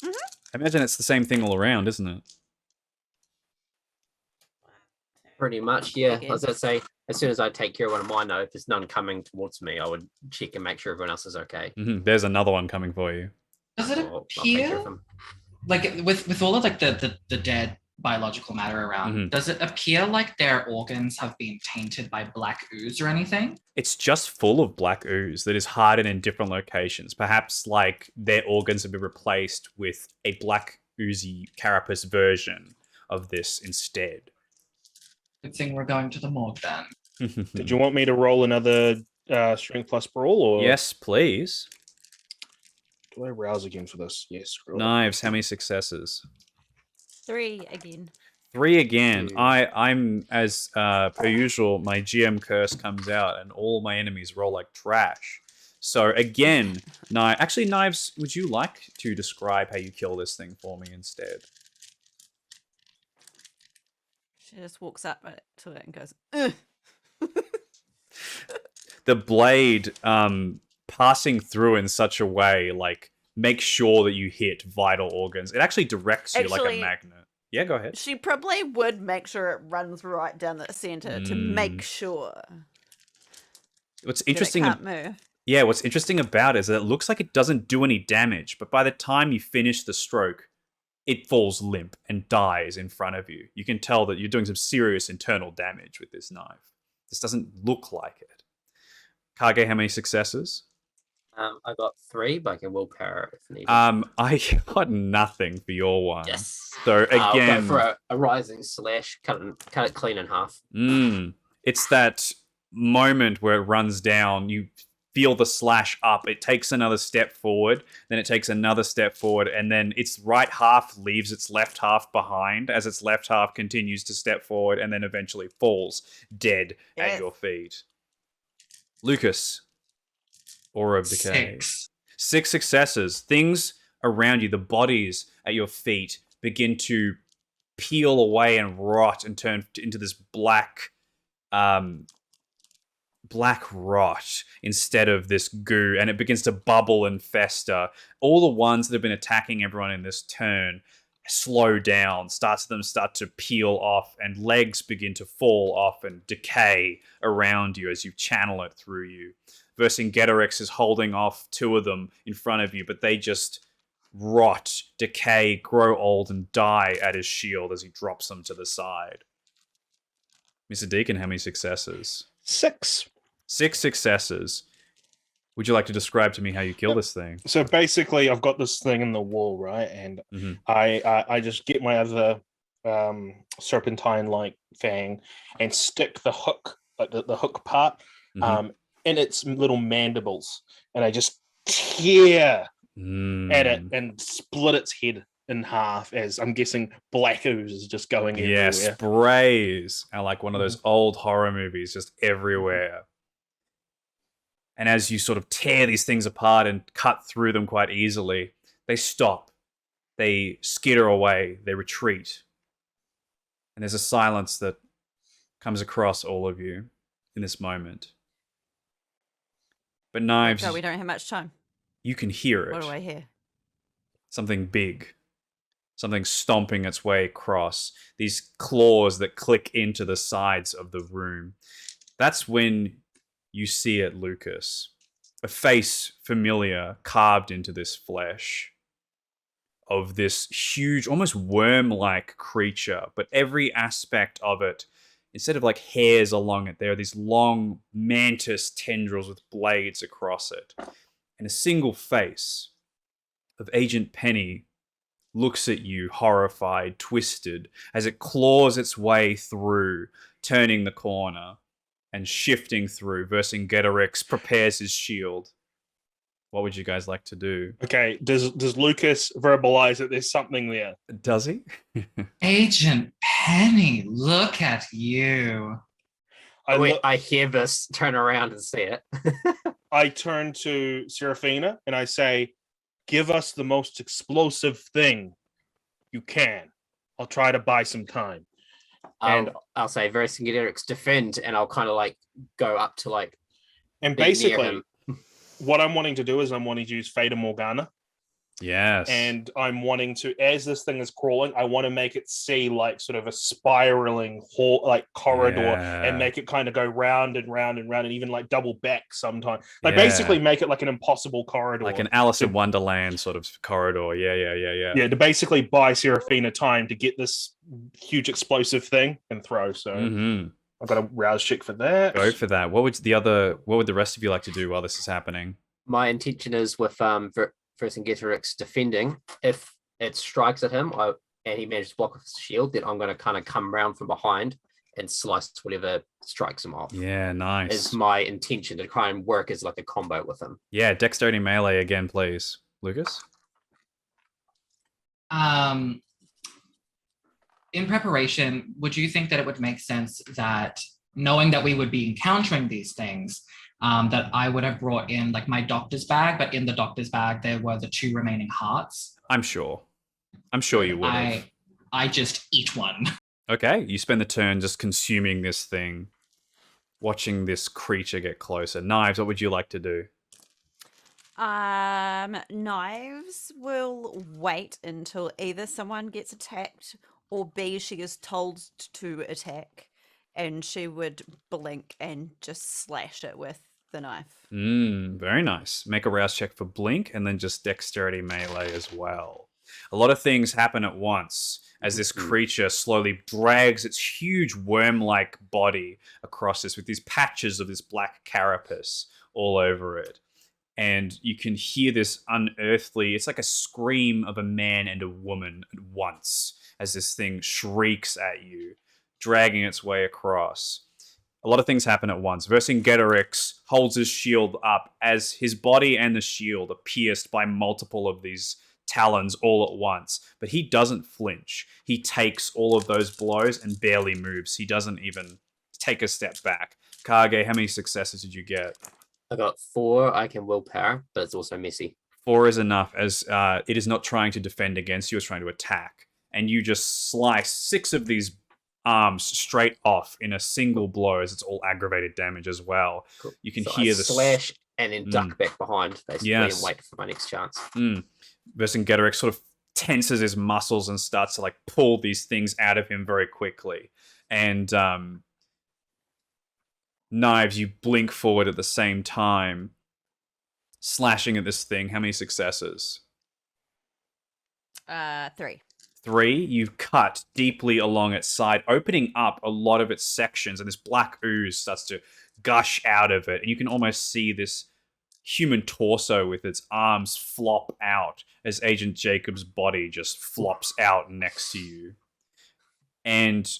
E: Mhm.
A: I imagine it's the same thing all around, isn't it?
D: Pretty much, yeah.
E: Okay.
D: As I say, as soon as I take care of one of mine, though, if there's none coming towards me, I would check and make sure everyone else is okay.
A: There's another one coming for you.
B: Does it
D: I'll take care
B: appear
D: of him.
B: like with all of like the dead biological matter around? Does it appear like their organs have been tainted by black ooze or anything?
A: It's just full of black ooze that is hardened in different locations. Perhaps like their organs have been replaced with a black oozy carapace version of this instead.
B: Good thing we're going to the morgue then.
C: Did you want me to roll another strength plus brawl, or
A: Yes, please.
C: do I rouse again for this? Yes. Screw it.
A: Knives, how many successes?
E: 3 again.
A: 3 again.
C: Yeah.
A: I'm as per usual, my GM curse comes out and all my enemies roll like trash. So again, Knives, would you like to describe how you kill this thing for me instead?
E: She just walks up to it and goes, ugh.
A: The blade passing through in such a way, like, make sure that you hit vital organs. It actually directs you like a
E: Actually-
A: magnet. Yeah, go ahead.
E: She probably would make sure it runs right down the center to make sure
A: What's
E: that it
A: interesting
E: can't move.
A: Yeah, what's interesting about it is that it looks like it doesn't do any damage, but by the time you finish the stroke, it falls limp and dies in front of you. You can tell that you're doing some serious internal damage with this knife. This doesn't look like it. Kage, how many successes?
D: I got 3, but I can willpower if needed.
A: I got nothing for your one.
D: Yes.
A: So
D: I'll go
A: again,
D: for a rising slash, cut it clean in half.
A: it's that moment where it runs down. You feel the slash up. It takes another step forward, then it takes another step forward, and then its right half leaves its left half behind as its left half continues to step forward and then eventually falls dead at
E: Yes.
A: your feet. Lucas, Aura of Decay. 6 successes. Things around you, the bodies at your feet, begin to peel away and rot and turn into this black rot instead of this goo, and it begins to bubble and fester. All the ones that have been attacking everyone in this turn slow down, start to peel off, and legs begin to fall off and decay around you as you channel it through you. Vercingetorix is holding off 2 of them in front of you, but they just rot, decay, grow old, and die at his shield as he drops them to the side. Mr. Deacon, how many successes?
C: 6.
A: 6 successes. Would you like to describe to me how you kill this thing?
C: So basically, I've got this thing in the wall, right? And I just get my other serpentine-like fang and stick the hook, like the hook part, in its little mandibles, and I just tear at it and split its head in half, as I'm guessing black ooze is just going everywhere.
A: Yeah, sprays are like one of those old horror movies, just everywhere. And as you sort of tear these things apart and cut through them quite easily, they stop. They skitter away. They retreat. And there's a silence that comes across all of you in this moment. But Knives,
E: So we don't have much time.
A: you can hear it.
E: What do I hear?
A: Something big. Something stomping its way across. These claws that click into the sides of the room. That's when you see it, Lucas. A face familiar carved into this flesh of this huge, almost worm-like creature, but every aspect of it, instead of like hairs along it, there are these long mantis tendrils with blades across it. And a single face of Agent Penny looks at you, horrified, twisted, as it claws its way through, turning the corner and shifting through. Vercingetorix prepares his shield. What would you guys like to do?
C: Okay, does Lucas verbalize that there's something there?
A: Does he?
B: Agent Penny, look at you.
D: I hear this, turn around and see it.
C: I turn to Seraphina and I say, give us the most explosive thing you can. I'll try to buy some time. And-
D: I'll say Vercingetorix defend, and I'll kind of like go up to like
C: And
D: be near
C: basically,
D: him.
C: what I'm wanting to do is I'm wanting to use Fata Morgana.
A: Yes.
C: And I'm wanting to, as this thing is crawling, I want to make it see like sort of a spiraling hall, like corridor,
A: Yeah.
C: and make it kind of go round and round and round, and even like double back sometimes. Like
A: Yeah.
C: basically make it like an impossible corridor,
A: like an Alice in Wonderland sort of corridor. Yeah.
C: yeah, to basically buy Seraphina time to get this huge explosive thing and throw. So
A: Mm-hmm.
C: I've got a rouse check for that.
A: Go for that. What would the rest of you like to do while this is happening?
D: My intention is with Vercingetorix defending. If it strikes at him and he manages to block with his shield, then I'm going to kind of come around from behind and slice whatever strikes him off.
A: Yeah, nice.
D: Is my intention to try and work as like a combo with him.
A: Yeah, dexterity melee again, please. Lucas?
B: In preparation, would you think that it would make sense that, knowing that we would be encountering these things, that I would have brought in like my doctor's bag, but in the doctor's bag there were the 2 remaining hearts?
A: I'm sure you would have.
B: I just eat one.
A: Okay, you spend the turn just consuming this thing, watching this creature get closer. Knives, what would you like to do?
E: Knives will wait until either someone gets attacked or B, she is told to attack, and she would blink and just slash it with the knife.
A: Very nice. Make a rouse check for blink and then just dexterity melee as well. A lot of things happen at once as this creature slowly drags its huge worm-like body across this with these patches of this black carapace all over it. And you can hear this unearthly, it's like a scream of a man and a woman at once as this thing shrieks at you, dragging its way across. A lot of things happen at once. Vercingetorix holds his shield up as his body and the shield are pierced by multiple of these talons all at once. But he doesn't flinch. He takes all of those blows and barely moves. He doesn't even take a step back. Kage, how many successes did you get?
D: I got 4. I can willpower, but it's also messy.
A: 4 is enough, as it is not trying to defend against you, it's trying to attack. And you just slice 6 of these arms straight off in a single blow, as it's all aggravated damage as well.
D: Cool.
A: You can
D: So
A: hear
D: I
A: the
D: slash and then duck back behind, basically,
A: Yes.
D: and wait for my next chance.
A: Vercingetorix sort of tenses his muscles and starts to like pull these things out of him very quickly. And Knives, you blink forward at the same time, slashing at this thing. How many successes?
E: 3.
A: 3, you cut deeply along its side, opening up a lot of its sections, and this black ooze starts to gush out of it. And you can almost see this human torso with its arms flop out as Agent Jacob's body just flops out next to you. And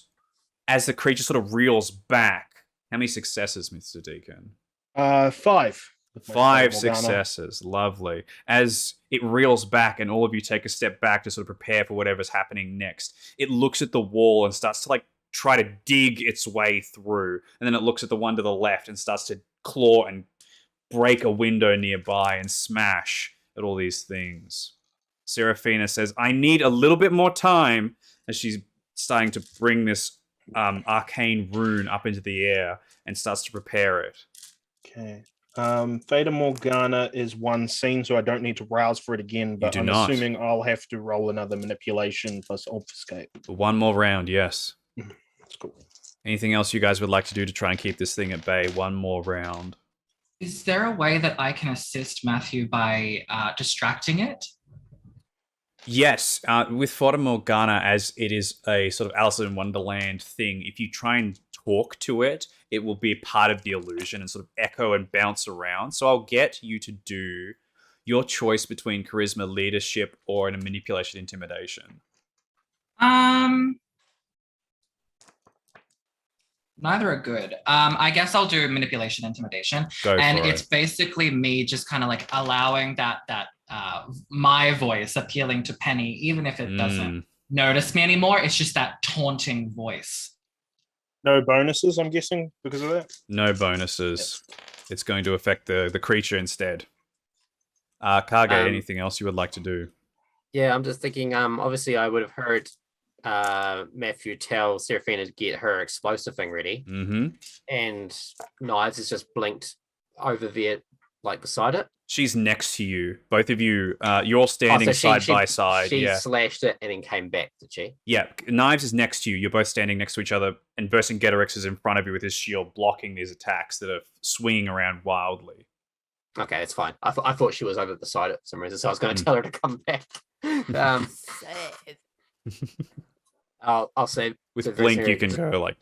A: as the creature sort of reels back, how many successes, Mr. Deacon?
C: 5.
A: 5 successes. Lovely. As it reels back and all of you take a step back to sort of prepare for whatever's happening next, it looks at the wall and starts to like try to dig its way through. And then it looks at the one to the left and starts to claw and break a window nearby and smash at all these things. Seraphina says, I need a little bit more time, as she's starting to bring this arcane rune up into the air and starts to prepare it.
C: Okay. Fata Morgana is 1 scene, so I don't need to rouse for it again, but I'm assuming I'll have to roll another manipulation plus obfuscate.
A: 1 more round, yes.
C: That's cool.
A: Anything else you guys would like to do to try and keep this thing at bay? 1 more round.
B: Is there a way that I can assist Matthew by distracting it?
A: Yes, with Fata Morgana, as it is a sort of Alice in Wonderland thing, if you try and talk to it, it will be part of the illusion and sort of echo and bounce around. So I'll get you to do your choice between charisma, leadership, or a manipulation, intimidation.
B: Neither are good. I guess I'll do manipulation, intimidation. And it's basically me just kind of like allowing that my voice appealing to Penny, even if it doesn't notice me anymore. It's just that taunting voice.
C: No bonuses, I'm guessing, because of that?
A: No bonuses. Yes. It's going to affect the creature instead. Kage, anything else you would like to do?
D: Yeah, I'm just thinking, obviously I would have heard Matthew tells Seraphina to get her explosive thing ready, and Knives is just blinked over there, like beside it.
A: She's next to you. Both of you, you're all standing side by side.
D: She
A: Yeah.
D: slashed it and then came back, did she?
A: Yeah, Knives is next to you. You're both standing next to each other, and Vercingetorix is in front of you with his shield blocking these attacks that are swinging around wildly.
D: Okay, that's fine. I thought she was over the side for some reason, so I was going to tell her to come back. I'll say
A: with blink you can go like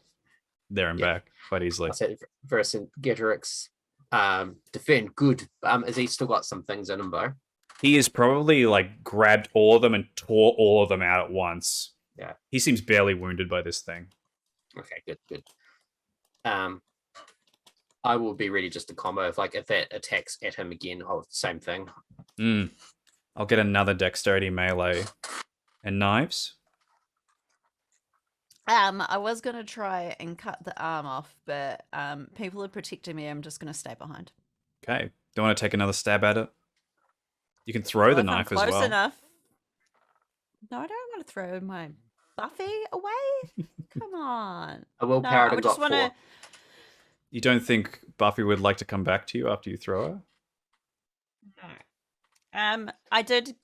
A: there and back quite easily.
D: I'll say Vercingetorix, defend good. Has he still got some things in him though?
A: He has probably like grabbed all of them and tore all of them out at once.
D: Yeah.
A: He seems barely wounded by this thing.
D: Okay, good. I will be ready just to combo. If that attacks at him again, same thing.
A: I'll get another dexterity melee. And Knives?
E: I was gonna try and cut the arm off, but people are protecting me. I'm just gonna stay behind.
A: Okay. Don't want to take another stab at it? You can throw the knife as well.
E: Close enough. No, I don't want to throw my Buffy away. Come on.
D: I will power to got 4.
A: You don't think Buffy would like to come back to you after you throw her?
E: No. I did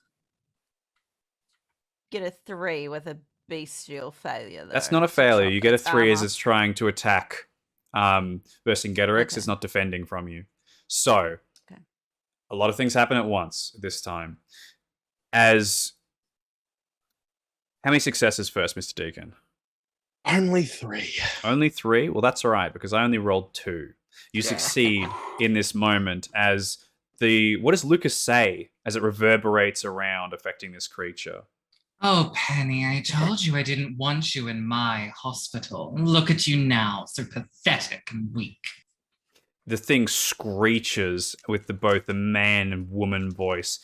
E: get a 3 with a bestial failure. Though.
A: That's not a failure. You get a 3 as it's trying to attack Vercingetorix. Okay. It's not defending from you. So, a lot of things happen at once this time. How many successes first, Mr. Deacon?
C: Only 3.
A: Only 3? Well, that's all right, because I only rolled 2. You succeed in this moment as what does Lukas say as it reverberates around, affecting this creature?
B: Oh, Penny, I told you I didn't want you in my hospital. Look at you now, so pathetic and weak.
A: The thing screeches with both the man and woman voice,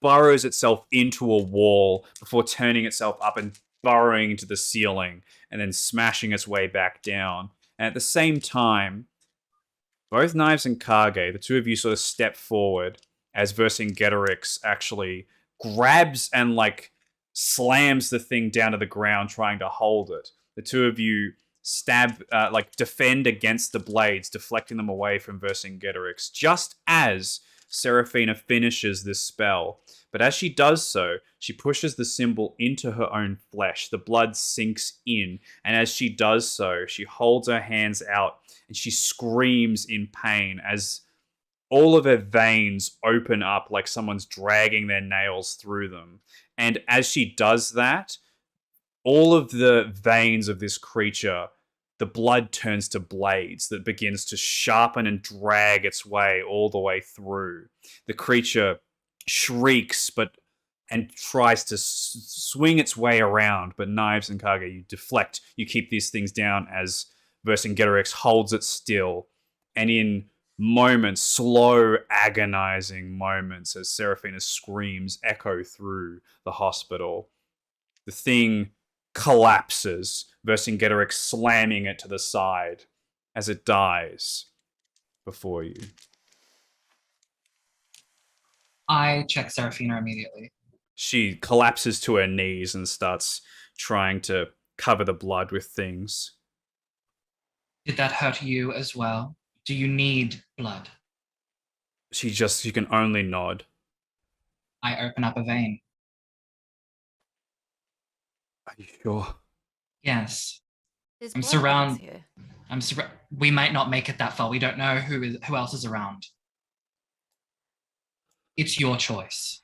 A: burrows itself into a wall before turning itself up and burrowing into the ceiling, and then smashing its way back down. And at the same time, both Knives and Kage, the two of you sort of step forward as Vercingetorix actually grabs and slams the thing down to the ground, trying to hold it. The two of you defend against the blades, deflecting them away from Vercingetorix, just as Seraphina finishes this spell. But as she does so, she pushes the symbol into her own flesh. The blood sinks in, and as she does so, she holds her hands out and she screams in pain as all of her veins open up like someone's dragging their nails through them. And as she does that, all of the veins of this creature, the blood turns to blades that begins to sharpen and drag its way all the way through. The creature shrieks and tries to swing its way around, but Knives and Kage, you deflect, you keep these things down as Vercingetorix holds it still. And in moments, slow, agonizing moments, as Seraphina's screams echo through the hospital, the thing collapses, Vercingetorix slamming it to the side as it dies before you.
B: I check Seraphina immediately.
A: She collapses to her knees and starts trying to cover the blood with things.
B: Did that hurt you as well? Do you need blood?
A: She can only nod.
B: I open up a vein.
A: Are you sure?
B: Yes.
E: I'm surrounded.
B: We might not make it that far. We don't know who else is around. It's your choice.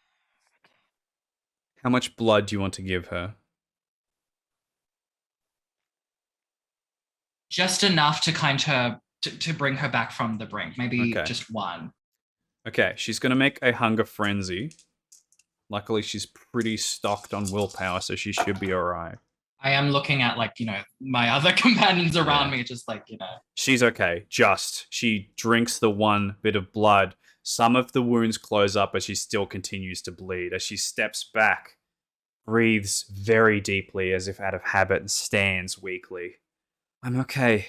A: How much blood do you want to give her?
B: Just enough to to bring her back from the brink. Maybe just 1.
A: Okay, she's going to make a hunger frenzy. Luckily, she's pretty stocked on willpower, so she should be all right.
B: I am looking at, my other companions around me, just
A: She's okay. She drinks the 1 bit of blood. Some of the wounds close up, but she still continues to bleed. As she steps back, breathes very deeply as if out of habit, and stands weakly. I'm okay.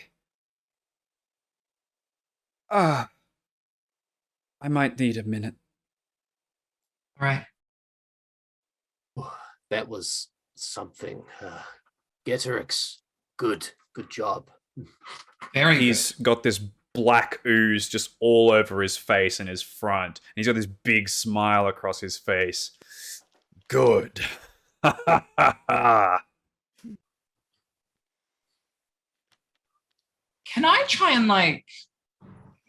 A: I might need a minute.
B: All right.
D: That was something. Geterix, good job.
B: Very
A: He's got this black ooze just all over his face and his front. And he's got this big smile across his face. Good.
B: Can I try and like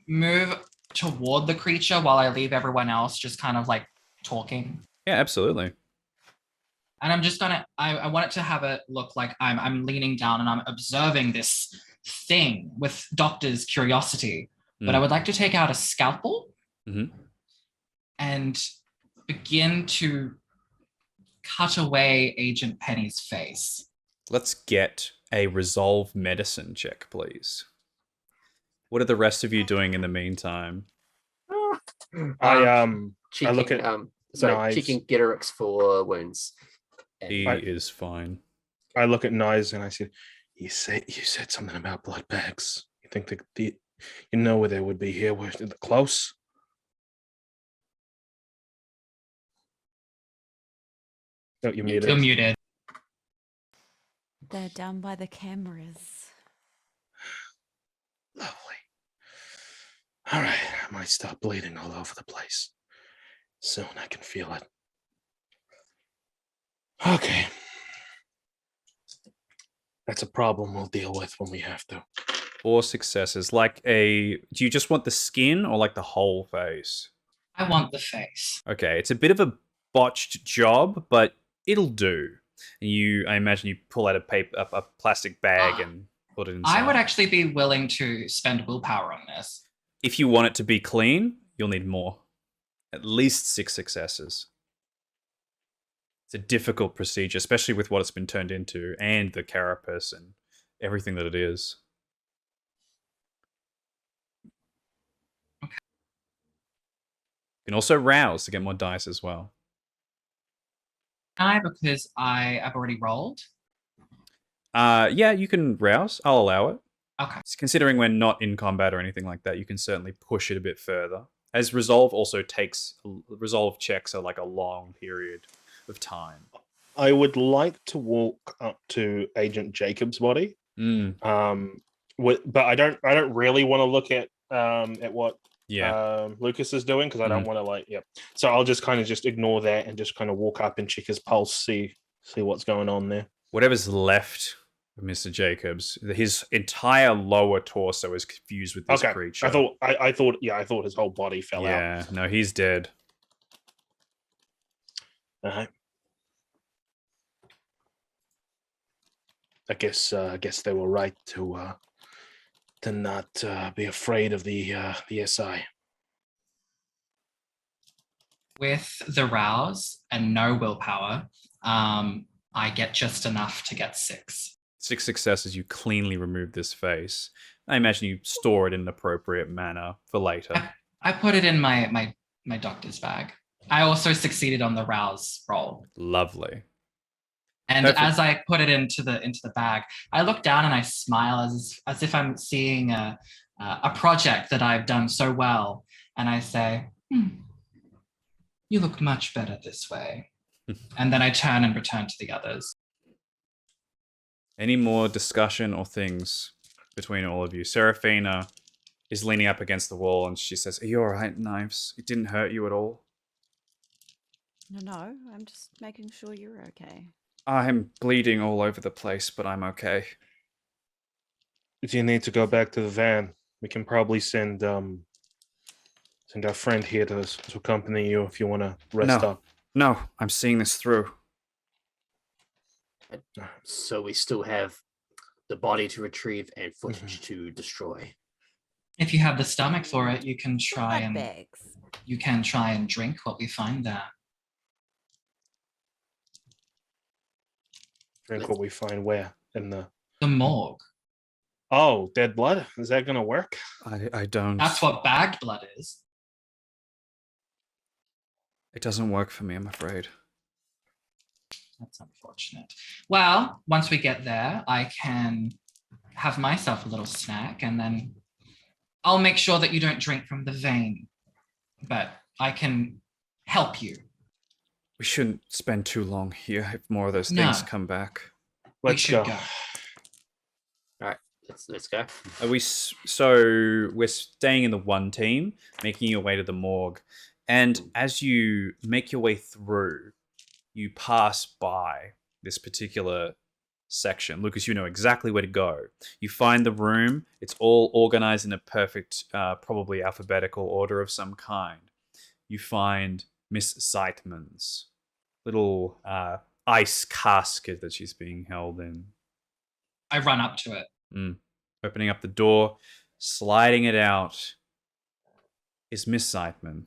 B: move toward the creature while I leave everyone else just kind of like talking?
A: Yeah, absolutely.
B: And I'm just gonna, I want it to have it look like I'm leaning down and I'm observing this thing with doctor's curiosity. But I would like to take out a scalpel and begin to cut away Agent Penny's face.
A: Let's get a resolve medicine check, please. What are the rest of you doing in the meantime?
C: I
D: Checking,
C: look at knives.
D: checking Geterix for wounds.
A: He is fine.
C: I look at knives and I said, "You said something about blood bags. You think you know where they would be here? We're close." Oh, you're muted.
B: You're muted.
E: They're down by the cameras.
C: Lovely. All right, I might stop bleeding all over the place. Soon I can feel it. Okay. That's a problem we'll deal with when we have to.
A: 4 successes. Do you just want the skin or like the whole face?
B: I want the face.
A: Okay, it's a bit of a botched job, but it'll do. And I imagine you pull out a plastic bag and put it inside.
B: I would actually be willing to spend willpower on this.
A: If you want it to be clean, you'll need more. At least 6 successes. It's a difficult procedure, especially with what it's been turned into and the carapace and everything that it is.
B: Okay.
A: You can also rouse to get more dice as well.
B: Because I've already rolled.
A: Yeah, you can rouse. I'll allow it.
B: Okay.
A: Considering we're not in combat or anything like that, you can certainly push it a bit further. As resolve also takes... Resolve checks are like a long period of time.
C: I would like to walk up to Agent Jacob's body. But I don't really want to look at what Lukas is doing because I don't want to So I'll just kind of just ignore that and just kind of walk up and check his pulse, see what's going on there.
A: Whatever's left of Mr. Jacobs, his entire lower torso is confused with this creature.
C: I thought his whole body fell out.
A: Yeah, no, he's dead.
C: I guess they were right to not be afraid of the SI.
B: With the rouse and no willpower, I get just enough to get 6.
A: 6 successes, you cleanly remove this face. I imagine you store it in an appropriate manner for later.
B: I put it in my doctor's bag. I also succeeded on the rouse roll.
A: Lovely.
B: And as I put it into the bag, I look down and I smile as if I'm seeing a project that I've done so well. And I say, you look much better this way. And then I turn and return to the others.
A: Any more discussion or things between all of you? Seraphina is leaning up against the wall and she says, "Are you all right, Knives? It didn't hurt you at all?"
E: No, I'm just making sure you're okay.
A: I'm bleeding all over the place, but I'm okay.
C: If you need to go back to the van, we can probably send our friend here to accompany you if you want to rest up.
A: No, I'm seeing this through.
D: So we still have the body to retrieve and footage to destroy.
B: If you have the stomach for it, you can try
E: bags.
B: and drink what we find there.
C: Drink what we find where? In the
B: morgue.
C: Oh, dead blood? Is that going to work?
A: I don't...
B: That's what bagged blood is.
A: It doesn't work for me, I'm afraid.
B: That's unfortunate. Well, once we get there, I can have myself a little snack and then I'll make sure that you don't drink from the vein. But I can help you.
A: We shouldn't spend too long here if more of those
B: No.
A: things come back.
C: Let's
B: should
C: go.
D: All right, let's go.
A: So we're staying in the one team, making your way to the morgue, and as you make your way through, you pass by this particular section. Lucas, you know exactly where to go. You find the room. It's all organized in a perfect, probably alphabetical order of some kind. You find Miss Zeitman's little ice casket that she's being held in.
B: I run up to it.
A: Opening up the door, sliding it out, is Miss Zeitman.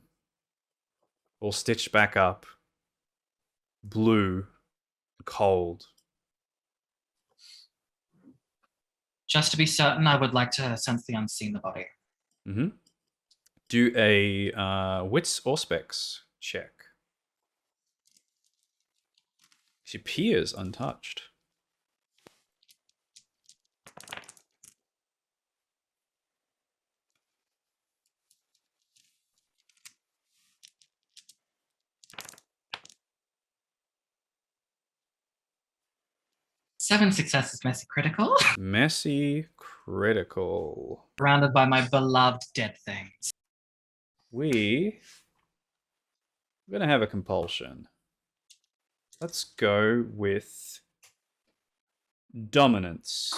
A: All stitched back up, blue, cold.
B: Just to be certain, I would like to sense the unseen the body.
A: Mm-hmm. Do a wits or specs check. She appears untouched.
B: Seven successes, messy critical.
A: Messy critical.
B: Surrounded by my beloved dead things.
A: We're going to have a compulsion. Let's go with dominance.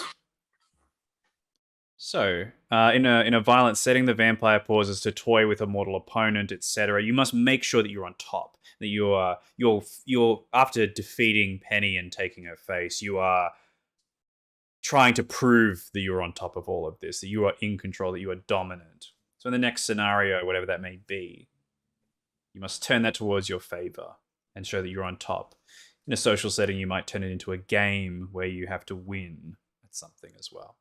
A: So, in a violent setting, the vampire pauses to toy with a mortal opponent, etc. You must make sure that you're on top. That you're after defeating Penny and taking her face, you are trying to prove that you're on top of all of this, that you are in control, that you are dominant. So in the next scenario, whatever that may be, you must turn that towards your favor and show that you're on top. In a social setting, you might turn it into a game where you have to win at something as well.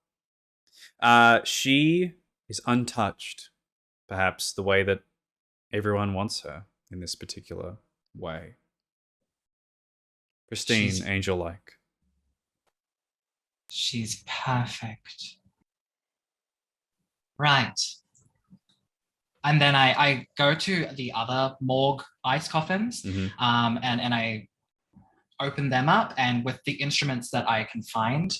A: She is untouched, perhaps the way that everyone wants her in this particular way. Pristine, angel-like.
B: She's perfect. Right. And then I go to the other morgue ice coffins, and I open them up, and with the instruments that I can find,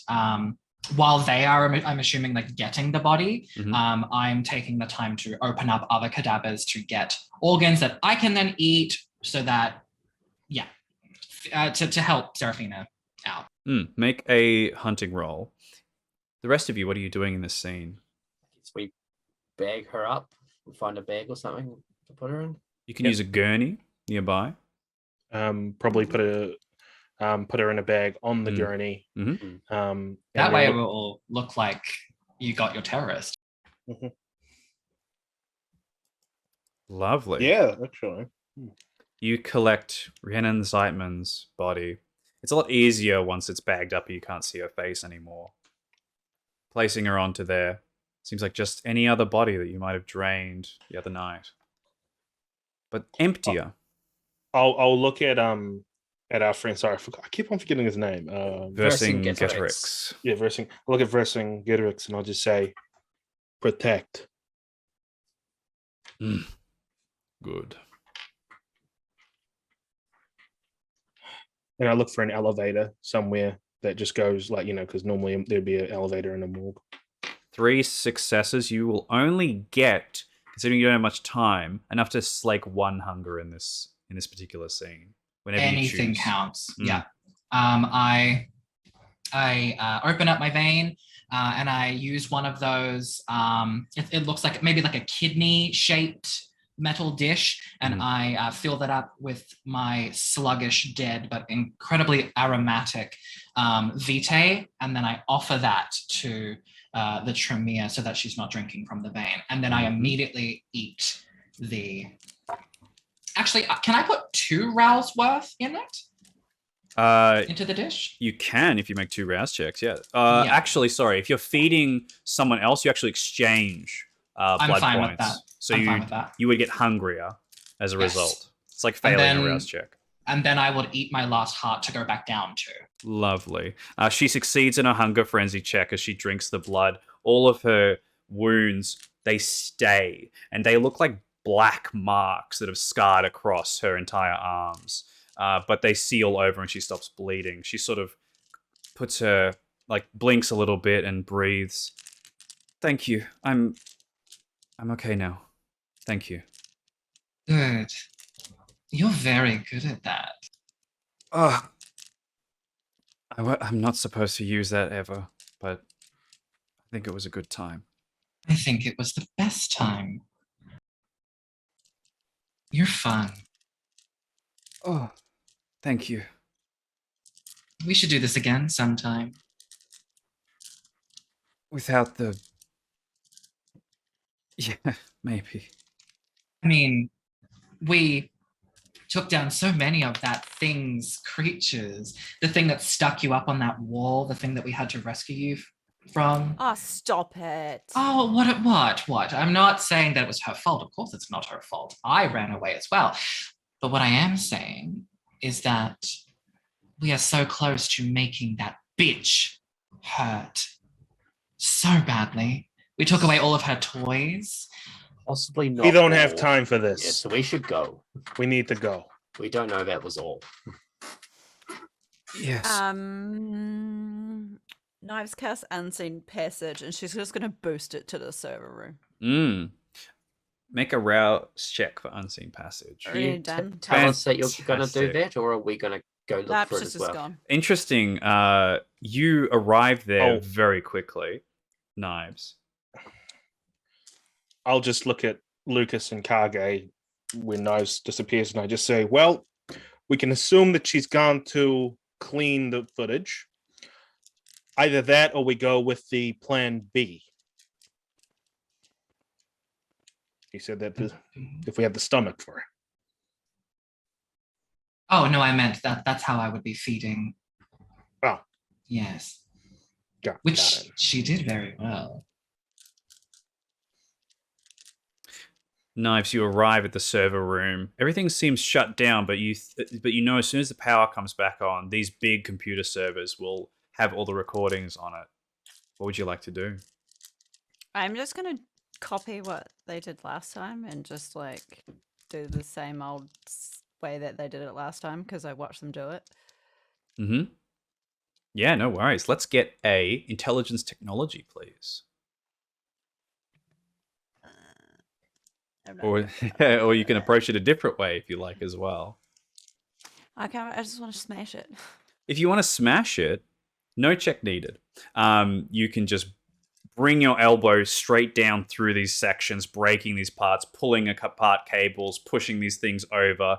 B: while they are, I'm assuming, like getting the body, I'm taking the time to open up other cadavers to get organs that I can then eat, so that, to help Seraphina out.
A: Make a hunting roll. The rest of you, what are you doing in this scene?
D: Guess we bag her up. We'll find a bag or something to put her in.
A: You can use a gurney nearby.
C: Probably put her in a bag on the gurney.
B: That way it will look like you got your terrorist.
A: Lovely.
C: Yeah, actually.
A: You collect Rhiannon Zeitman's body. It's a lot easier once it's bagged up and you can't see her face anymore. Placing her onto there seems like just any other body that you might have drained the other night. But emptier.
C: I'll look at our friend. Sorry, I keep on forgetting his name.
A: Vercingetorix.
C: Yeah, I'll look at Vercingetorix and I'll just say, protect.
A: Good.
C: And I look for an elevator somewhere that just goes, like, because normally there'd be an elevator in a morgue.
A: 3 successes. You will only get, considering you don't have much time, enough to slake 1 hunger in this particular scene. Whenever
B: Anything
A: you choose.
B: counts. Yeah. I open up my vein and I use one of those. It looks like maybe like a kidney shaped metal dish, and I fill that up with my sluggish, dead but incredibly aromatic vitae, and then I offer that to the Tremere so that she's not drinking from the vein, and then I immediately eat the. Actually, can I put 2 rows worth in it? Into the dish?
A: You can if you make 2 rouse checks, yeah. Actually, sorry, if you're feeding someone else, you actually exchange blood
B: fine
A: points.
B: with that.
A: So
B: fine with that.
A: you would get hungrier as a result. It's like failing a rouse check.
B: And then I would eat my last heart to go back down to.
A: Lovely. She succeeds in a hunger frenzy check as she drinks the blood. All of her wounds, they stay, and they look like black marks that have scarred across her entire arms. but they seal over and she stops bleeding. She sort of puts her, like, blinks a little bit and breathes. Thank you. I'm okay now. Thank you.
B: Good. You're very good at that.
A: Ugh. I'm not supposed to use that ever, but I think it was a good time.
B: I think it was the best time. You're fun.
A: Oh, thank you.
B: We should do this again sometime.
A: Without the... Yeah, maybe.
B: I mean, we took down so many of that thing's creatures. The thing that stuck you up on that wall, the thing that we had to rescue you from.
E: Oh, stop it.
B: Oh, what? I'm not saying that it was her fault. Of course, it's not her fault. I ran away as well. But what I am saying is that we are so close to making that bitch hurt so badly. We took away all of her toys.
D: Possibly not.
C: We don't have
D: all.
C: time for
D: Yeah,
C: this.
D: so we should go.
C: We need to go.
D: We don't know that was all.
A: Yes.
E: Knives cast Unseen Passage, and she's just going to boost it to the server room.
A: Make a rouse check for Unseen Passage.
E: Already
D: You
E: done.
D: tell us that you're going to do
A: Fantastic.
D: that, or are we going to go look
E: That
D: for it
E: just
D: as
E: is
D: well?
E: gone.
A: Interesting. You arrived there
C: Oh.
A: very quickly. Knives.
C: I'll just look at Lukas and Kage when Knives disappears, and I just say, well, we can assume that she's gone to clean the footage. Either that or we go with the plan B. He said that if we have the stomach for it.
B: Oh, no, I meant that's how I would be feeding.
C: Oh.
B: Yes.
C: Got
B: Which
C: it.
B: she did very well.
A: Knives, you arrive at the server room. Everything seems shut down, but you know as soon as the power comes back on, these big computer servers will have all the recordings on it. What would you like to do?
E: I'm just going to copy what they did last time and just like do the same old way that they did it last time because I watched them do it.
A: Mm-hmm. Yeah, no worries. Let's get a intelligence technology, please. Or or you can approach it a different way if you like as well.
E: I just want to smash it.
A: If you want to smash it, no check needed. You can just bring your elbow straight down through these sections, breaking these parts, pulling apart cables, pushing these things over.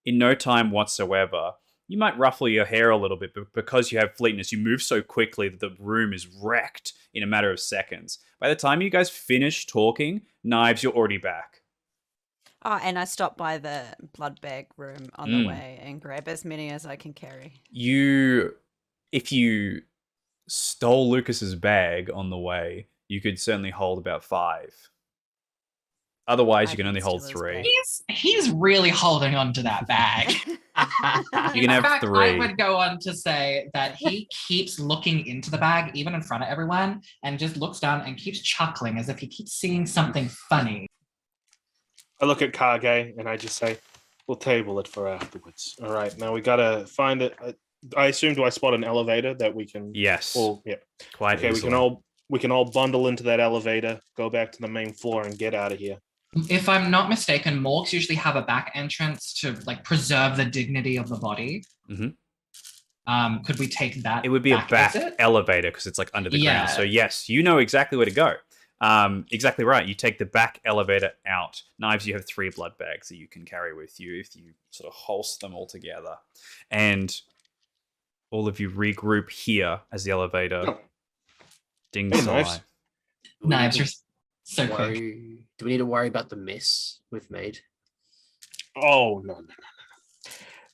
A: In no time whatsoever, you might ruffle your hair a little bit, but because you have fleetness, you move so quickly that the room is wrecked in a matter of seconds. By the time you guys finish talking, Knives, you're already back.
E: Oh, and I stopped by the blood bag room on the way and grab as many as I can carry.
A: If you stole Lucas's bag on the way, you could certainly hold about 5. Otherwise, you can only hold 3.
B: He's really holding on to that bag.
A: You can have
B: In fact,
A: 3.
B: I would go on to say that he keeps looking into the bag, even in front of everyone, and just looks down and keeps chuckling as if he keeps seeing something funny.
C: I look at Kage and I just say, we'll table it for afterwards. All right, now we gotta find it. I assume, do I spot an elevator that we can?
A: Yes.
C: Well, yeah.
A: Quite
C: Okay,
A: easily.
C: we can all bundle into that elevator, go back to the main floor, and get out of here.
B: If I'm not mistaken, morgues usually have a back entrance to like preserve the dignity of the body.
A: Mm-hmm.
B: Could we take that?
A: It would be a back
B: exit?
A: elevator because it's like under the ground.
B: Yeah.
A: So yes, you know exactly where to go. Exactly right. You take the back elevator out. Knives, you have 3 blood bags that you can carry with you if you sort of holster them all together. And all of you regroup here as the elevator dings
C: Hey, Knives.
A: by.
B: Knives, you're so quick.
D: Do we need to worry about the mess we've made?
C: Oh no.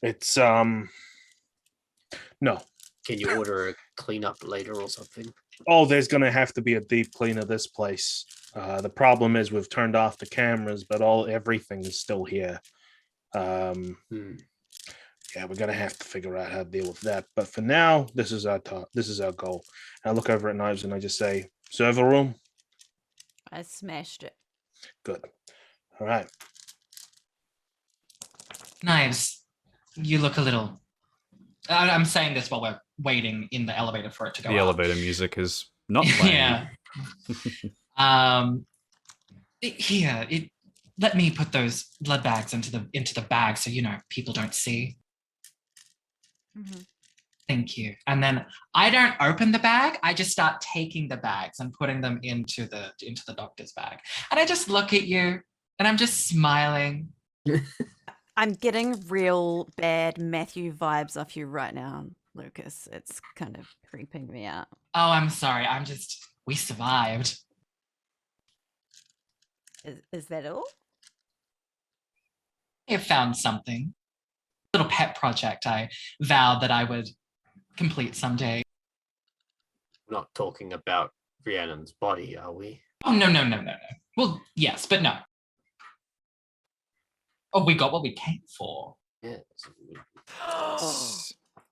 C: It's no.
D: Can you order a cleanup later or something?
C: Oh, there's gonna have to be a deep clean of this place. The problem is we've turned off the cameras, but everything is still here. Yeah, we're gonna have to figure out how to deal with that. But for now, this is our goal. And I look over at Knives and I just say, server room.
E: I smashed it.
C: Good. All right.
B: Knives, You look a little. I'm saying this while we're waiting in the elevator for it to go
A: The
B: up.
A: elevator music is not playing.
B: Yeah. Let me put those blood bags into the bag so people don't see.
E: Mm-hmm.
B: Thank you. And then I don't open the bag. I just start taking the bags and putting them into the doctor's bag. And I just look at you and I'm just smiling.
E: I'm getting real bad Matthew vibes off you right now, Lucas. It's kind of creeping me out.
B: Oh, I'm sorry. We survived.
E: Is that all?
B: I have found something. A little pet project I vowed that I would complete someday.
D: Not talking about Rhiannon's body, are we?
B: Oh, no. Well, yes, but no. Oh, we got what we came for.
D: Yes.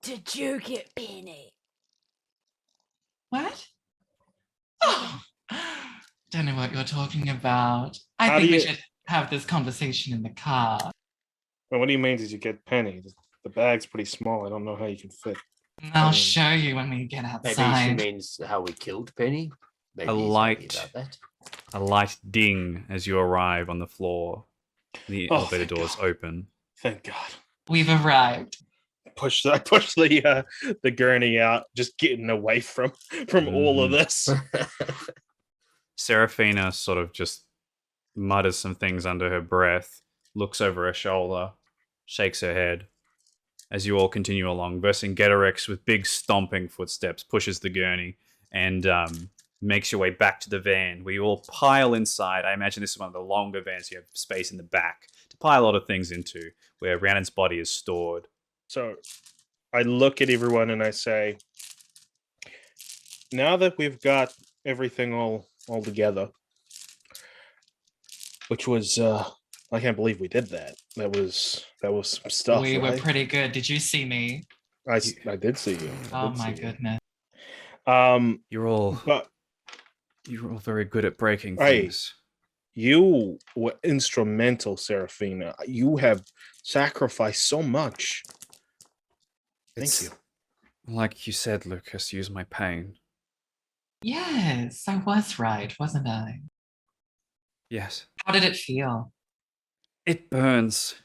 E: Did you get Penny?
B: What? Oh, don't know what you're talking about. I
C: How
B: think
C: do
B: we
C: you-
B: should have this conversation in the car.
C: Well, what do you mean? Did you get Penny? The bag's pretty small. I don't know how you can fit.
B: I'll show you when we get
D: Maybe
B: outside.
D: she means how we killed Penny. Maybe
A: A
D: he's happy
A: light-
D: about that.
A: A light ding as you arrive on the floor. The
C: Oh,
A: elevator
C: thank
A: doors
C: God.
A: open.
C: Thank God.
B: We've arrived.
C: I push the gurney out, just getting away from all of this.
A: Seraphina sort of just mutters some things under her breath, looks over her shoulder, shakes her head. As you all continue along, Vercingetorix, with big stomping footsteps, pushes the gurney and makes your way back to the van. We all pile inside. I imagine this is one of the longer vans. You have space in the back to pile a lot of things into, where Rhiannon's body is stored.
C: So I look at everyone and I say, now that we've got everything all together, which was I can't believe we did that. That was some stuff.
B: We were
C: right?
B: pretty good. Did you see me?
C: I did see you. I
B: Oh
C: did
B: my
C: see you.
B: goodness.
A: You're all
C: But
A: very good at breaking
C: Hey.
A: things.
C: you were instrumental, Seraphina. You have sacrificed so much. Thank
A: It's
C: you.
A: like you said, Lucas, use my pain.
B: Yes, I was right, wasn't I?
A: Yes.
B: How did it feel?
A: It burns.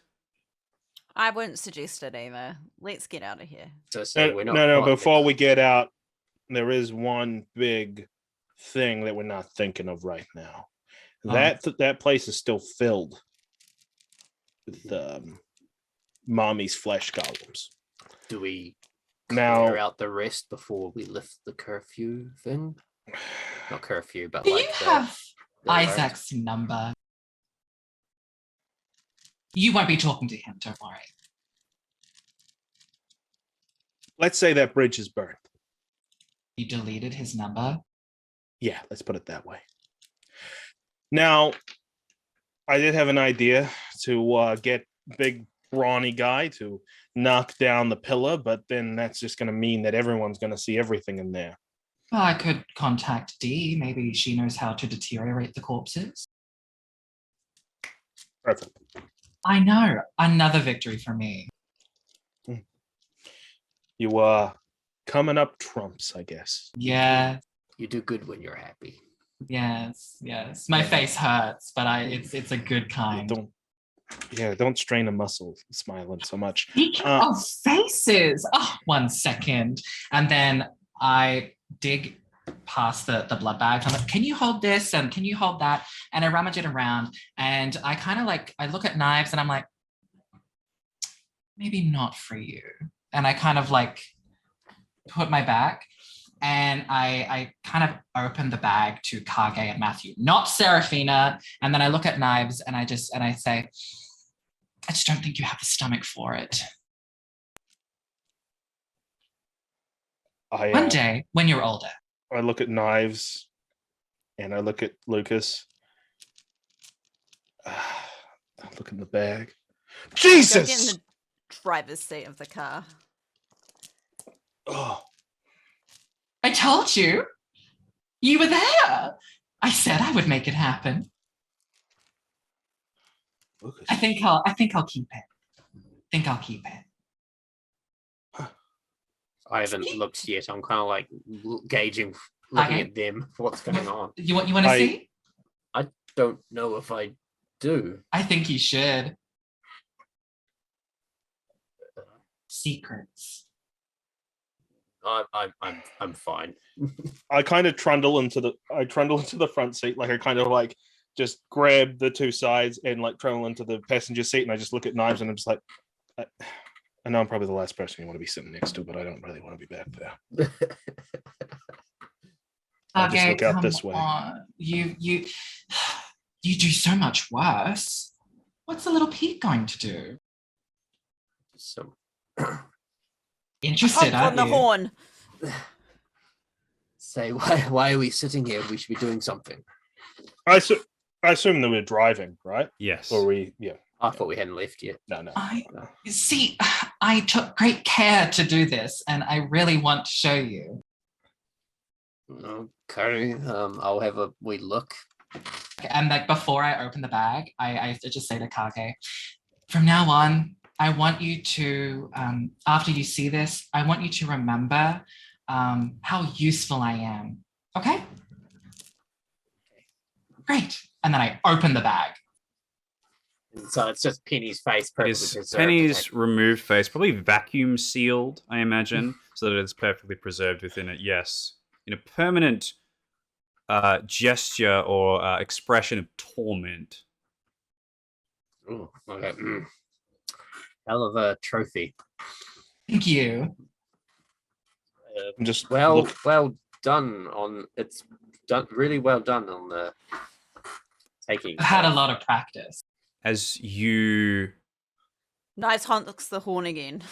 E: I wouldn't suggest it either. Let's get out of here.
D: So we're not.
C: No.
D: not in the
C: Before we
D: car.
C: get out, there is one big thing that we're not thinking of right now.
B: Oh.
C: That place is still filled with mommy's flesh golems.
D: Do we
C: Now,
D: clear out the rest before we lift the curfew thing? Not curfew, but
B: Do
D: like
B: you
D: the-
B: have
D: the alert?
B: Isaac's number? You won't be talking to him, don't worry.
C: let's say that bridge is burned.
B: You deleted his number?
C: Yeah, let's put it that way. Now, I did have an idea to get big brawny guy to knock down the pillar, but then that's just going to mean that everyone's going to see everything in there.
B: Well, I could contact Dee. Maybe she knows how to deteriorate the corpses.
C: Perfect.
B: I know. Another victory for me.
C: You are coming up trumps, I guess.
B: Yeah.
D: You do good when you're happy.
B: Yes. My face hurts, but it's a good kind.
C: Don't strain a muscle smiling so much.
B: Speaking of faces. Oh, 1 second. And then I dig past the blood bag. I'm like, can you hold this? And can you hold that? And I rummage it around. And I kind of I look at knives and I'm like, maybe not for you. And I kind of put my back and I kind of open the bag to Kage and Matthew, not Seraphina. And then I look at knives and I say, I just don't think you have the stomach for it. One day when you're older.
C: I look at knives and I look at Lucas. I look in the bag.
E: Go get in
C: Jesus!
E: the driver's seat of the car.
C: Oh,
B: I told you. You were there. I said I would make it happen.
C: Lucas.
B: I think I'll keep it.
D: I haven't looked yet. I'm kind of like gauging, looking
B: Okay.
D: at them. What's going on?
B: You want to see?
D: I don't know if I do.
B: I think you should. Secrets.
D: I'm fine.
C: I kind of trundle into the front seat, like I kind of like just grab the two sides and like trundle into the passenger seat, and I just look at Knives, and I'm just like, I know I'm probably the last person you want to be sitting next to, but I don't really want to be back there. I'll just look out this way.
B: On. You do so much worse. What's the little Pete going to do?
D: So
B: Interested,
E: Honk on the horn.
D: say, why are we sitting here? We should be doing something.
C: I assume that we're driving, right?
A: Yes.
C: Or yeah.
D: I thought we hadn't left yet.
C: No.
B: See, I took great care to do this, and I really want to show you.
D: Okay, I'll have a wee look.
B: And like before I open the bag, I used to just say to Kage, from now on, I want you to, after you see this, I want you to remember how useful I am. Okay? Great. And then I open the bag.
D: So it's just Penny's face.
A: It's Penny's removed face, probably vacuum sealed, I imagine, so that it's perfectly preserved within it. Yes. In a permanent gesture or expression of torment.
D: Oh, okay. Hell of a trophy.
B: Thank you.
C: I'm just
D: well done on it's done really well done on the taking.
B: I've had a lot of practice.
A: As you
E: Nice honks the horn again.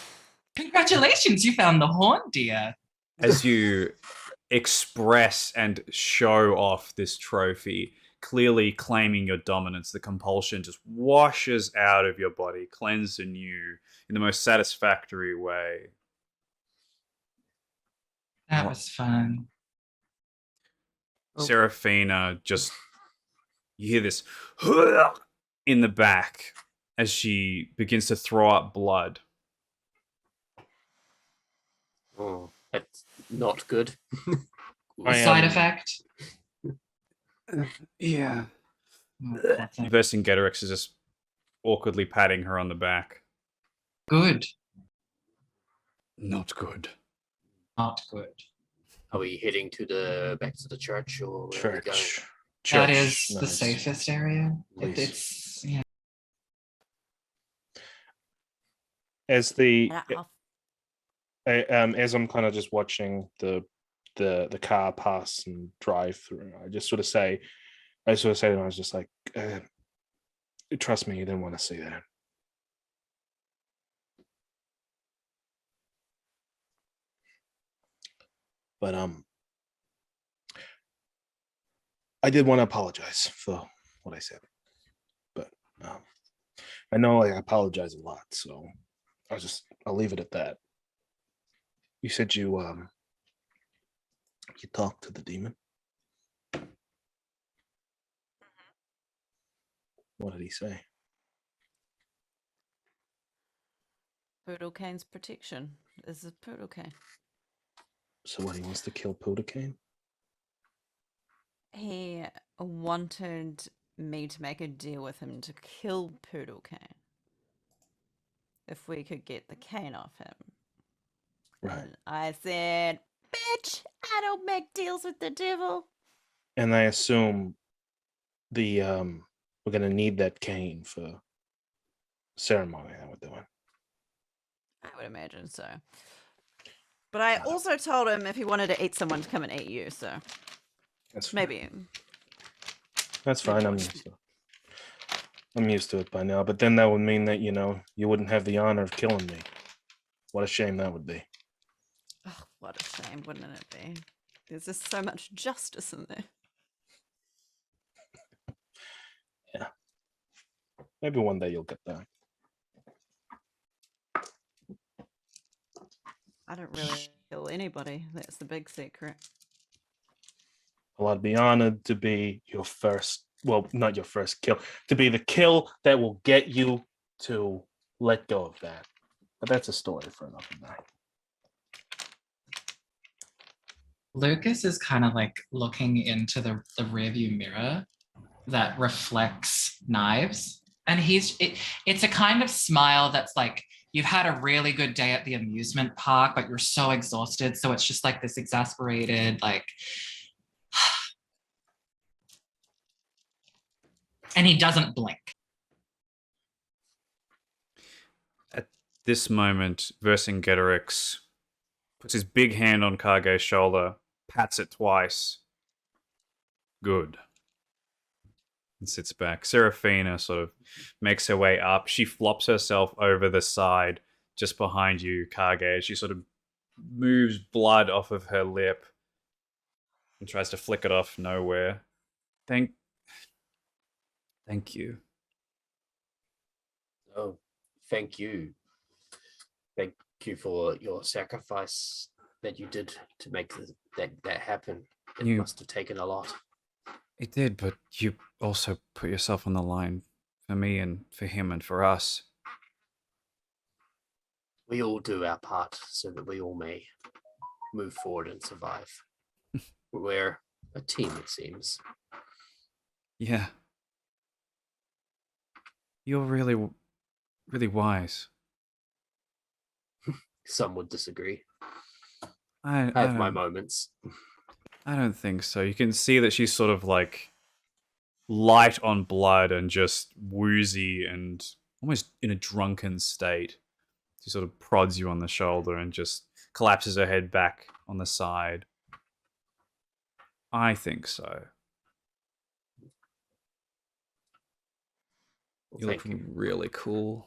B: Congratulations, you found the horn, dear.
A: as you express and show off this trophy, clearly claiming your dominance, the compulsion just washes out of your body, cleansed anew in the most satisfactory way.
B: That was fun.
A: Seraphina just, you hear this in the back as she begins to throw up blood.
D: Oh, that's not good.
B: Side effect.
A: Yeah.
B: Oh,
A: Vercingetorix is just awkwardly patting her on the back.
B: good.
A: Not good.
B: Not good.
D: Are we heading back to the church or where are we going?
C: church.
B: That is the
C: Nice.
B: safest area.
C: Nice.
B: It's yeah.
C: As the
E: Yeah,
C: as I'm kind of just watching the car pass and drive through, I sort of say to them, I was just like, trust me, you didn't want to see that. But I did want to apologize for what I said. But I know I apologize a lot, so I'll leave it at that. You said you talked to the demon. What did he say?
E: Poodle Cane's protection is a Poodle Cane.
C: So what, he wants to kill Puddicane?
E: He wanted me to make a deal with him to kill Poodle Cane if we could get the cane off him.
C: Right.
E: And I said, bitch, I don't make deals with the devil.
C: And I assume we're gonna need that cane for ceremony that we're doing.
E: I would imagine so. But I also told him if he wanted to eat someone to come and eat you, so
C: That's fine.
E: maybe.
C: That's fine. I'm used to it by now. But then that would mean that, you wouldn't have the honor of killing me. What a shame that would be.
E: Oh, what a shame, wouldn't it be? There's just so much justice in there.
C: Yeah. Maybe one day you'll get that.
E: I don't really kill anybody. That's the big secret.
C: Well, I'd be honored to be your first, well, not your first kill, to be the kill that will get you to let go of that. But that's a story for another night.
B: Lucas is kind of like looking into the rearview mirror that reflects Knives. And it's a kind of smile that's like, you've had a really good day at the amusement park, but you're so exhausted. So it's just like this exasperated, like, and he doesn't blink.
A: At this moment, Vercingetorix puts his big hand on Kage's shoulder, pats it twice. Good. And sits back. Seraphina sort of makes her way up. She flops herself over the side just behind you, Kage. She sort of moves blood off of her lip and tries to flick it off nowhere. Thank you.
D: Oh, thank you. Thank you for your sacrifice that you did to make that happen. It must have taken a lot.
A: It did, but you also put yourself on the line for me and for him and for us.
D: We all do our part so that we all may move forward and survive. We're a team, it seems.
A: Yeah. You're really, really wise.
D: Some would disagree.
A: I
D: have my moments.
A: I don't think so. You can see that she's sort of like light on blood and just woozy and almost in a drunken state. She sort of prods you on the shoulder and just collapses her head back on the side. I think so.
D: Well,
A: You look really cool.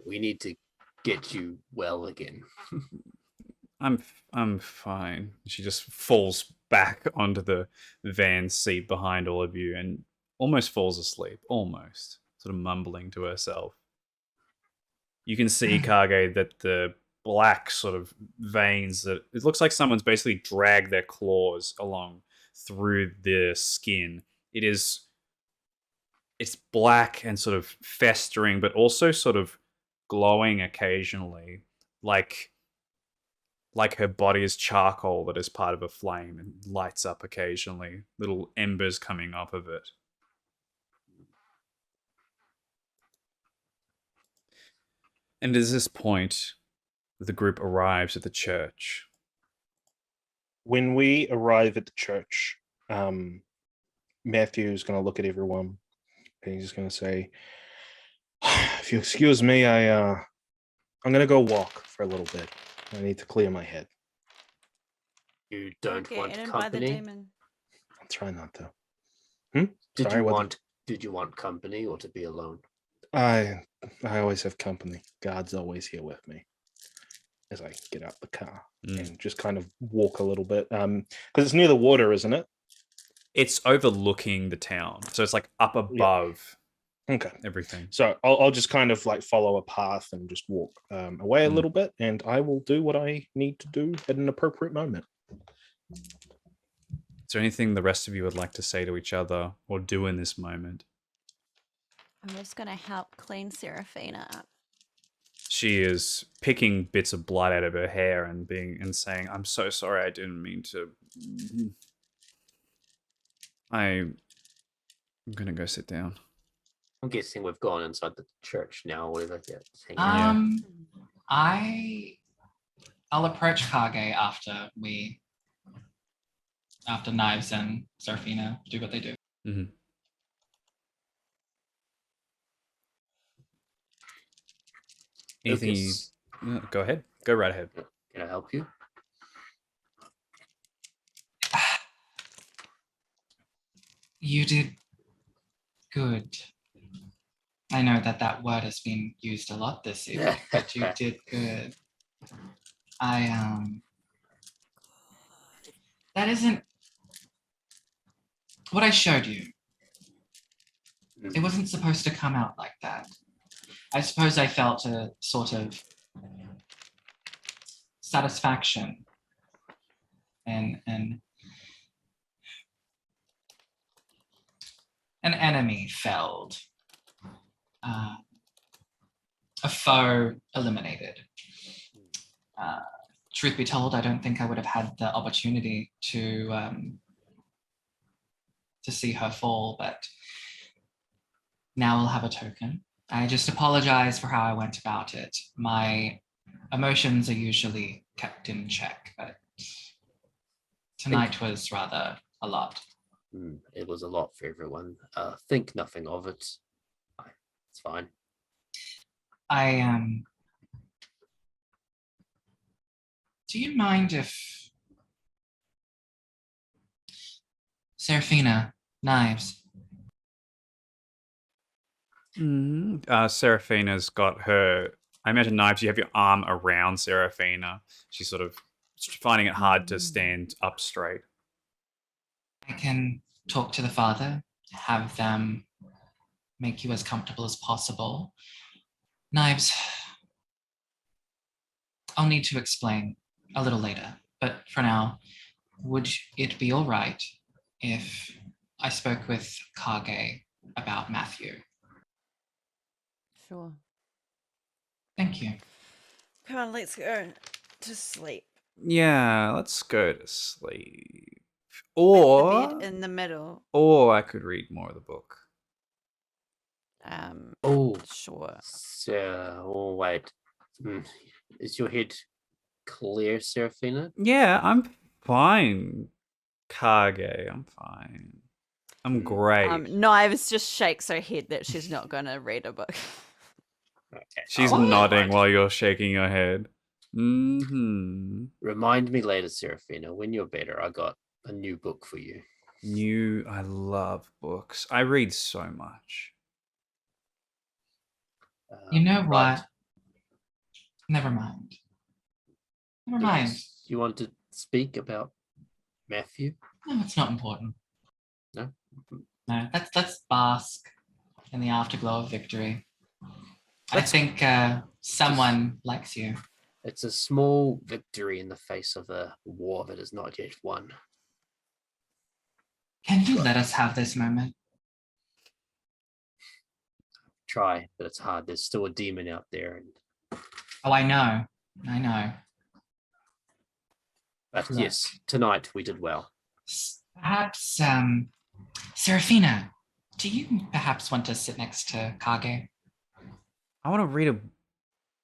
D: We need to get you well again.
A: I'm fine. She just falls back onto the van seat behind all of you and almost falls asleep. Almost. Sort of mumbling to herself. You can see, Kage, that the black sort of veins, that it looks like someone's basically dragged their claws along through the skin. It's black and sort of festering, but also sort of glowing occasionally, like her body is charcoal that is part of a flame and lights up occasionally, little embers coming off of it. And at this point, the group arrives at the church.
C: When we arrive at the church, Matthew's going to look at everyone and he's going to say, if you excuse me, I'm going to go walk for a little bit. I need to clear my head.
D: You don't
E: Get
D: want
E: eaten by the
D: company?
E: demon.
C: I'll try not to.
D: Did you want company or to be alone?
C: I always have company. God's always here with me. As I get out the car and just kind of walk a little bit, because it's near the water, isn't it?
A: It's overlooking the town, so it's like up above.
C: Okay.
A: Everything.
C: So I'll just kind of like follow a path and just walk away a little bit, and I will do what I need to do at an appropriate moment.
A: Is there anything the rest of you would like to say to each other or do in this moment?
E: I'm just going to help clean Seraphina up.
A: She is picking bits of blood out of her hair and saying, "I'm so sorry, I didn't mean to. I'm gonna go sit down."
D: I'm guessing we've gone inside the church now, or whatever.
B: I'll approach Kage after Knives and Seraphina do what they do.
A: Mm-hmm. Anything? Go ahead. Go right ahead.
D: Can I help you?
B: You did good. I know that word has been used a lot this evening, but you did good. That isn't what I showed you. It wasn't supposed to come out like that. I suppose I felt a sort of satisfaction and an enemy felled, a foe eliminated. Truth be told, I don't think I would have had the opportunity to see her fall, but now I'll have a token. I just apologize for how I went about it. My emotions are usually kept in check, but tonight was rather a lot.
D: It was a lot for everyone. Think nothing of it. It's fine.
B: Do you mind if Serafina, Knives?
A: Seraphina's got her. I imagine Knives. You have your arm around Seraphina. She's sort of finding it hard to stand up straight.
B: I can talk to the father, have them make you as comfortable as possible. Knives, I'll need to explain a little later, but for now, would it be all right if I spoke with Kage about Matthew?
E: Sure.
B: Thank you.
E: Come on, let's go to sleep.
A: Yeah, let's go to sleep.
E: With
A: Or
E: the bed in the middle.
A: I could read more of the book.
E: Sure.
D: So, wait. Is your head clear, Serafina?
A: Yeah, I'm fine. Kage, I'm fine. I'm great.
E: Knives just shakes her head that she's not going to read a book.
D: Okay.
A: She's nodding while you're shaking your head. Mm-hmm.
D: Remind me later, Serafina. When you're better, I got a new book for you.
A: I love books. I read so much.
B: You know what?
D: Right.
B: Never mind. Never mind.
D: You want to speak about Matthew?
B: No, it's not important.
D: No?
B: No, let's bask in the afterglow of victory. I
A: Let's-
B: think someone likes you.
D: It's a small victory in the face of a war that is not yet won.
B: Can you let us have this moment?
D: Try, but it's hard. There's still a demon out there.
B: Oh, I know. I know.
D: But
B: Correct.
D: yes, tonight we did well.
B: Perhaps, Serafina, do you perhaps want to sit next to Kage?
A: I want to read a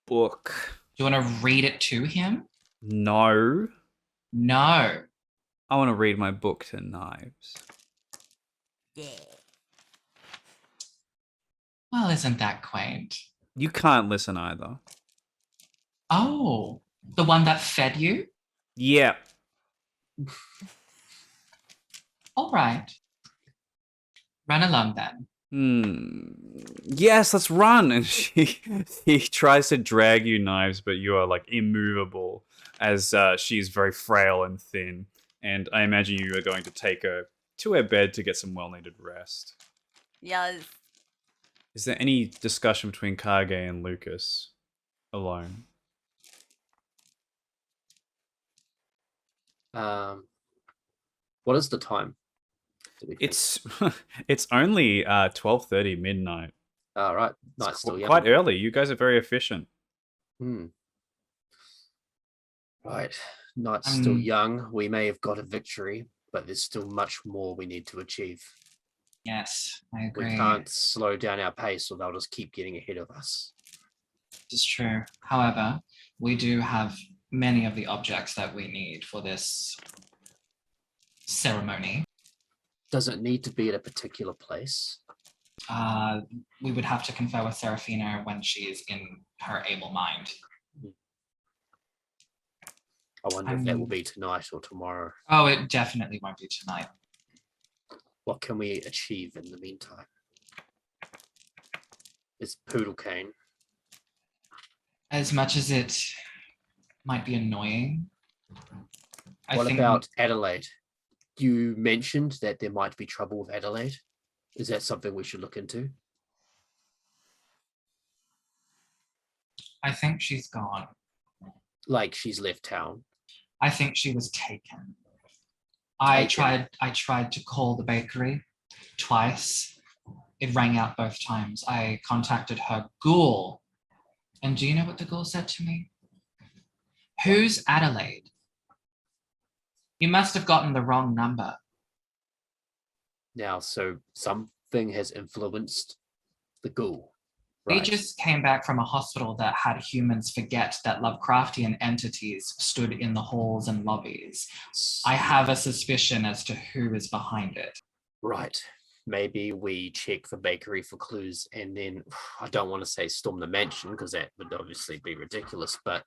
A: book.
B: Do you want to read it to him?
A: No.
B: No.
A: I want to read my book to Knives.
E: Yeah.
B: Well, isn't that quaint?
A: You can't listen either.
B: Oh, the one that fed you?
A: Yeah.
B: All right. Run along then.
A: Yes, let's run. And he tries to drag you, Knives, but you are like immovable as she's very frail and thin. And I imagine you are going to take her to her bed to get some well-needed rest.
E: Yes.
A: Is there any discussion between Kage and Lukas alone?
D: What is the time?
A: It's only 12:30 midnight.
D: All right.
A: It's
D: Night's still young.
A: quite early. You guys are very efficient.
D: Right. Night's still young. We may have got a victory, but there's still much more we need to achieve.
B: Yes, I
D: We
B: agree.
D: can't slow down our pace or they'll just keep getting ahead of us.
B: It's true. However, we do have many of the objects that we need for this ceremony.
D: Does it need to be at a particular place?
B: We would have to confer with Serafina when she is in her able mind.
D: I wonder if that will be tonight or tomorrow.
B: Oh, it definitely won't be tonight.
D: What can we achieve in the meantime? It's Poodle Cane.
B: As much as it might be annoying,
D: What about Adelaide? You mentioned that there might be trouble with Adelaide. Is that something we should look into?
B: I think she's gone.
D: Like she's left town.
B: I think she was taken. I tried to call the bakery twice. It rang out both times. I contacted her ghoul. And do you know what the ghoul said to me? Who's Adelaide? You must have gotten the wrong number.
D: Now, so something has influenced the ghoul.
B: We
D: Right.
B: just came back from a hospital that had humans forget that Lovecraftian entities stood in the halls and lobbies. I have a suspicion as to who is behind it.
D: Right. Maybe we check the bakery for clues and then, I don't want to say storm the mansion because that would obviously be ridiculous, but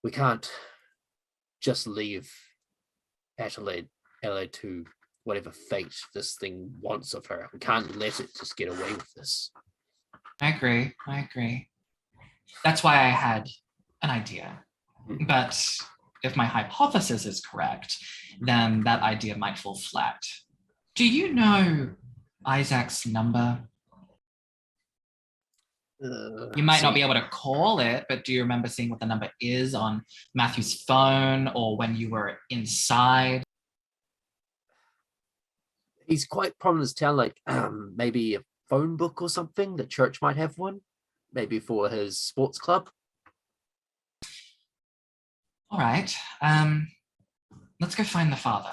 D: we can't just leave Adelaide to whatever fate this thing wants of her. We can't let it just get away with this.
B: I agree. That's why I had an idea. But if my hypothesis is correct, then that idea might fall flat. Do you know Isaac's number? You might not be able to call it, but do you remember seeing what the number is on Matthew's phone or when you were inside?
D: He's quite prominent in town, like maybe a phone book or something. The church might have one, maybe for his sports club.
B: All right. Let's go find the father.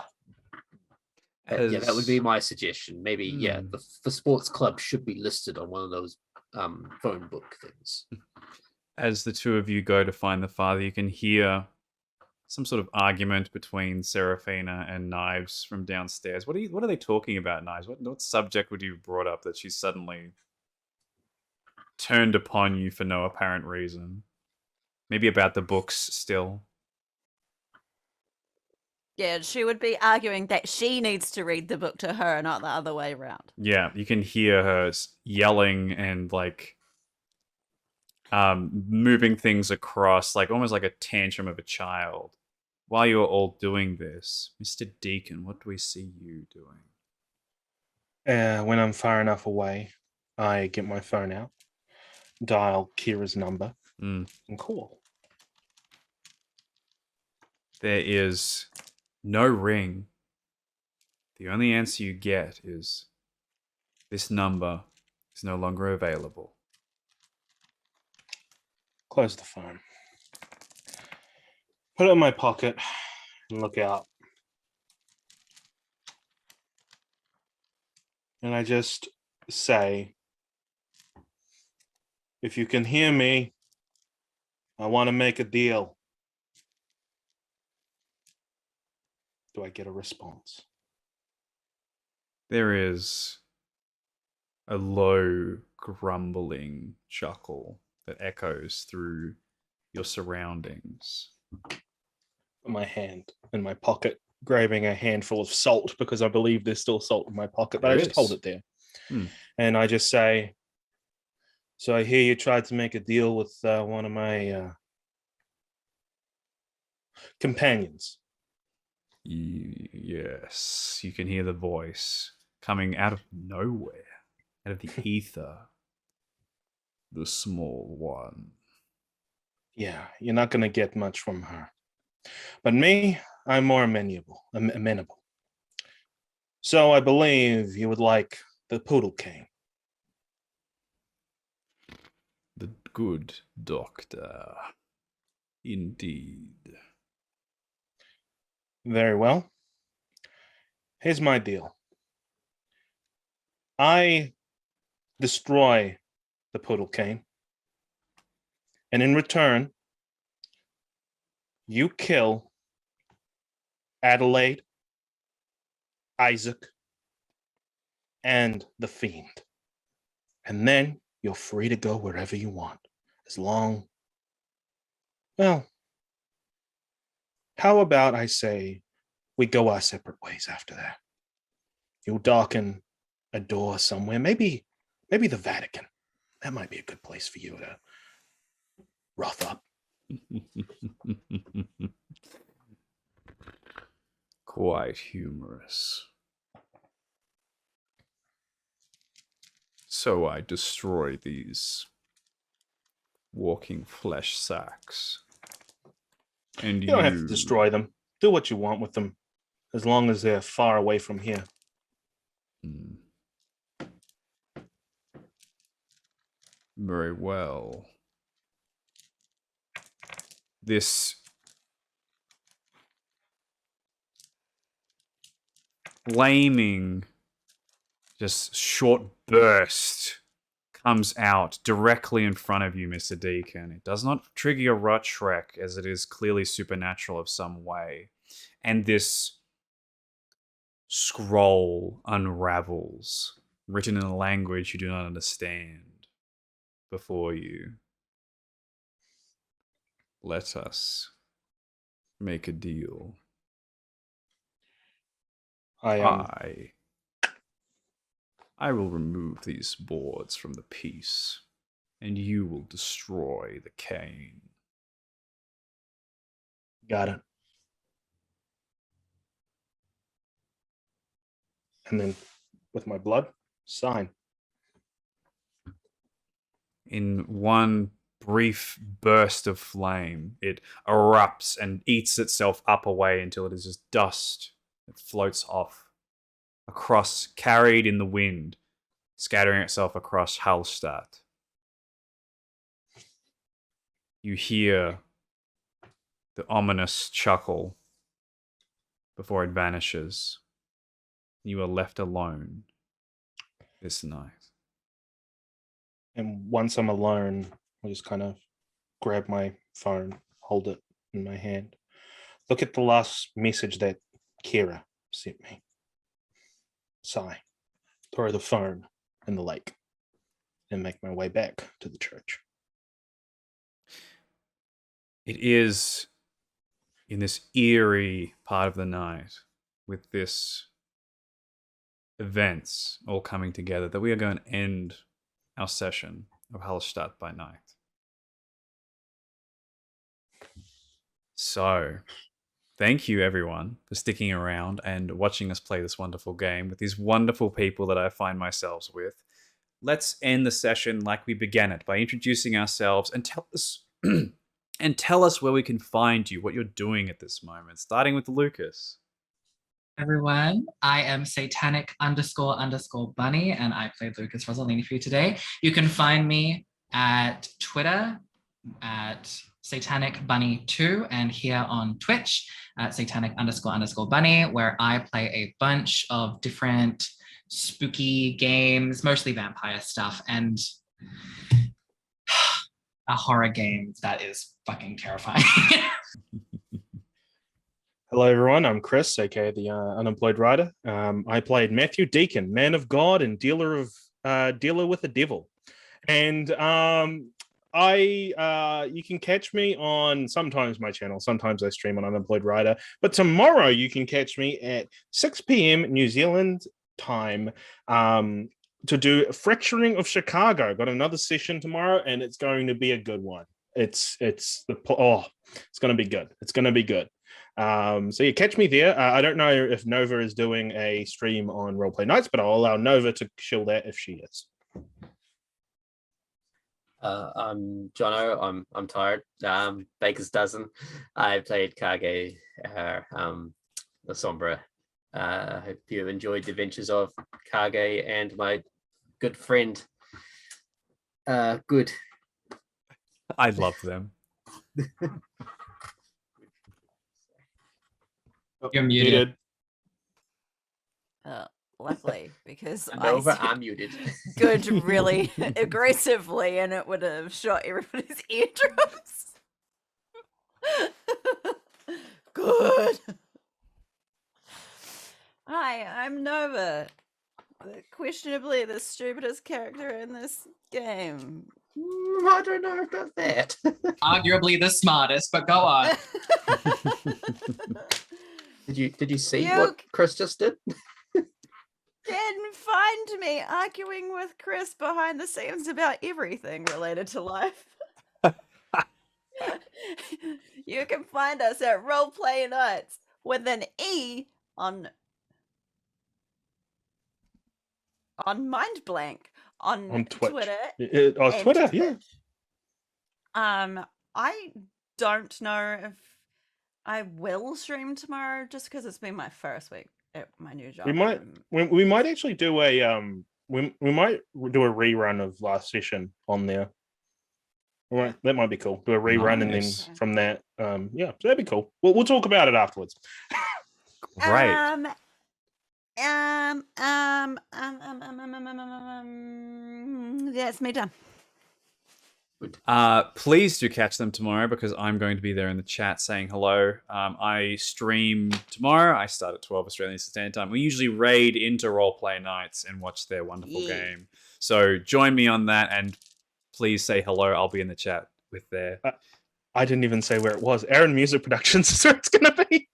D: Yeah, that would be my suggestion. Maybe, yeah, the sports club should be listed on one of those phone book things.
A: As the two of you go to find the father, you can hear some sort of argument between Seraphina and Knives from downstairs. What are they talking about, Knives? What subject would you have brought up that she suddenly turned upon you for no apparent reason? Maybe about the books still.
E: Yeah, she would be arguing that she needs to read the book to her, not the other way around.
A: Yeah, you can hear her yelling and like moving things across, like almost like a tantrum of a child. While you're all doing this, Mr. Deacon, what do we see you doing?
C: When I'm far enough away, I get my phone out, dial Kira's number, and call.
A: There is no ring. The only answer you get is, this number is no longer available.
C: Close the phone. Put it in my pocket and look out. And I just say, if you can hear me, I want to make a deal. Do I get a response?
A: There is a low, grumbling chuckle that echoes through your surroundings.
C: My hand in my pocket, grabbing a handful of salt because I believe there's still salt in my pocket, but I just hold it there. And I just say, so I hear you tried to make a deal with one of my companions.
A: Yes, you can hear the voice coming out of nowhere, out of the ether. The small one.
C: Yeah, you're not going to get much from her. But me, I'm more amenable. So I believe you would like the poodle cane.
A: The good doctor. Indeed.
C: Very well. Here's my deal. I destroy the poodle cane. And in return, you kill Adelaide, Isaac, and the fiend. And then you're free to go wherever you want. As long, well, how about I say we go our separate ways after that? You'll darken a door somewhere, maybe the Vatican. That might be a good place for you to rough up.
A: Quite humorous. So I destroy these walking flesh sacks. And
C: You don't have to destroy them. Do what you want with them, as long as they're far away from here.
A: Very well. This flaming, just short burst comes out directly in front of you, Mr. Deacon. It does not trigger your rot Shrek, as it is clearly supernatural of some way. And this scroll unravels, written in a language you do not understand, before you. Let us make a deal. I will remove these boards from the piece, and you will destroy the cane.
C: Got it. And then with my blood, sign.
A: In one brief burst of flame, it erupts and eats itself up away until it is just dust. It floats off, across, carried in the wind, scattering itself across Hallstatt. You hear the ominous chuckle before it vanishes. You are left alone this night.
C: And once I'm alone, I just kind of grab my phone, hold it in my hand. Look at the last message that Kira sent me. Sigh. Throw the phone in the lake and make my way back to the church.
A: It is in this eerie part of the night, with this events all coming together, that we are going to end our session of Hallstatt by Night. So, thank you everyone for sticking around and watching us play this wonderful game with these wonderful people that I find myself with. Let's end the session like we began it, by introducing ourselves and tell us where we can find you, what you're doing at this moment, starting with Lukas.
B: Everyone, I am satanic__bunny, and I played Lukas Rosselini for you today. You can find me at Twitter at SatanicBunny2, and here on Twitch at satanic__bunny, where I play a bunch of different spooky games, mostly vampire stuff, and a horror game that is fucking terrifying.
C: Hello, everyone. I'm Chris, aka the Unemployed Writer. I played Matthew Deacon, man of God and dealer with the devil. And you can catch me on sometimes my channel, sometimes I stream on Unemployed Writer. But tomorrow you can catch me at 6 p.m. New Zealand time to do Fracturing of Chicago. Got another session tomorrow, and it's going to be a good one. It's going to be good. It's going to be good. So yeah, catch me there. I don't know if Nova is doing a stream on Roleplay Nights, but I'll allow Nova to shill that if she is.
D: I'm Jonno. I'm tired. Baker's Dozen. I played Kage, the Sombra. Hope you enjoyed the adventures of Kage and my good friend. Good.
A: I love them.
B: You're muted.
E: Luckily, because
D: Nova,
E: I
D: I'm muted.
E: good really aggressively, and it would have shot everybody's eardrums. Good. Hi, I'm Nova. Questionably the stupidest character in this game.
D: I don't know about that.
B: Arguably the smartest, but go on.
D: Did you see what Chris just did?
E: Can find me arguing with Chris behind the scenes about everything related to life. You can find us at Roleplay Nights with an E on Mind Blank on Twitter.
C: Twitter, yeah.
E: I don't know if I will stream tomorrow, just because it's been my first week at my new job.
C: We might actually do a we might do a rerun of last session on there. All right, that might be cool. Do a rerun and then from that, yeah, so that'd be cool. We'll talk about it afterwards.
A: Right.
E: That's me done.
A: Please do catch them tomorrow because I'm going to be there in the chat saying hello. I stream tomorrow. I start at 12 Australian Standard Time. We usually raid into roleplay nights and watch their wonderful game. So join me on that and please say hello. I'll be in the chat with their...
C: I didn't even say where it was. Aaron Music Productions is where it's going to be.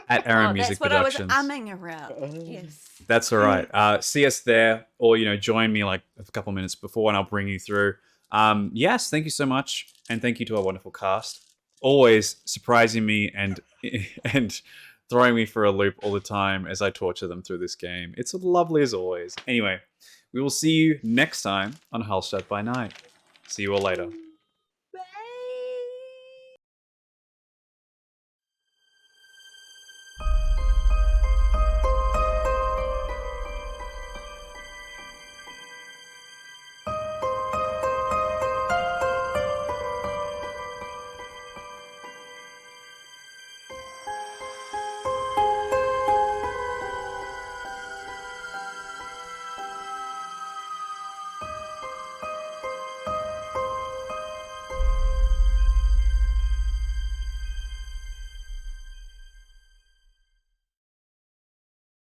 A: At Aaron Music
E: that's what
A: Productions.
E: I was umming around. Yes.
A: That's all right. See us there, or join me like a couple minutes before, and I'll bring you through. Yes, thank you so much, and thank you to our wonderful cast. Always surprising me and throwing me for a loop all the time as I torture them through this game. It's lovely as always. Anyway, we will see you next time on Hallstatt by Night. See you all later.